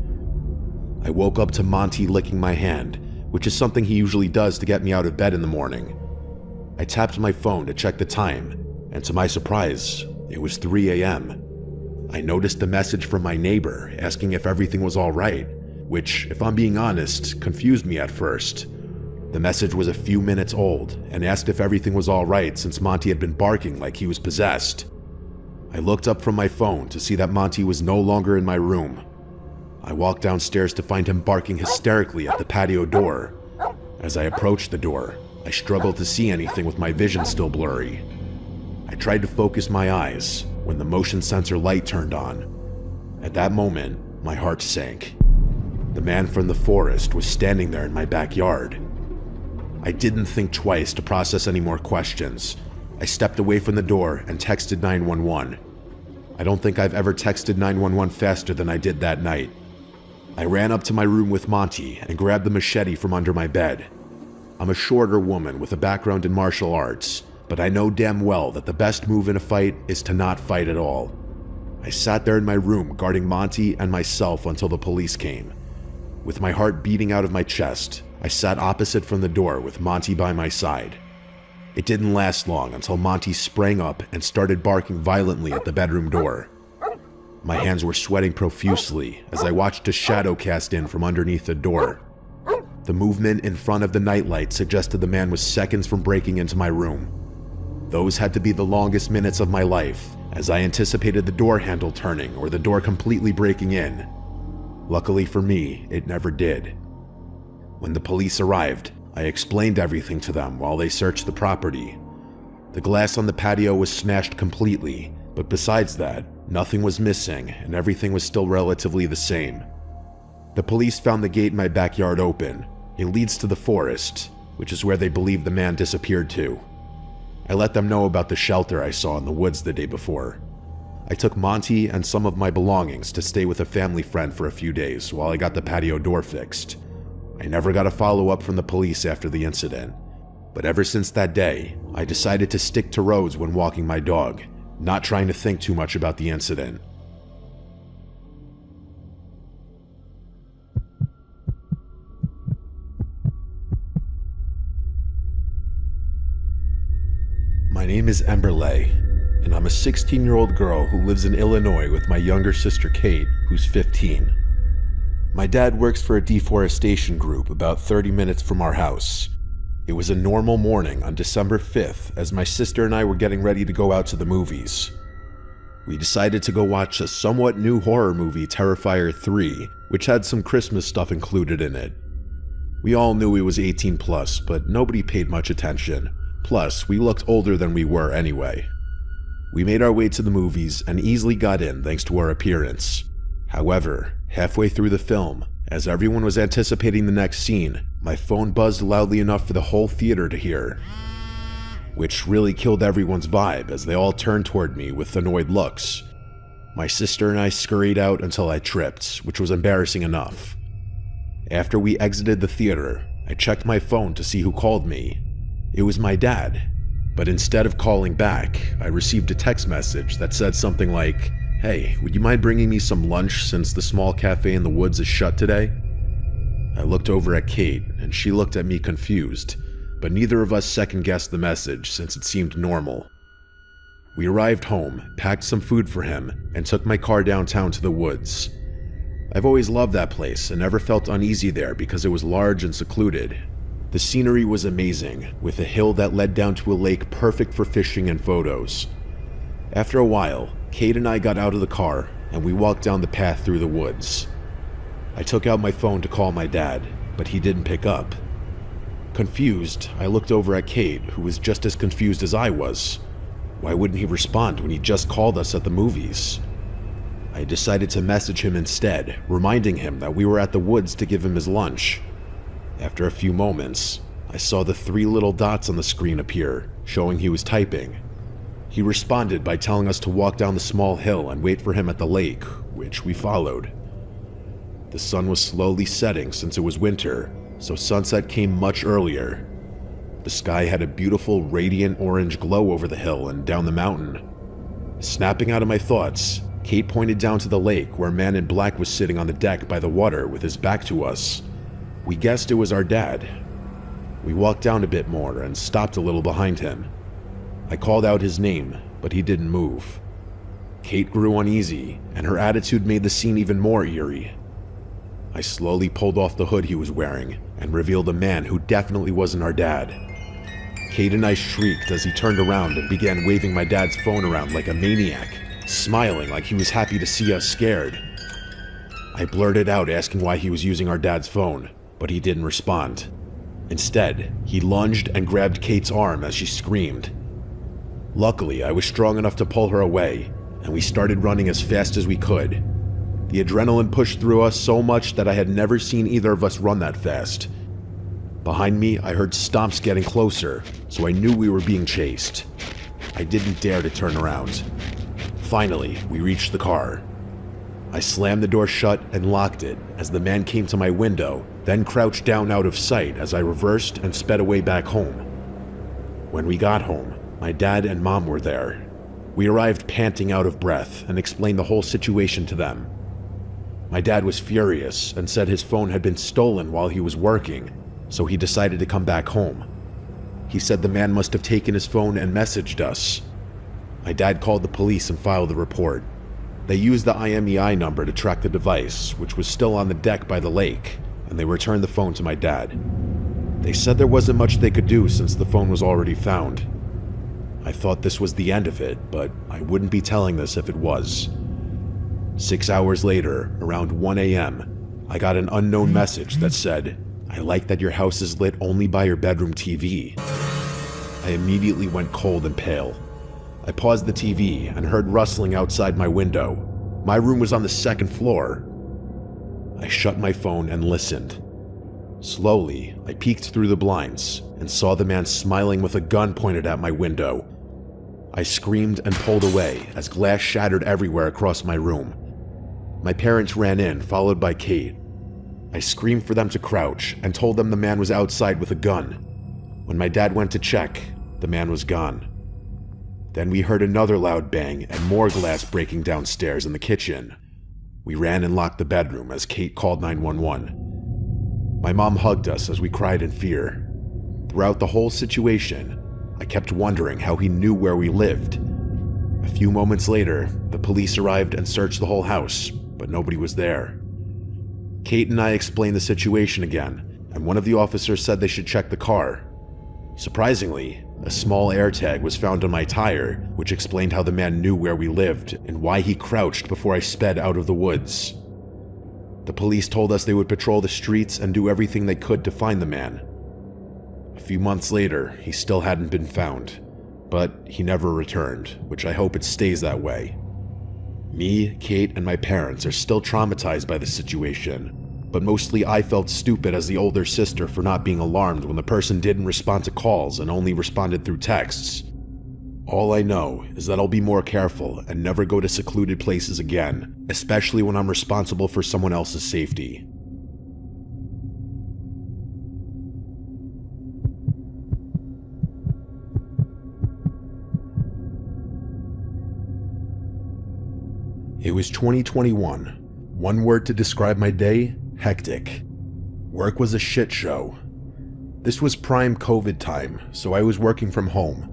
I woke up to Monty licking my hand, which is something he usually does to get me out of bed in the morning. I tapped my phone to check the time, and to my surprise, it was 3 a.m. I noticed a message from my neighbor asking if everything was all right, which, if I'm being honest, confused me at first. The message was a few minutes old and asked if everything was all right since Monty had been barking like he was possessed. I looked up from my phone to see that Monty was no longer in my room. I walked downstairs to find him barking hysterically at the patio door. As I approached the door, I struggled to see anything with my vision still blurry. I tried to focus my eyes when the motion sensor light turned on. At that moment, my heart sank. The man from the forest was standing there in my backyard. I didn't think twice to process any more questions. I stepped away from the door and texted 911. I don't think I've ever texted 911 faster than I did that night. I ran up to my room with Monty and grabbed the machete from under my bed. I'm a shorter woman with a background in martial arts, but I know damn well that the best move in a fight is to not fight at all. I sat there in my room guarding Monty and myself until the police came. With my heart beating out of my chest, I sat opposite from the door with Monty by my side. It didn't last long until Monty sprang up and started barking violently at the bedroom door. My hands were sweating profusely as I watched a shadow cast in from underneath the door. The movement in front of the nightlight suggested the man was seconds from breaking into my room. Those had to be the longest minutes of my life, as I anticipated the door handle turning or the door completely breaking in. Luckily for me, it never did. When the police arrived, I explained everything to them while they searched the property. The glass on the patio was smashed completely, but besides that, nothing was missing and everything was still relatively the same. The police found the gate in my backyard open. It leads to the forest, which is where they believe the man disappeared to. I let them know about the shelter I saw in the woods the day before. I took Monty and some of my belongings to stay with a family friend for a few days while I got the patio door fixed. I never got a follow-up from the police after the incident, but ever since that day, I decided to stick to roads when walking my dog, not trying to think too much about the incident. My name is Emberley, and I'm a 16-year-old girl who lives in Illinois with my younger sister Kate, who's 15. My dad works for a deforestation group about 30 minutes from our house. It was a normal morning on December 5th as my sister and I were getting ready to go out to the movies. We decided to go watch a somewhat new horror movie, Terrifier 3, which had some Christmas stuff included in it. We all knew it was 18 plus, but nobody paid much attention. Plus, we looked older than we were anyway. We made our way to the movies and easily got in thanks to our appearance. However, halfway through the film, as everyone was anticipating the next scene, my phone buzzed loudly enough for the whole theater to hear, which really killed everyone's vibe as they all turned toward me with annoyed looks. My sister and I scurried out until I tripped, which was embarrassing enough. After we exited the theater, I checked my phone to see who called me. It was my dad, but instead of calling back, I received a text message that said something like, "Hey, would you mind bringing me some lunch since the small cafe in the woods is shut today?" I looked over at Kate, and she looked at me confused, but neither of us second-guessed the message since it seemed normal. We arrived home, packed some food for him, and took my car downtown to the woods. I've always loved that place and never felt uneasy there because it was large and secluded. The scenery was amazing, with a hill that led down to a lake perfect for fishing and photos. After a while, Kate and I got out of the car, and we walked down the path through the woods. I took out my phone to call my dad, but he didn't pick up. Confused, I looked over at Kate, who was just as confused as I was. Why wouldn't he respond when he just called us at the movies? I decided to message him instead, reminding him that we were at the woods to give him his lunch. After a few moments, I saw the 3 little dots on the screen appear, showing he was typing. He responded by telling us to walk down the small hill and wait for him at the lake, which we followed. The sun was slowly setting since it was winter, so sunset came much earlier. The sky had a beautiful radiant orange glow over the hill and down the mountain. Snapping out of my thoughts, Kate pointed down to the lake where a man in black was sitting on the deck by the water with his back to us. We guessed it was our dad. We walked down a bit more and stopped a little behind him. I called out his name, but he didn't move. Kate grew uneasy, and her attitude made the scene even more eerie. I slowly pulled off the hood he was wearing and revealed a man who definitely wasn't our dad. Kate and I shrieked as he turned around and began waving my dad's phone around like a maniac, smiling like he was happy to see us scared. I blurted out asking why he was using our dad's phone, but he didn't respond. Instead, he lunged and grabbed Kate's arm as she screamed. Luckily, I was strong enough to pull her away, and we started running as fast as we could. The adrenaline pushed through us so much that I had never seen either of us run that fast. Behind me, I heard stomps getting closer, so I knew we were being chased. I didn't dare to turn around. Finally, we reached the car. I slammed the door shut and locked it as the man came to my window, then crouched down out of sight as I reversed and sped away back home. When we got home, my dad and mom were there. We arrived panting out of breath and explained the whole situation to them. My dad was furious and said his phone had been stolen while he was working, so he decided to come back home. He said the man must have taken his phone and messaged us. My dad called the police and filed the report. They used the IMEI number to track the device, which was still on the deck by the lake, and they returned the phone to my dad. They said there wasn't much they could do since the phone was already found. I thought this was the end of it, but I wouldn't be telling this if it was. 6 hours later, around 1 a.m., I got an unknown message that said, "I like that your house is lit only by your bedroom TV." I immediately went cold and pale. I paused the TV and heard rustling outside my window. My room was on the second floor. I shut my phone and listened. Slowly, I peeked through the blinds and saw the man smiling with a gun pointed at my window. I screamed and pulled away as glass shattered everywhere across my room. My parents ran in, followed by Kate. I screamed for them to crouch and told them the man was outside with a gun. When my dad went to check, the man was gone. Then we heard another loud bang and more glass breaking downstairs in the kitchen. We ran and locked the bedroom as Kate called 911. My mom hugged us as we cried in fear. Throughout the whole situation, I kept wondering how he knew where we lived. A few moments later, the police arrived and searched the whole house, but nobody was there. Kate and I explained the situation again, and one of the officers said they should check the car. Surprisingly, a small air tag was found on my tire, which explained how the man knew where we lived and why he crouched before I sped out of the woods. The police told us they would patrol the streets and do everything they could to find the man. A few months later, he still hadn't been found, but he never returned, which I hope it stays that way. Me, Kate, and my parents are still traumatized by the situation, but mostly I felt stupid as the older sister for not being alarmed when the person didn't respond to calls and only responded through texts. All I know is that I'll be more careful and never go to secluded places again, especially when I'm responsible for someone else's safety. It was 2021. One word to describe my day: hectic. Work was a shit show. This was prime COVID time, so I was working from home.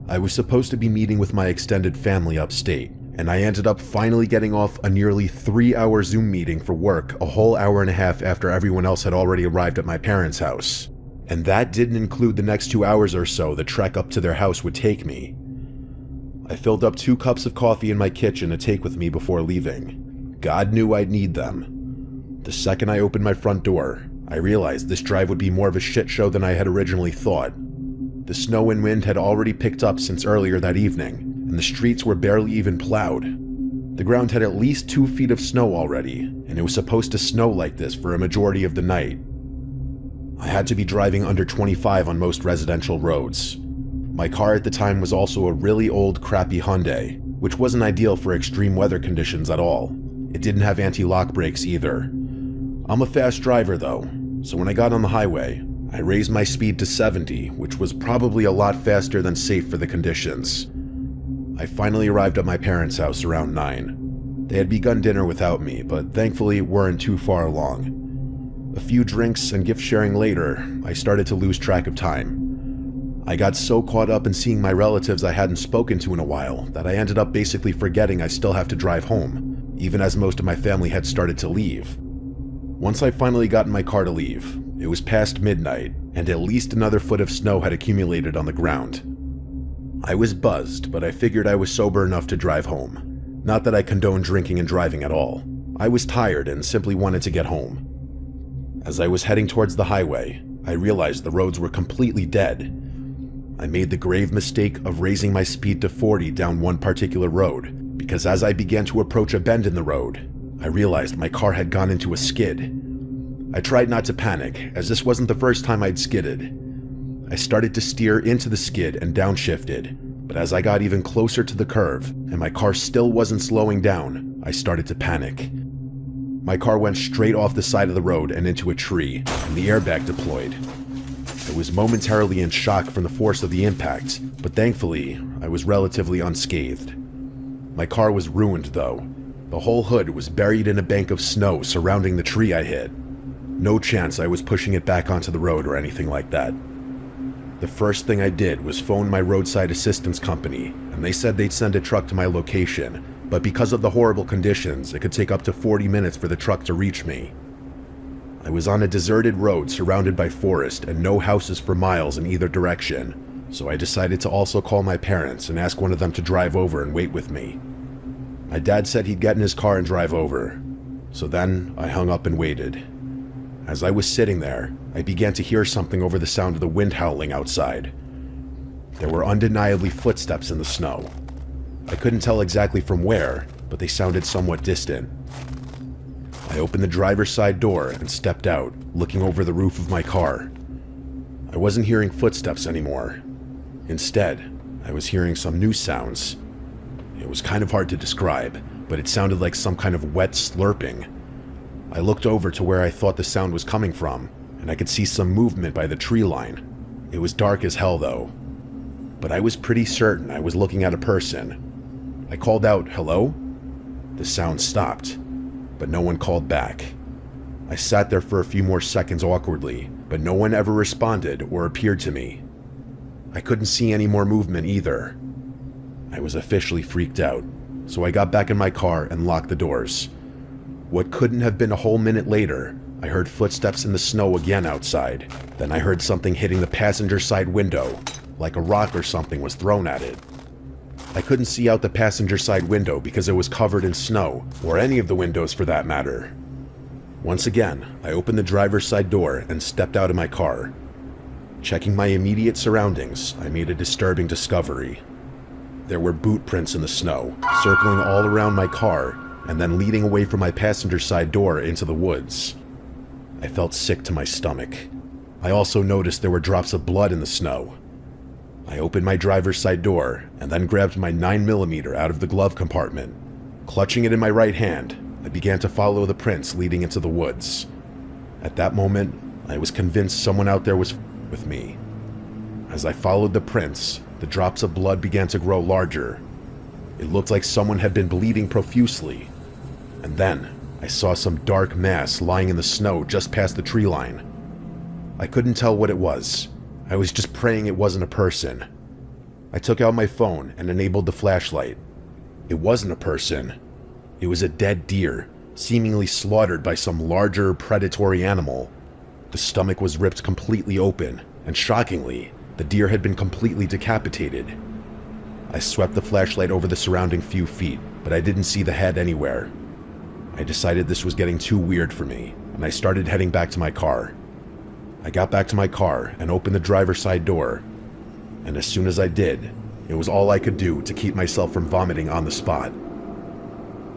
I was supposed to be meeting with my extended family upstate, and I ended up finally getting off a nearly 3-hour Zoom meeting for work a whole hour and a half after everyone else had already arrived at my parents' house. And that didn't include the next 2 hours or so the trek up to their house would take me. I filled up 2 cups of coffee in my kitchen to take with me before leaving. God knew I'd need them. The second I opened my front door, I realized this drive would be more of a shit show than I had originally thought. The snow and wind had already picked up since earlier that evening, and the streets were barely even plowed. The ground had at least 2 feet of snow already, and it was supposed to snow like this for a majority of the night. I had to be driving under 25 on most residential roads. My car at the time was also a really old, crappy Hyundai, which wasn't ideal for extreme weather conditions at all. It didn't have anti-lock brakes either. I'm a fast driver though, so when I got on the highway, I raised my speed to 70, which was probably a lot faster than safe for the conditions. I finally arrived at my parents' house around 9. They had begun dinner without me, but thankfully weren't too far along. A few drinks and gift sharing later, I started to lose track of time. I got so caught up in seeing my relatives I hadn't spoken to in a while that I ended up basically forgetting I still have to drive home, even as most of my family had started to leave. Once I finally got in my car to leave, it was past midnight, and at least another foot of snow had accumulated on the ground. I was buzzed, but I figured I was sober enough to drive home. Not that I condone drinking and driving at all. I was tired and simply wanted to get home. As I was heading towards the highway, I realized the roads were completely dead. I made the grave mistake of raising my speed to 40 down one particular road, because as I began to approach a bend in the road, I realized my car had gone into a skid. I tried not to panic, as this wasn't the first time I'd skidded. I started to steer into the skid and downshifted, but as I got even closer to the curve, and my car still wasn't slowing down, I started to panic. My car went straight off the side of the road and into a tree, and the airbag deployed. I was momentarily in shock from the force of the impact, but thankfully, I was relatively unscathed. My car was ruined though. The whole hood was buried in a bank of snow surrounding the tree I hit. No chance I was pushing it back onto the road or anything like that. The first thing I did was phone my roadside assistance company, and they said they'd send a truck to my location, but because of the horrible conditions, it could take up to 40 minutes for the truck to reach me. I was on a deserted road surrounded by forest and no houses for miles in either direction, so I decided to also call my parents and ask one of them to drive over and wait with me. My dad said he'd get in his car and drive over, so then I hung up and waited. As I was sitting there, I began to hear something over the sound of the wind howling outside. There were undeniably footsteps in the snow. I couldn't tell exactly from where, but they sounded somewhat distant. I opened the driver's side door and stepped out, looking over the roof of my car. I wasn't hearing footsteps anymore. Instead, I was hearing some new sounds. It was kind of hard to describe, but it sounded like some kind of wet slurping. I looked over to where I thought the sound was coming from, and I could see some movement by the tree line. It was dark as hell though, but I was pretty certain I was looking at a person. I called out, "Hello?" The sound stopped, but no one called back. I sat there for a few more seconds awkwardly, but no one ever responded or appeared to me. I couldn't see any more movement either. I was officially freaked out, so I got back in my car and locked the doors. What couldn't have been a whole minute later, I heard footsteps in the snow again outside. Then I heard something hitting the passenger side window, like a rock or something was thrown at it. I couldn't see out the passenger side window because it was covered in snow, or any of the windows for that matter. Once again, I opened the driver's side door and stepped out of my car. Checking my immediate surroundings, I made a disturbing discovery. There were boot prints in the snow, circling all around my car, and then leading away from my passenger side door into the woods. I felt sick to my stomach. I also noticed there were drops of blood in the snow. I opened my driver's side door and then grabbed my 9mm out of the glove compartment. Clutching it in my right hand, I began to follow the prints leading into the woods. At that moment, I was convinced someone out there was with me. As I followed the prints, the drops of blood began to grow larger. It looked like someone had been bleeding profusely. And then, I saw some dark mass lying in the snow just past the tree line. I couldn't tell what it was. I was just praying it wasn't a person. I took out my phone and enabled the flashlight. It wasn't a person. It was a dead deer, seemingly slaughtered by some larger, predatory animal. The stomach was ripped completely open, and shockingly, the deer had been completely decapitated. I swept the flashlight over the surrounding few feet, but I didn't see the head anywhere. I decided this was getting too weird for me, and I started heading back to my car. I got back to my car and opened the driver's side door, and as soon as I did, it was all I could do to keep myself from vomiting on the spot.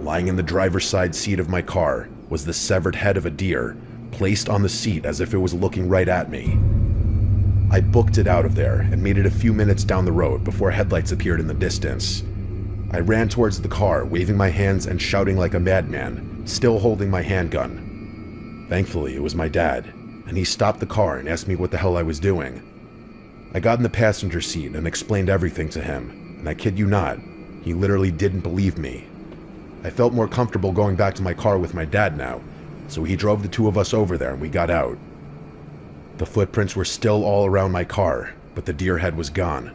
Lying in the driver's side seat of my car was the severed head of a deer, placed on the seat as if it was looking right at me. I booked it out of there and made it a few minutes down the road before headlights appeared in the distance. I ran towards the car, waving my hands and shouting like a madman, still holding my handgun. Thankfully, it was my dad, and he stopped the car and asked me what the hell I was doing. I got in the passenger seat and explained everything to him, and I kid you not, he literally didn't believe me. I felt more comfortable going back to my car with my dad now, so he drove the two of us over there and we got out. The footprints were still all around my car, but the deer head was gone.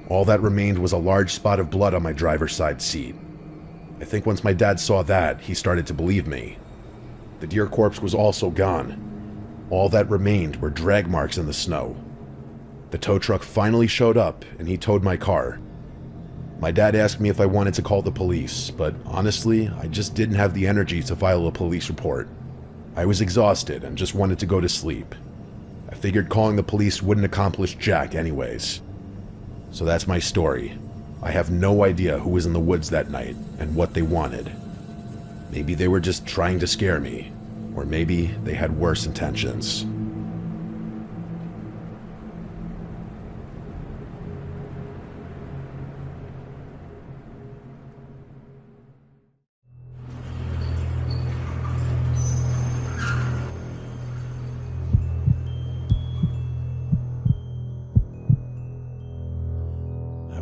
All that remained was a large spot of blood on my driver's side seat. I think once my dad saw that, he started to believe me. The deer corpse was also gone. All that remained were drag marks in the snow. The tow truck finally showed up and he towed my car. My dad asked me if I wanted to call the police, but honestly, I just didn't have the energy to file a police report. I was exhausted and just wanted to go to sleep. I figured calling the police wouldn't accomplish jack anyways. So that's my story. I have no idea who was in the woods that night and what they wanted. Maybe they were just trying to scare me, or maybe they had worse intentions.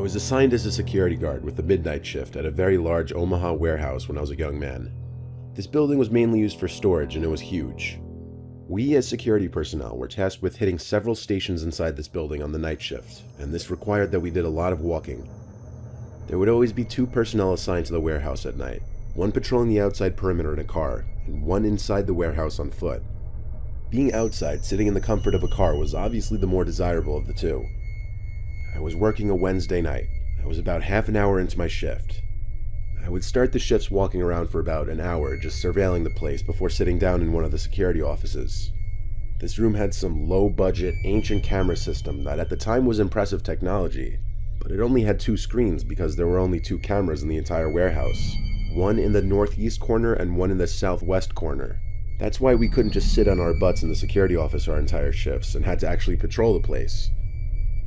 was assigned as a security guard with the midnight shift at a very large Omaha warehouse when I was a young man. This building was mainly used for storage and it was huge. We as security personnel were tasked with hitting several stations inside this building on the night shift, and this required that we did a lot of walking. There would always be 2 personnel assigned to the warehouse at night, one patrolling the outside perimeter in a car, and one inside the warehouse on foot. Being outside, sitting in the comfort of a car, was obviously the more desirable of the two. I was working a Wednesday night. I was about half an hour into my shift. I would start the shifts walking around for about an hour, just surveilling the place before sitting down in one of the security offices. This room had some low-budget, ancient camera system that at the time was impressive technology, but it only had 2 screens because there were only 2 cameras in the entire warehouse, one in the northeast corner and one in the southwest corner. That's why we couldn't just sit on our butts in the security office our entire shifts and had to actually patrol the place.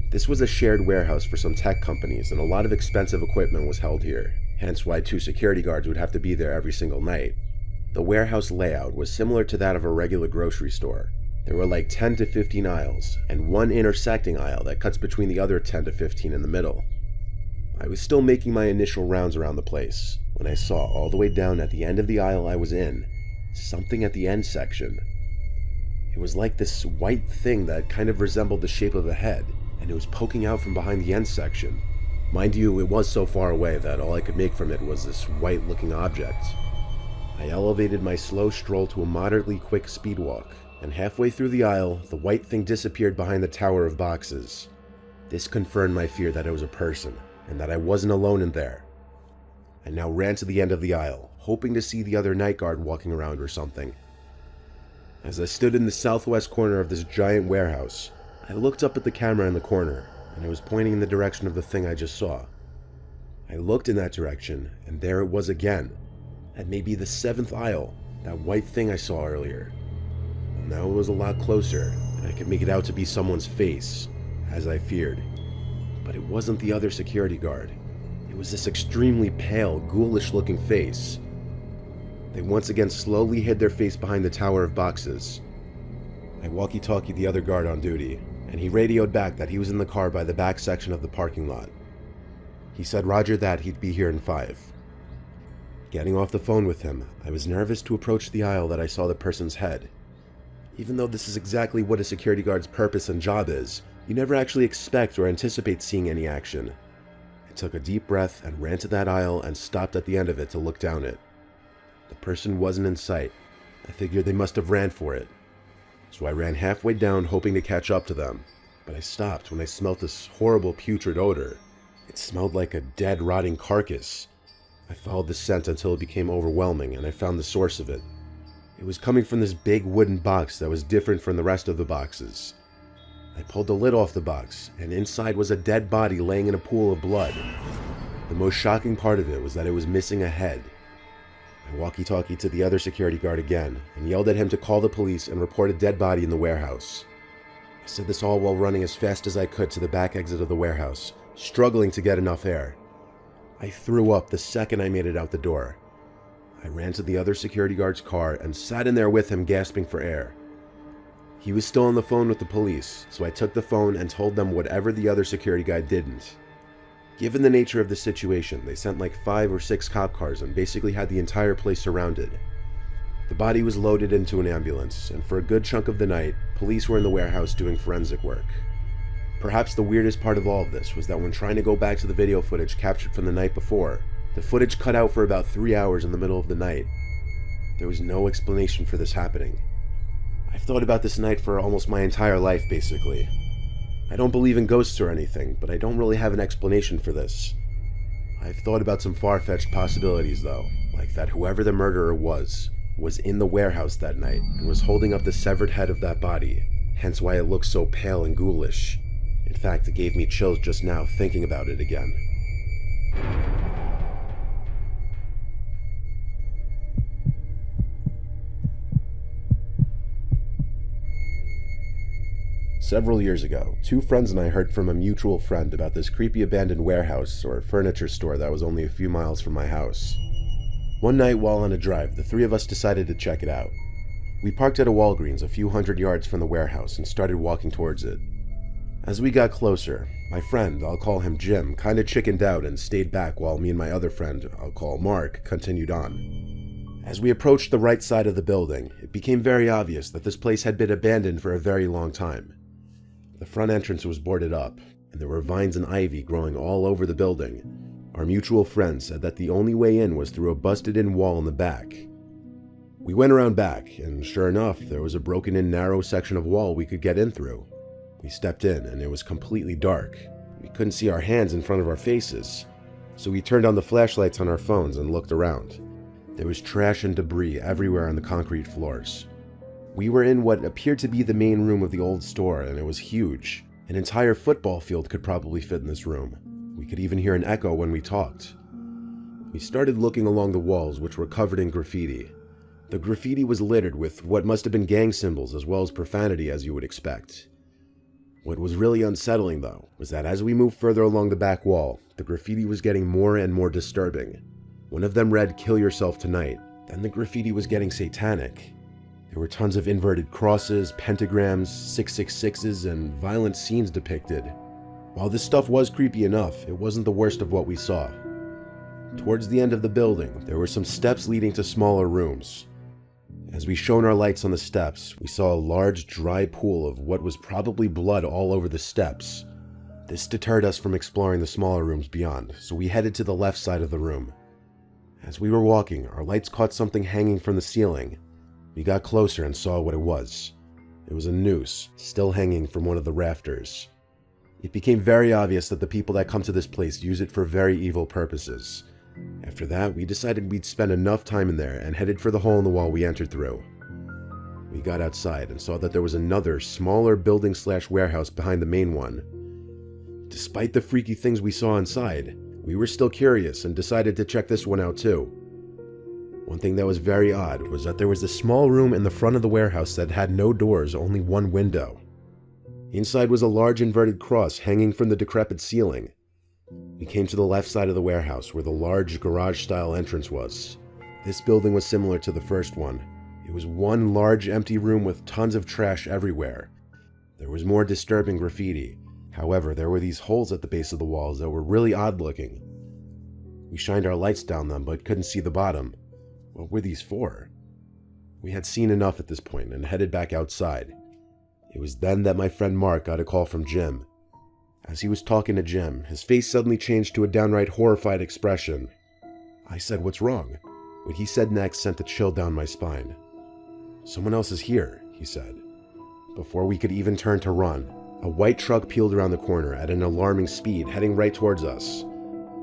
This was a shared warehouse for some tech companies, and a lot of expensive equipment was held here, hence why 2 security guards would have to be there every single night. The warehouse layout was similar to that of a regular grocery store. There were like 10 to 15 aisles, and one intersecting aisle that cuts between the other 10 to 15 in the middle. I was still making my initial rounds around the place, when I saw all the way down at the end of the aisle I was in, something at the end section. It was like this white thing that kind of resembled the shape of a head, and it was poking out from behind the end section. Mind you, it was so far away that all I could make from it was this white-looking object. I elevated my slow stroll to a moderately quick speed walk, and halfway through the aisle, the white thing disappeared behind the tower of boxes. This confirmed my fear that it was a person, and that I wasn't alone in there. I now ran to the end of the aisle, hoping to see the other night guard walking around or something. As I stood in the southwest corner of this giant warehouse, I looked up at the camera in the corner, and it was pointing in the direction of the thing I just saw. I looked in that direction, and there it was again, at maybe the 7th aisle, that white thing I saw earlier. Now it was a lot closer, and I could make it out to be someone's face, as I feared. But it wasn't the other security guard. It was this extremely pale, ghoulish-looking face. They once again slowly hid their face behind the tower of boxes. I walkie-talkied the other guard on duty, and he radioed back that he was in the car by the back section of the parking lot. He said roger that, he'd be here in 5. Getting off the phone with him, I was nervous to approach the aisle that I saw the person's head. Even though this is exactly what a security guard's purpose and job is, you never actually expect or anticipate seeing any action. I took a deep breath and ran to that aisle and stopped at the end of it to look down it. The person wasn't in sight. I figured they must have ran for it. So I ran halfway down hoping to catch up to them, but I stopped when I smelled this horrible putrid odor. It smelled like a dead, rotting carcass. I followed the scent until it became overwhelming and I found the source of it. It was coming from this big wooden box that was different from the rest of the boxes. I pulled the lid off the box, and inside was a dead body laying in a pool of blood. The most shocking part of it was that it was missing a head. I walkie-talkied to the other security guard again, and yelled at him to call the police and report a dead body in the warehouse. I said this all while running as fast as I could to the back exit of the warehouse, struggling to get enough air. I threw up the second I made it out the door. I ran to the other security guard's car and sat in there with him, gasping for air. He was still on the phone with the police, so I took the phone and told them whatever the other security guy didn't. Given the nature of the situation, they sent like 5 or 6 cop cars and basically had the entire place surrounded. The body was loaded into an ambulance, and for a good chunk of the night, police were in the warehouse doing forensic work. Perhaps the weirdest part of all of this was that when trying to go back to the video footage captured from the night before, the footage cut out for about 3 hours in the middle of the night. There was no explanation for this happening. I've thought about this night for almost my entire life, basically. I don't believe in ghosts or anything, but I don't really have an explanation for this. I've thought about some far-fetched possibilities, though, like that whoever the murderer was in the warehouse that night and was holding up the severed head of that body, hence why it looks so pale and ghoulish. In fact, it gave me chills just now thinking about it again. Several years ago, 2 friends and I heard from a mutual friend about this creepy abandoned warehouse or furniture store that was only a few miles from my house. One night while on a drive, the 3 of us decided to check it out. We parked at a Walgreens a few hundred yards from the warehouse and started walking towards it. As we got closer, my friend, I'll call him Jim, kinda chickened out and stayed back while me and my other friend, I'll call Mark, continued on. As we approached the right side of the building, it became very obvious that this place had been abandoned for a very long time. The front entrance was boarded up, and there were vines and ivy growing all over the building. Our mutual friend said that the only way in was through a busted-in wall in the back. We went around back, and sure enough, there was a broken-in narrow section of wall we could get in through. We stepped in, and it was completely dark. We couldn't see our hands in front of our faces, so we turned on the flashlights on our phones and looked around. There was trash and debris everywhere on the concrete floors. We were in what appeared to be the main room of the old store, and it was huge. An entire football field could probably fit in this room. We could even hear an echo when we talked. We started looking along the walls, which were covered in graffiti. The graffiti was littered with what must have been gang symbols as well as profanity, as you would expect. What was really unsettling, though, was that as we moved further along the back wall, the graffiti was getting more and more disturbing. One of them read, "Kill yourself tonight." Then the graffiti was getting satanic. There were tons of inverted crosses, pentagrams, 666s, and violent scenes depicted. While this stuff was creepy enough, it wasn't the worst of what we saw. Towards the end of the building, there were some steps leading to smaller rooms. As we shone our lights on the steps, we saw a large, dry pool of what was probably blood all over the steps. This deterred us from exploring the smaller rooms beyond, so we headed to the left side of the room. As we were walking, our lights caught something hanging from the ceiling. We got closer and saw what it was. It was a noose, still hanging from one of the rafters. It became very obvious that the people that come to this place use it for very evil purposes. After that, we decided we'd spend enough time in there and headed for the hole in the wall we entered through. We got outside and saw that there was another, smaller building/warehouse behind the main one. Despite the freaky things we saw inside, we were still curious and decided to check this one out too. One thing that was very odd was that there was a small room in the front of the warehouse that had no doors, only one window. Inside was a large inverted cross hanging from the decrepit ceiling. We came to the left side of the warehouse where the large garage-style entrance was. This building was similar to the first one. It was one large empty room with tons of trash everywhere. There was more disturbing graffiti. However, there were these holes at the base of the walls that were really odd-looking. We shined our lights down them but couldn't see the bottom. What were these for? We had seen enough at this point and headed back outside. It was then that my friend Mark got a call from Jim. As he was talking to Jim, his face suddenly changed to a downright horrified expression. I said, "What's wrong?" What he said next sent a chill down my spine. "Someone else is here," he said. Before we could even turn to run, a white truck peeled around the corner at an alarming speed, heading right towards us.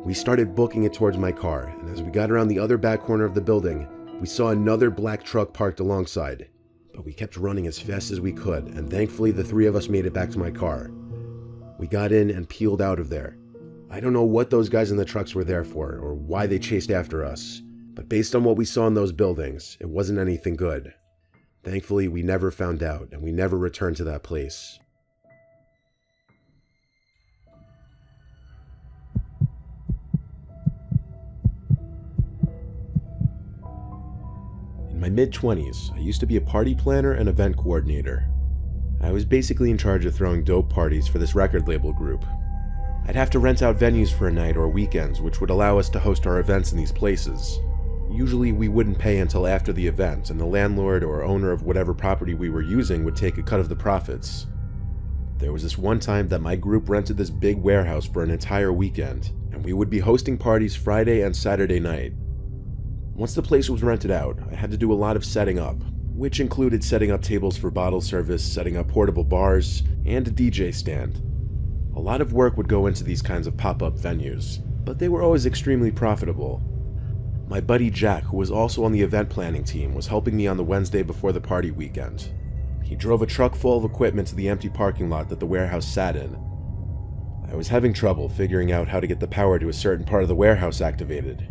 We started booking it towards my car, and as we got around the other back corner of the building, we saw another black truck parked alongside. But we kept running as fast as we could, and thankfully the three of us made it back to my car. We got in and peeled out of there. I don't know what those guys in the trucks were there for, or why they chased after us, but based on what we saw in those buildings, it wasn't anything good. Thankfully, we never found out, and we never returned to that place. In my mid-20s, I used to be a party planner and event coordinator. I was basically in charge of throwing dope parties for this record label group. I'd have to rent out venues for a night or weekends, which would allow us to host our events in these places. Usually we wouldn't pay until after the event, and the landlord or owner of whatever property we were using would take a cut of the profits. There was this one time that my group rented this big warehouse for an entire weekend, and we would be hosting parties Friday and Saturday night. Once the place was rented out, I had to do a lot of setting up, which included setting up tables for bottle service, setting up portable bars, and a DJ stand. A lot of work would go into these kinds of pop-up venues, but they were always extremely profitable. My buddy Jack, who was also on the event planning team, was helping me on the Wednesday before the party weekend. He drove a truck full of equipment to the empty parking lot that the warehouse sat in. I was having trouble figuring out how to get the power to a certain part of the warehouse activated.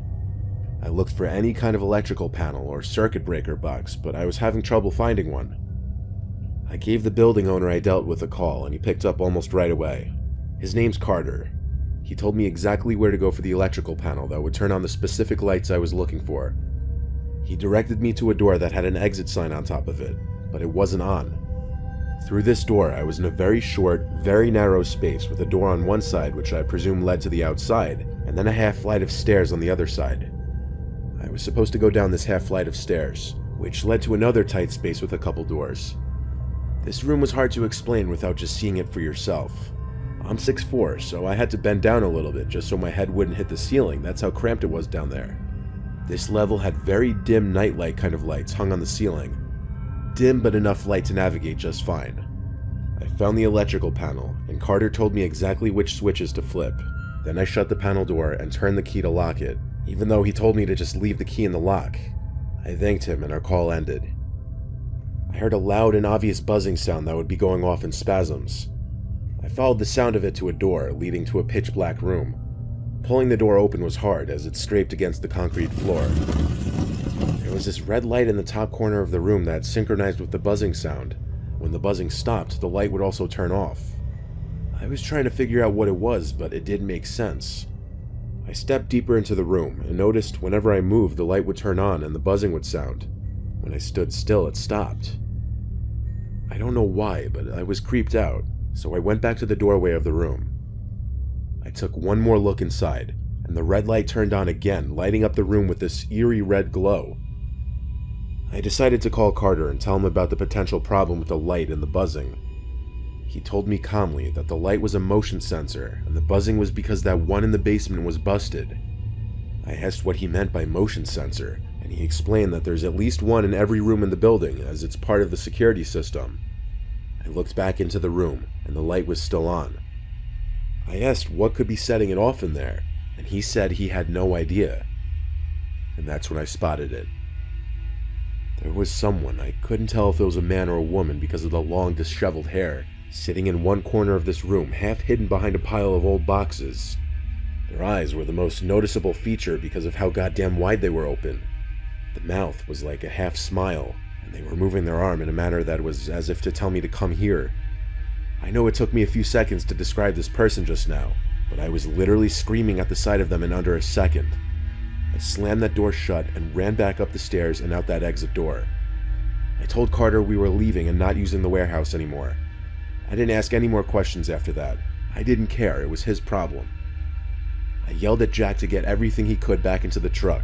I looked for any kind of electrical panel or circuit breaker box, but I was having trouble finding one. I gave the building owner I dealt with a call, and he picked up almost right away. His name's Carter. He told me exactly where to go for the electrical panel that would turn on the specific lights I was looking for. He directed me to a door that had an exit sign on top of it, but it wasn't on. Through this door, I was in a very short, very narrow space with a door on one side which I presume led to the outside, and then a half flight of stairs on the other side. I was supposed to go down this half flight of stairs, which led to another tight space with a couple doors. This room was hard to explain without just seeing it for yourself. I'm 6'4", so I had to bend down a little bit just so my head wouldn't hit the ceiling. That's how cramped it was down there. This level had very dim nightlight kind of lights hung on the ceiling. Dim but enough light to navigate just fine. I found the electrical panel, and Carter told me exactly which switches to flip. Then I shut the panel door and turned the key to lock it, even though he told me to just leave the key in the lock. I thanked him and our call ended. I heard a loud and obvious buzzing sound that would be going off in spasms. I followed the sound of it to a door leading to a pitch-black room. Pulling the door open was hard as it scraped against the concrete floor. There was this red light in the top corner of the room that synchronized with the buzzing sound. When the buzzing stopped, the light would also turn off. I was trying to figure out what it was, but it didn't make sense. I stepped deeper into the room and noticed whenever I moved, the light would turn on and the buzzing would sound. When I stood still, it stopped. I don't know why, but I was creeped out, so I went back to the doorway of the room. I took one more look inside, and the red light turned on again, lighting up the room with this eerie red glow. I decided to call Carter and tell him about the potential problem with the light and the buzzing. He told me calmly that the light was a motion sensor, and the buzzing was because that one in the basement was busted. I asked what he meant by motion sensor, and he explained that there's at least one in every room in the building, as it's part of the security system. I looked back into the room, and the light was still on. I asked what could be setting it off in there, and he said he had no idea. And that's when I spotted it. There was someone, I couldn't tell if it was a man or a woman because of the long, disheveled hair, sitting in one corner of this room, half hidden behind a pile of old boxes. Their eyes were the most noticeable feature because of how goddamn wide they were open. The mouth was like a half smile, and they were moving their arm in a manner that was as if to tell me to come here. I know it took me a few seconds to describe this person just now, but I was literally screaming at the sight of them in under a second. I slammed that door shut and ran back up the stairs and out that exit door. I told Carter we were leaving and not using the warehouse anymore. I didn't ask any more questions after that. I didn't care, it was his problem. I yelled at Jack to get everything he could back into the truck.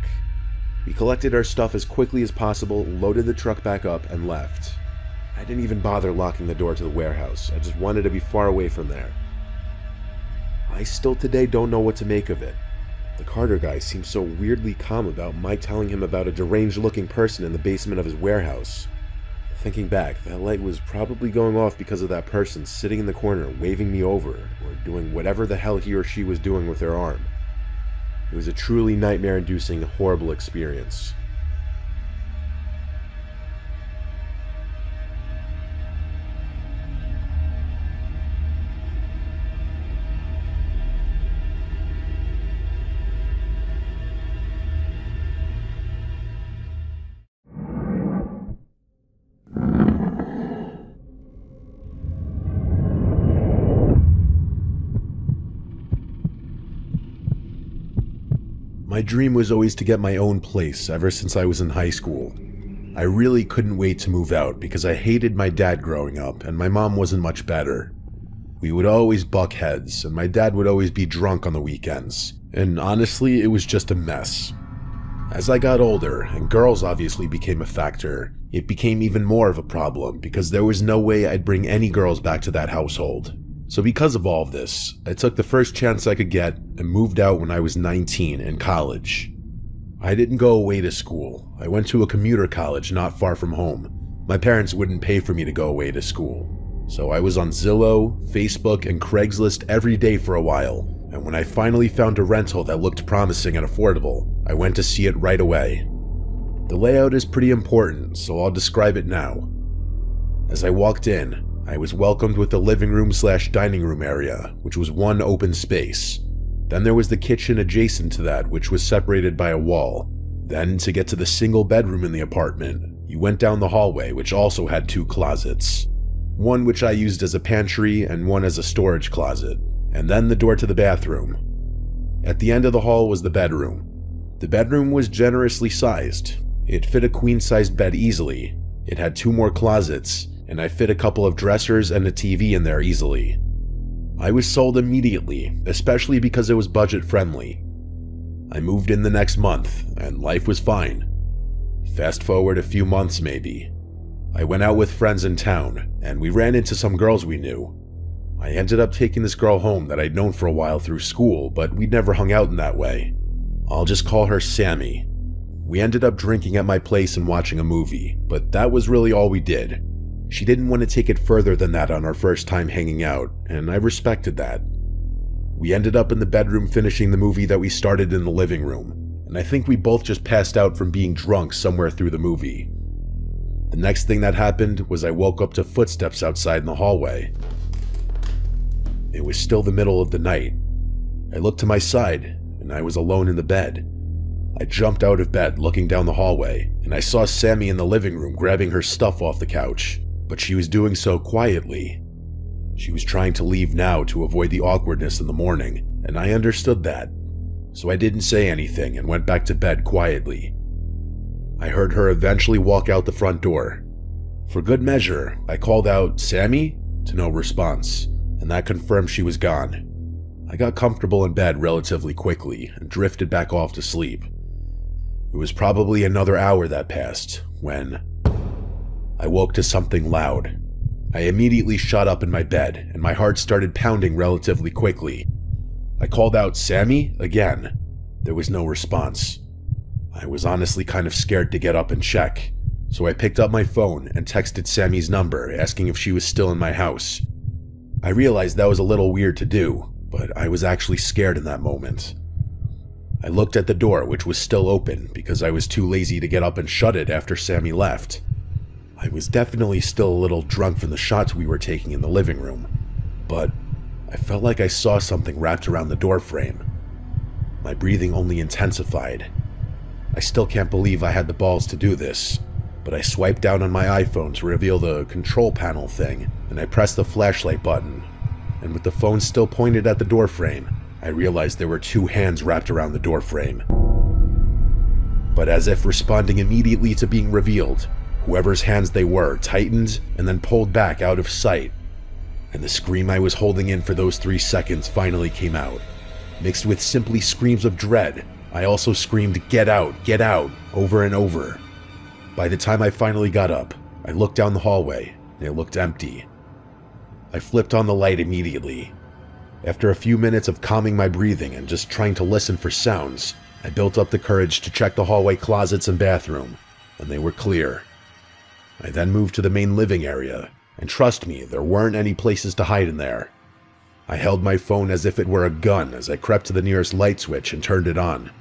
We collected our stuff as quickly as possible, loaded the truck back up, and left. I didn't even bother locking the door to the warehouse. I just wanted to be far away from there. I still today don't know what to make of it. The Carter guy seemed so weirdly calm about my telling him about a deranged-looking person in the basement of his warehouse. Thinking back, that light was probably going off because of that person sitting in the corner waving me over, or doing whatever the hell he or she was doing with their arm. It was a truly nightmare-inducing, horrible experience. My dream was always to get my own place ever since I was in high school. I really couldn't wait to move out because I hated my dad growing up and my mom wasn't much better. We would always buck heads and my dad would always be drunk on the weekends, and honestly it was just a mess. As I got older and girls obviously became a factor, it became even more of a problem because there was no way I'd bring any girls back to that household. So because of all of this, I took the first chance I could get and moved out when I was 19 in college. I didn't go away to school. I went to a commuter college not far from home. My parents wouldn't pay for me to go away to school. So I was on Zillow, Facebook, and Craigslist every day for a while, and when I finally found a rental that looked promising and affordable, I went to see it right away. The layout is pretty important, so I'll describe it now. As I walked in, I was welcomed with the living room / dining room area, which was one open space. Then there was the kitchen adjacent to that, which was separated by a wall. Then, to get to the single bedroom in the apartment, you went down the hallway, which also had 2 closets. One which I used as a pantry and one as a storage closet, and then the door to the bathroom. At the end of the hall was the bedroom. The bedroom was generously sized. It fit a queen-sized bed easily. It had 2 more closets, and I fit a couple of dressers and a TV in there easily. I was sold immediately, especially because it was budget friendly. I moved in the next month, and life was fine. Fast forward a few months maybe. I went out with friends in town, and we ran into some girls we knew. I ended up taking this girl home that I'd known for a while through school, but we'd never hung out in that way. I'll just call her Sammy. We ended up drinking at my place and watching a movie, but that was really all we did. She didn't want to take it further than that on our first time hanging out, and I respected that. We ended up in the bedroom finishing the movie that we started in the living room, and I think we both just passed out from being drunk somewhere through the movie. The next thing that happened was I woke up to footsteps outside in the hallway. It was still the middle of the night. I looked to my side, and I was alone in the bed. I jumped out of bed looking down the hallway, and I saw Sammy in the living room grabbing her stuff off the couch, but she was doing so quietly. She was trying to leave now to avoid the awkwardness in the morning, and I understood that. So I didn't say anything and went back to bed quietly. I heard her eventually walk out the front door. For good measure, I called out, "Sammy?" to no response, and that confirmed she was gone. I got comfortable in bed relatively quickly and drifted back off to sleep. It was probably another hour that passed when I woke to something loud. I immediately shot up in my bed and my heart started pounding relatively quickly. I called out, "Sammy?" again. There was no response. I was honestly kind of scared to get up and check, so I picked up my phone and texted Sammy's number asking if she was still in my house. I realized that was a little weird to do, but I was actually scared in that moment. I looked at the door, which was still open because I was too lazy to get up and shut it after Sammy left. I was definitely still a little drunk from the shots we were taking in the living room, but I felt like I saw something wrapped around the door frame. My breathing only intensified. I still can't believe I had the balls to do this, but I swiped down on my iPhone to reveal the control panel thing, and I pressed the flashlight button. And with the phone still pointed at the door frame, I realized there were two hands wrapped around the door frame. But as if responding immediately to being revealed, whoever's hands they were tightened and then pulled back out of sight, and the scream I was holding in for those 3 seconds finally came out. Mixed with simply screams of dread, I also screamed, get out," over and over. By the time I finally got up, I looked down the hallway, and it looked empty. I flipped on the light immediately. After a few minutes of calming my breathing and just trying to listen for sounds, I built up the courage to check the hallway closets and bathroom, and they were clear. I then moved to the main living area, and trust me, there weren't any places to hide in there. I held my phone as if it were a gun as I crept to the nearest light switch and turned it on.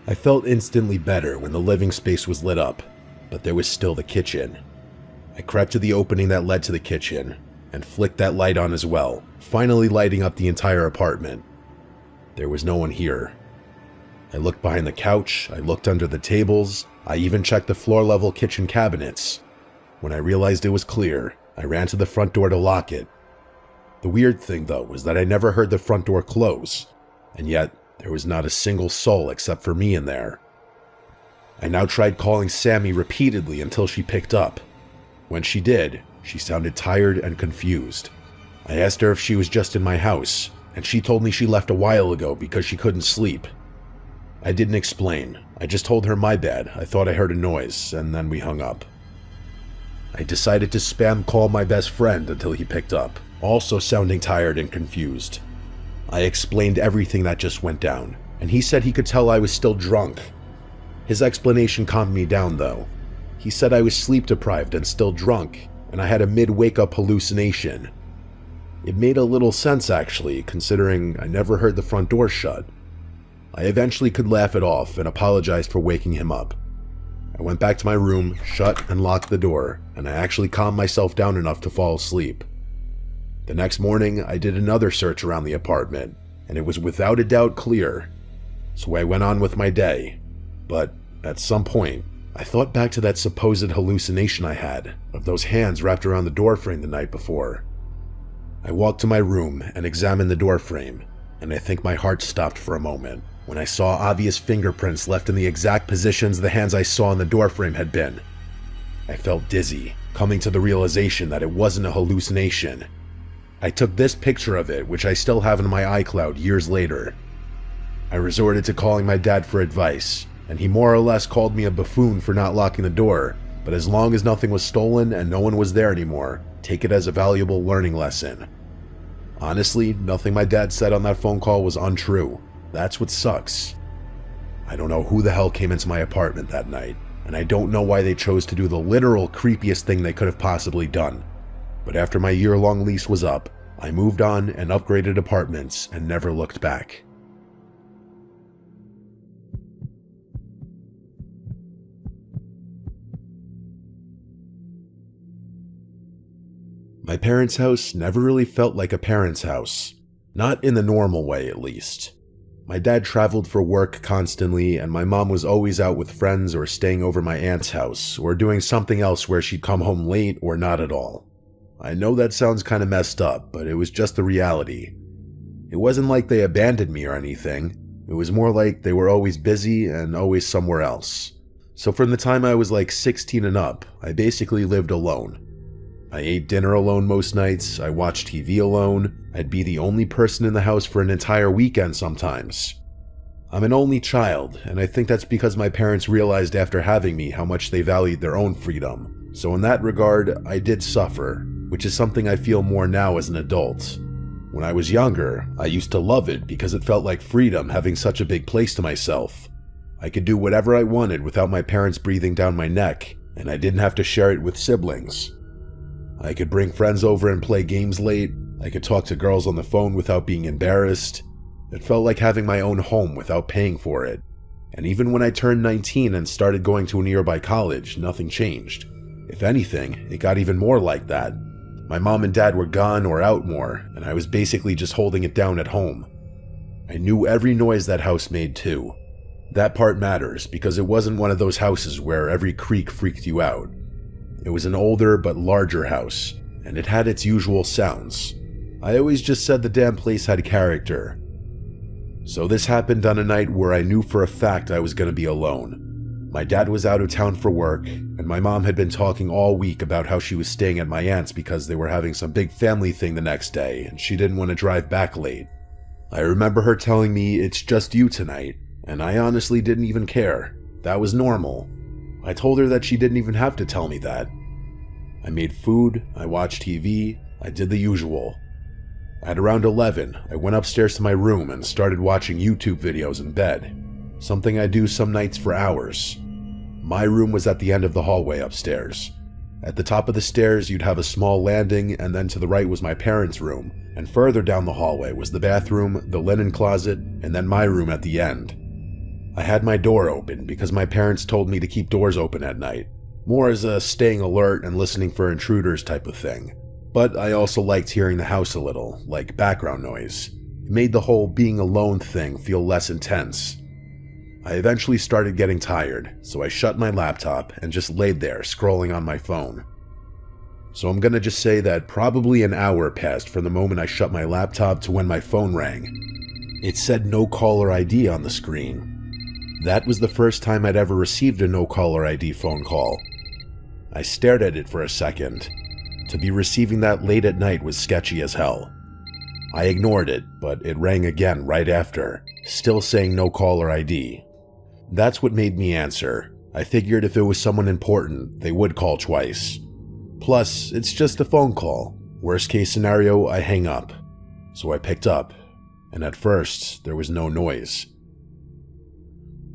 I felt instantly better when the living space was lit up, but there was still the kitchen. I crept to the opening that led to the kitchen, and flicked that light on as well, finally lighting up the entire apartment. There was no one here. I looked behind the couch, I looked under the tables, I even checked the floor-level kitchen cabinets. When I realized it was clear, I ran to the front door to lock it. The weird thing, though, was that I never heard the front door close, and yet there was not a single soul except for me in there. I now tried calling Sammy repeatedly until she picked up. When she did, she sounded tired and confused. I asked her if she was just in my house, and she told me she left a while ago because she couldn't sleep. I didn't explain. I just told her my bad. I thought I heard a noise, and then we hung up. I decided to spam call my best friend until he picked up, also sounding tired and confused. I explained everything that just went down, and he said he could tell I was still drunk. His explanation calmed me down, though. He said I was sleep-deprived and still drunk, and I had a mid-wake-up hallucination. It made a little sense, actually, considering I never heard the front door shut. I eventually could laugh it off and apologized for waking him up. I went back to my room, shut and locked the door, and I actually calmed myself down enough to fall asleep. The next morning, I did another search around the apartment, and it was without a doubt clear. So I went on with my day, but at some point, I thought back to that supposed hallucination I had of those hands wrapped around the doorframe the night before. I walked to my room and examined the doorframe, and I think my heart stopped for a moment when I saw obvious fingerprints left in the exact positions the hands I saw in the doorframe had been. I felt dizzy, coming to the realization that it wasn't a hallucination. I took this picture of it, which I still have in my iCloud years later. I resorted to calling my dad for advice, and he more or less called me a buffoon for not locking the door, but as long as nothing was stolen and no one was there anymore, take it as a valuable learning lesson. Honestly, nothing my dad said on that phone call was untrue. That's what sucks. I don't know who the hell came into my apartment that night, and I don't know why they chose to do the literal creepiest thing they could have possibly done. But after my year-long lease was up, I moved on and upgraded apartments and never looked back. My parents' house never really felt like a parent's house. Not in the normal way, at least. My dad traveled for work constantly, and my mom was always out with friends or staying over my aunt's house, or doing something else where she'd come home late or not at all. I know that sounds kinda messed up, but it was just the reality. It wasn't like they abandoned me or anything. It was more like they were always busy and always somewhere else. So from the time I was like 16 and up, I basically lived alone. I ate dinner alone most nights, I watched TV alone, I'd be the only person in the house for an entire weekend sometimes. I'm an only child, and I think that's because my parents realized after having me how much they valued their own freedom. So in that regard, I did suffer, which is something I feel more now as an adult. When I was younger, I used to love it because it felt like freedom having such a big place to myself. I could do whatever I wanted without my parents breathing down my neck, and I didn't have to share it with siblings. I could bring friends over and play games late. I could talk to girls on the phone without being embarrassed. It felt like having my own home without paying for it. And even when I turned 19 and started going to a nearby college, nothing changed. If anything, it got even more like that. My mom and dad were gone or out more, and I was basically just holding it down at home. I knew every noise that house made too. That part matters because it wasn't one of those houses where every creak freaked you out. It was an older but larger house, and it had its usual sounds. I always just said the damn place had character. So this happened on a night where I knew for a fact I was going to be alone. My dad was out of town for work, and my mom had been talking all week about how she was staying at my aunt's because they were having some big family thing the next day, and she didn't want to drive back late. I remember her telling me, "It's just you tonight," and I honestly didn't even care. That was normal. I told her that she didn't even have to tell me that. I made food, I watched TV, I did the usual. At around 11, I went upstairs to my room and started watching YouTube videos in bed, something I do some nights for hours. My room was at the end of the hallway upstairs. At the top of the stairs, you'd have a small landing, and then to the right was my parents' room, and further down the hallway was the bathroom, the linen closet, and then my room at the end. I had my door open because my parents told me to keep doors open at night, more as a staying alert and listening for intruders type of thing. But I also liked hearing the house a little, like background noise. It made the whole being alone thing feel less intense. I eventually started getting tired, so I shut my laptop and just laid there scrolling on my phone. So I'm gonna just say that probably an hour passed from the moment I shut my laptop to when my phone rang. It said no caller ID on the screen. That was the first time I'd ever received a no caller ID phone call. I stared at it for a second. To be receiving that late at night was sketchy as hell. I ignored it, but it rang again right after, still saying no caller ID. That's what made me answer. I figured if it was someone important, they would call twice. Plus, it's just a phone call. Worst case scenario, I hang up. So I picked up, and at first, there was no noise.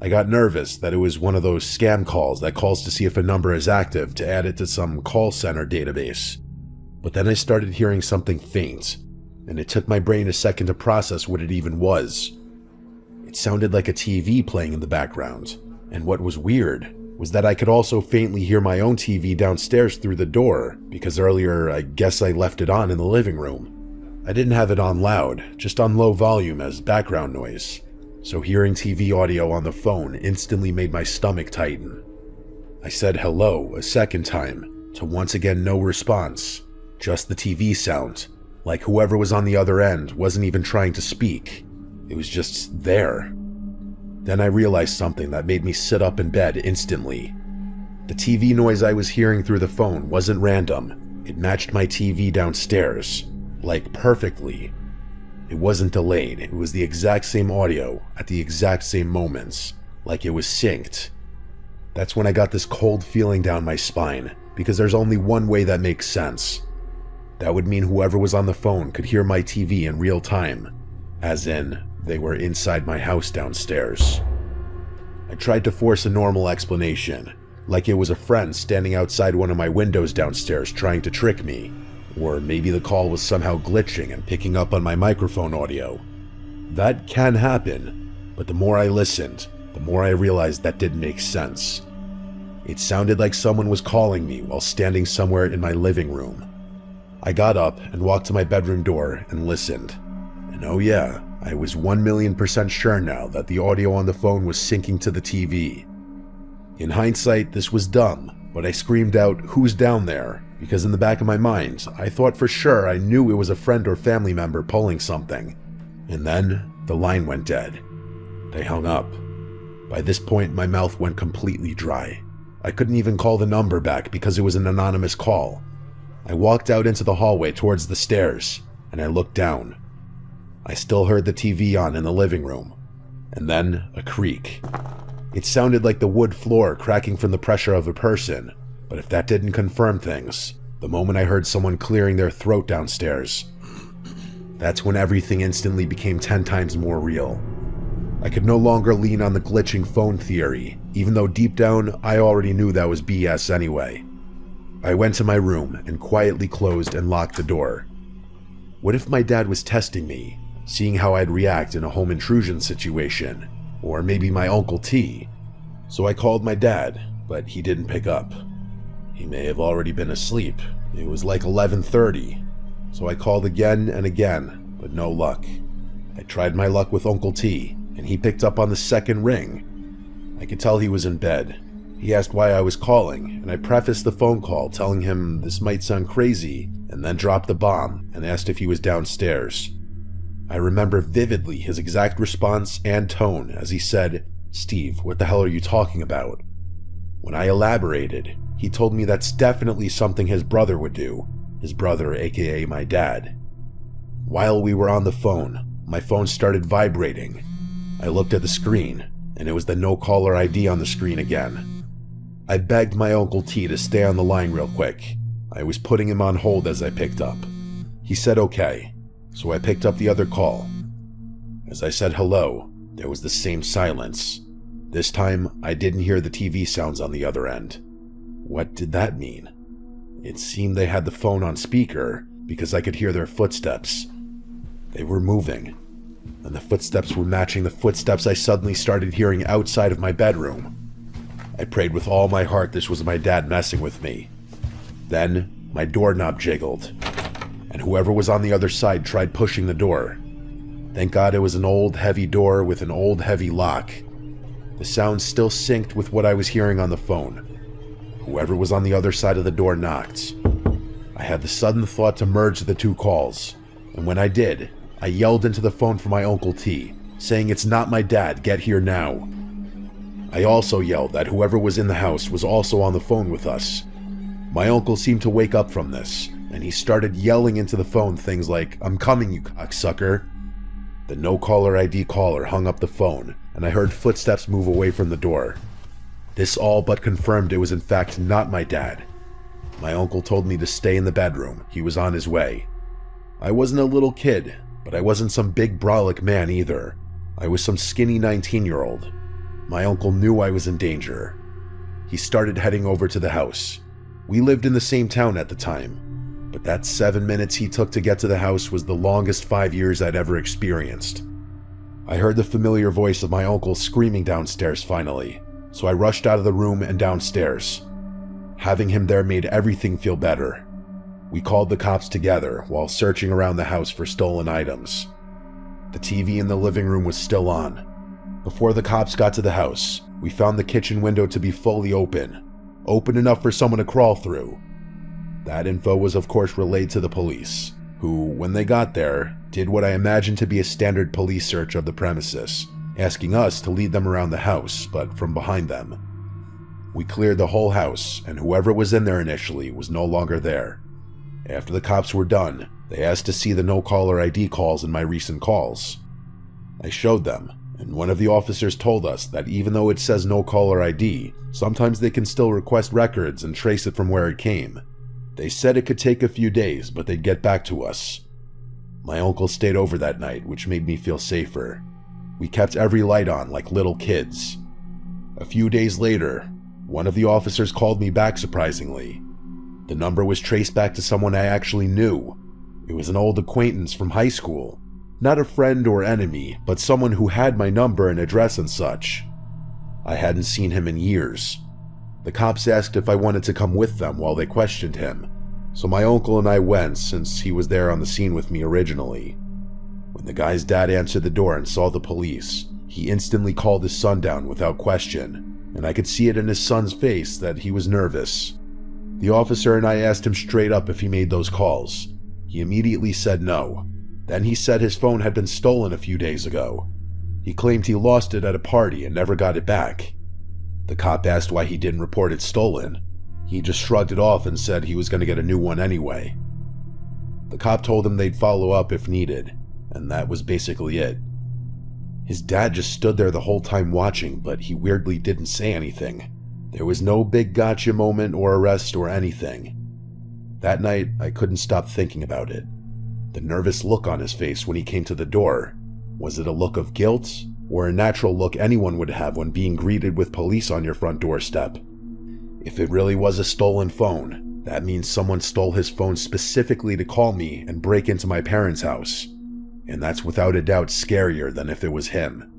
I got nervous that it was one of those scam calls that calls to see if a number is active to add it to some call center database. But then I started hearing something faint, and it took my brain a second to process what it even was. It sounded like a TV playing in the background, and what was weird was that I could also faintly hear my own TV downstairs through the door, because earlier I guess I left it on in the living room. I didn't have it on loud, just on low volume as background noise. So hearing TV audio on the phone instantly made my stomach tighten. I said hello a second time, to once again no response, just the TV sound, like whoever was on the other end wasn't even trying to speak. It was just there. Then I realized something that made me sit up in bed instantly. The TV noise I was hearing through the phone wasn't random. It matched my TV downstairs, like perfectly. It wasn't delayed. It was the exact same audio at the exact same moments, like it was synced. That's when I got this cold feeling down my spine, because there's only one way that makes sense. That would mean whoever was on the phone could hear my TV in real time, as in, they were inside my house downstairs. I tried to force a normal explanation, like it was a friend standing outside one of my windows downstairs trying to trick me, or maybe the call was somehow glitching and picking up on my microphone audio. That can happen, but the more I listened, the more I realized that didn't make sense. It sounded like someone was calling me while standing somewhere in my living room. I got up and walked to my bedroom door and listened. And oh yeah, I was 1,000,000% sure now that the audio on the phone was syncing to the TV. In hindsight, this was dumb, but I screamed out, "Who's down there?" because in the back of my mind, I thought for sure I knew it was a friend or family member pulling something. And then, the line went dead. They hung up. By this point, my mouth went completely dry. I couldn't even call the number back because it was an anonymous call. I walked out into the hallway towards the stairs, and I looked down. I still heard the TV on in the living room, and then a creak. It sounded like the wood floor cracking from the pressure of a person, but if that didn't confirm things, the moment I heard someone clearing their throat downstairs, that's when everything instantly became 10 times more real. I could no longer lean on the glitching phone theory, even though deep down I already knew that was BS anyway. I went to my room and quietly closed and locked the door. What if my dad was testing me, seeing how I'd react in a home intrusion situation? Or maybe my Uncle T. So I called my dad, but he didn't pick up. He may have already been asleep. It was like 11:30. So I called again and again, but no luck. I tried my luck with Uncle T, and he picked up on the second ring. I could tell he was in bed. He asked why I was calling, and I prefaced the phone call telling him this might sound crazy, and then dropped the bomb and asked if he was downstairs. I remember vividly his exact response and tone as he said, "Steve, what the hell are you talking about?" When I elaborated, he told me that's definitely something his brother would do, his brother aka my dad. While we were on the phone, my phone started vibrating. I looked at the screen, and it was the no-caller ID on the screen again. I begged my Uncle T to stay on the line real quick. I was putting him on hold as I picked up. He said okay. So I picked up the other call. As I said hello, there was the same silence. This time, I didn't hear the TV sounds on the other end. What did that mean? It seemed they had the phone on speaker because I could hear their footsteps. They were moving, and the footsteps were matching the footsteps I suddenly started hearing outside of my bedroom. I prayed with all my heart this was my dad messing with me. Then, my doorknob jiggled, and whoever was on the other side tried pushing the door. Thank God it was an old, heavy door with an old, heavy lock. The sound still synced with what I was hearing on the phone. Whoever was on the other side of the door knocked. I had the sudden thought to merge the two calls, and when I did, I yelled into the phone for my Uncle T, saying, "It's not my dad, get here now." I also yelled that whoever was in the house was also on the phone with us. My uncle seemed to wake up from this, and he started yelling into the phone things like, "I'm coming, you cocksucker." The no-caller ID caller hung up the phone, and I heard footsteps move away from the door. This all but confirmed it was in fact not my dad. My uncle told me to stay in the bedroom. He was on his way. I wasn't a little kid, but I wasn't some big brolic man either. I was some skinny 19-year-old. My uncle knew I was in danger. He started heading over to the house. We lived in the same town at the time, but that 7 minutes he took to get to the house was the longest 5 years I'd ever experienced. I heard the familiar voice of my uncle screaming downstairs finally, so I rushed out of the room and downstairs. Having him there made everything feel better. We called the cops together while searching around the house for stolen items. The TV in the living room was still on. Before the cops got to the house, we found the kitchen window to be fully open enough for someone to crawl through. That info was of course relayed to the police, who, when they got there, did what I imagined to be a standard police search of the premises, asking us to lead them around the house, but from behind them. We cleared the whole house, and whoever was in there initially was no longer there. After the cops were done, they asked to see the no-caller ID calls in my recent calls. I showed them, and one of the officers told us that even though it says no-caller ID, sometimes they can still request records and trace it from where it came. They said it could take a few days, but they'd get back to us. My uncle stayed over that night, which made me feel safer. We kept every light on like little kids. A few days later, one of the officers called me back surprisingly. The number was traced back to someone I actually knew. It was an old acquaintance from high school. Not a friend or enemy, but someone who had my number and address and such. I hadn't seen him in years. The cops asked if I wanted to come with them while they questioned him, so my uncle and I went since he was there on the scene with me originally. When the guy's dad answered the door and saw the police, he instantly called his son down without question, and I could see it in his son's face that he was nervous. The officer and I asked him straight up if he made those calls. He immediately said no. Then he said his phone had been stolen a few days ago. He claimed he lost it at a party and never got it back. The cop asked why he didn't report it stolen. He just shrugged it off and said he was going to get a new one anyway. The cop told him they'd follow up if needed, and that was basically it. His dad just stood there the whole time watching, but he weirdly didn't say anything. There was no big gotcha moment or arrest or anything. That night, I couldn't stop thinking about it. The nervous look on his face when he came to the door. Was it a look of guilt, or a natural look anyone would have when being greeted with police on your front doorstep? If it really was a stolen phone, that means someone stole his phone specifically to call me and break into my parents' house. And that's without a doubt scarier than if it was him.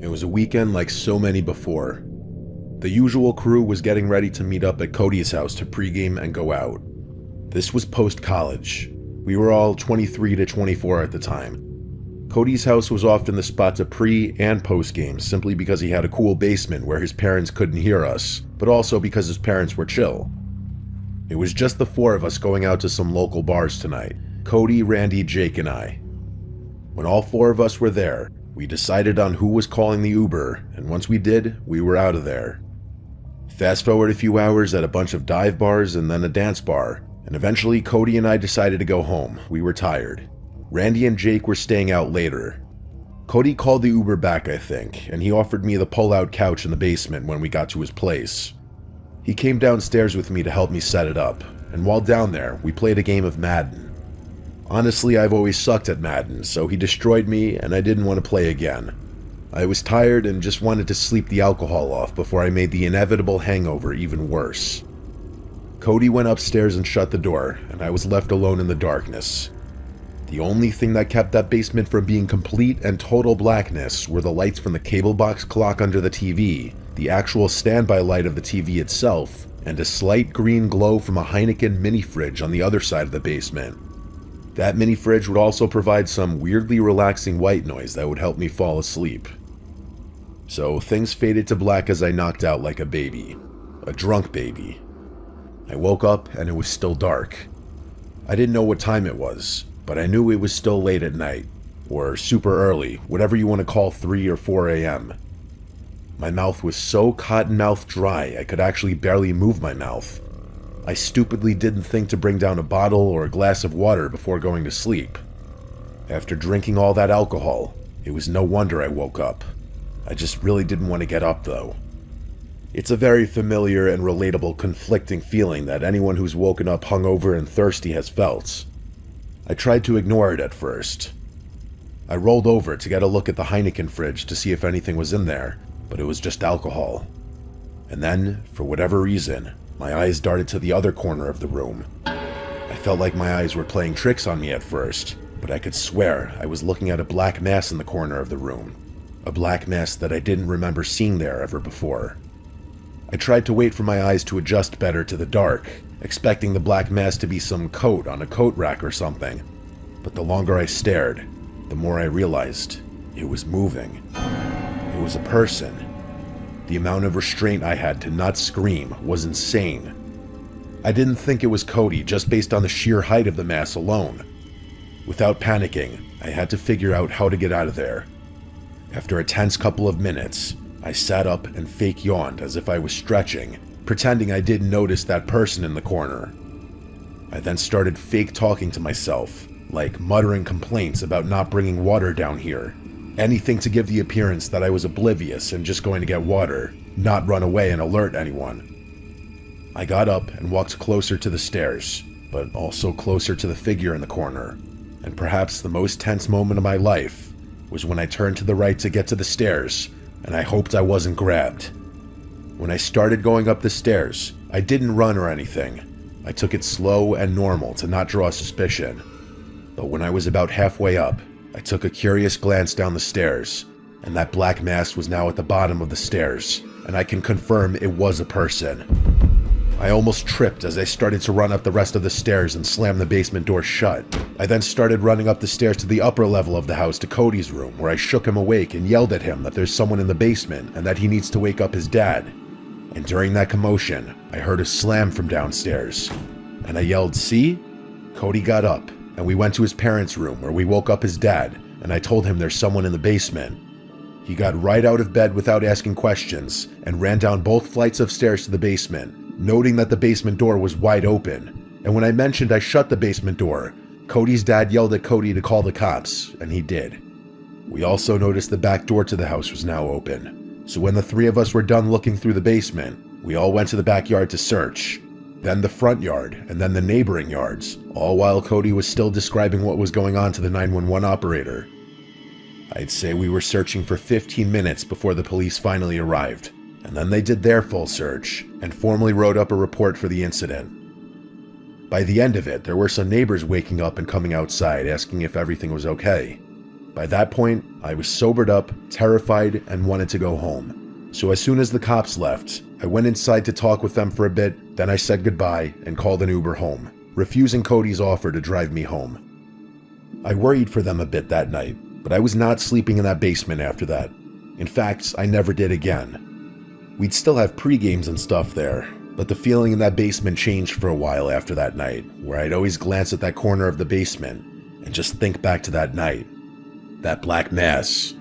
It was a weekend like so many before. The usual crew was getting ready to meet up at Cody's house to pregame and go out. This was post-college. We were all 23 to 24 at the time. Cody's house was often the spot to pre- and post-game simply because he had a cool basement where his parents couldn't hear us, but also because his parents were chill. It was just the four of us going out to some local bars tonight: Cody, Randy, Jake, and I. When all four of us were there, we decided on who was calling the Uber, and once we did, we were out of there. Fast forward a few hours at a bunch of dive bars and then a dance bar, and eventually Cody and I decided to go home. We were tired. Randy and Jake were staying out later. Cody called the Uber back, I think, and he offered me the pull-out couch in the basement when we got to his place. He came downstairs with me to help me set it up, and while down there, we played a game of Madden. Honestly, I've always sucked at Madden, so he destroyed me and I didn't want to play again. I was tired and just wanted to sleep the alcohol off before I made the inevitable hangover even worse. Cody went upstairs and shut the door, and I was left alone in the darkness. The only thing that kept that basement from being complete and total blackness were the lights from the cable box clock under the TV, the actual standby light of the TV itself, and a slight green glow from a Heineken mini fridge on the other side of the basement. That mini fridge would also provide some weirdly relaxing white noise that would help me fall asleep. So things faded to black as I knocked out like a baby. A drunk baby. I woke up and it was still dark. I didn't know what time it was, but I knew it was still late at night, or super early, whatever you want to call 3 or 4 a.m. My mouth was so cotton-mouthed dry I could actually barely move my mouth. I stupidly didn't think to bring down a bottle or a glass of water before going to sleep. After drinking all that alcohol, it was no wonder I woke up. I just really didn't want to get up though. It's a very familiar and relatable conflicting feeling that anyone who's woken up hungover and thirsty has felt. I tried to ignore it at first. I rolled over to get a look at the Heineken fridge to see if anything was in there, but it was just alcohol. And then, for whatever reason, my eyes darted to the other corner of the room. I felt like my eyes were playing tricks on me at first, but I could swear I was looking at a black mass in the corner of the room. A black mass that I didn't remember seeing there ever before. I tried to wait for my eyes to adjust better to the dark, expecting the black mass to be some coat on a coat rack or something. But the longer I stared, the more I realized it was moving. It was a person. The amount of restraint I had to not scream was insane. I didn't think it was Cody just based on the sheer height of the mass alone. Without panicking, I had to figure out how to get out of there. After a tense couple of minutes, I sat up and fake yawned as if I was stretching, pretending I didn't notice that person in the corner. I then started fake talking to myself, like muttering complaints about not bringing water down here. Anything to give the appearance that I was oblivious and just going to get water, not run away and alert anyone. I got up and walked closer to the stairs, but also closer to the figure in the corner. And perhaps the most tense moment of my life was when I turned to the right to get to the stairs, and I hoped I wasn't grabbed. When I started going up the stairs, I didn't run or anything. I took it slow and normal to not draw suspicion. But when I was about halfway up, I took a curious glance down the stairs, and that black mass was now at the bottom of the stairs, and I can confirm it was a person. I almost tripped as I started to run up the rest of the stairs and slam the basement door shut. I then started running up the stairs to the upper level of the house to Cody's room, where I shook him awake and yelled at him that there's someone in the basement and that he needs to wake up his dad. And during that commotion, I heard a slam from downstairs, and I yelled, "See?" Cody got up, and we went to his parents' room where we woke up his dad, and I told him there's someone in the basement. He got right out of bed without asking questions and ran down both flights of stairs to the basement, noting that the basement door was wide open. And when I mentioned I shut the basement door, Cody's dad yelled at Cody to call the cops, and he did. We also noticed the back door to the house was now open. So when the three of us were done looking through the basement, we all went to the backyard to search, then the front yard, and then the neighboring yards, all while Cody was still describing what was going on to the 911 operator. I'd say we were searching for 15 minutes before the police finally arrived, and then they did their full search and formally wrote up a report for the incident. By the end of it, there were some neighbors waking up and coming outside asking if everything was okay. By that point, I was sobered up, terrified, and wanted to go home. So as soon as the cops left, I went inside to talk with them for a bit, then I said goodbye and called an Uber home, refusing Cody's offer to drive me home. I worried for them a bit that night, but I was not sleeping in that basement after that. In fact, I never did again. We'd still have pre-games and stuff there, but the feeling in that basement changed for a while after that night, where I'd always glance at that corner of the basement and just think back to that night. That black mass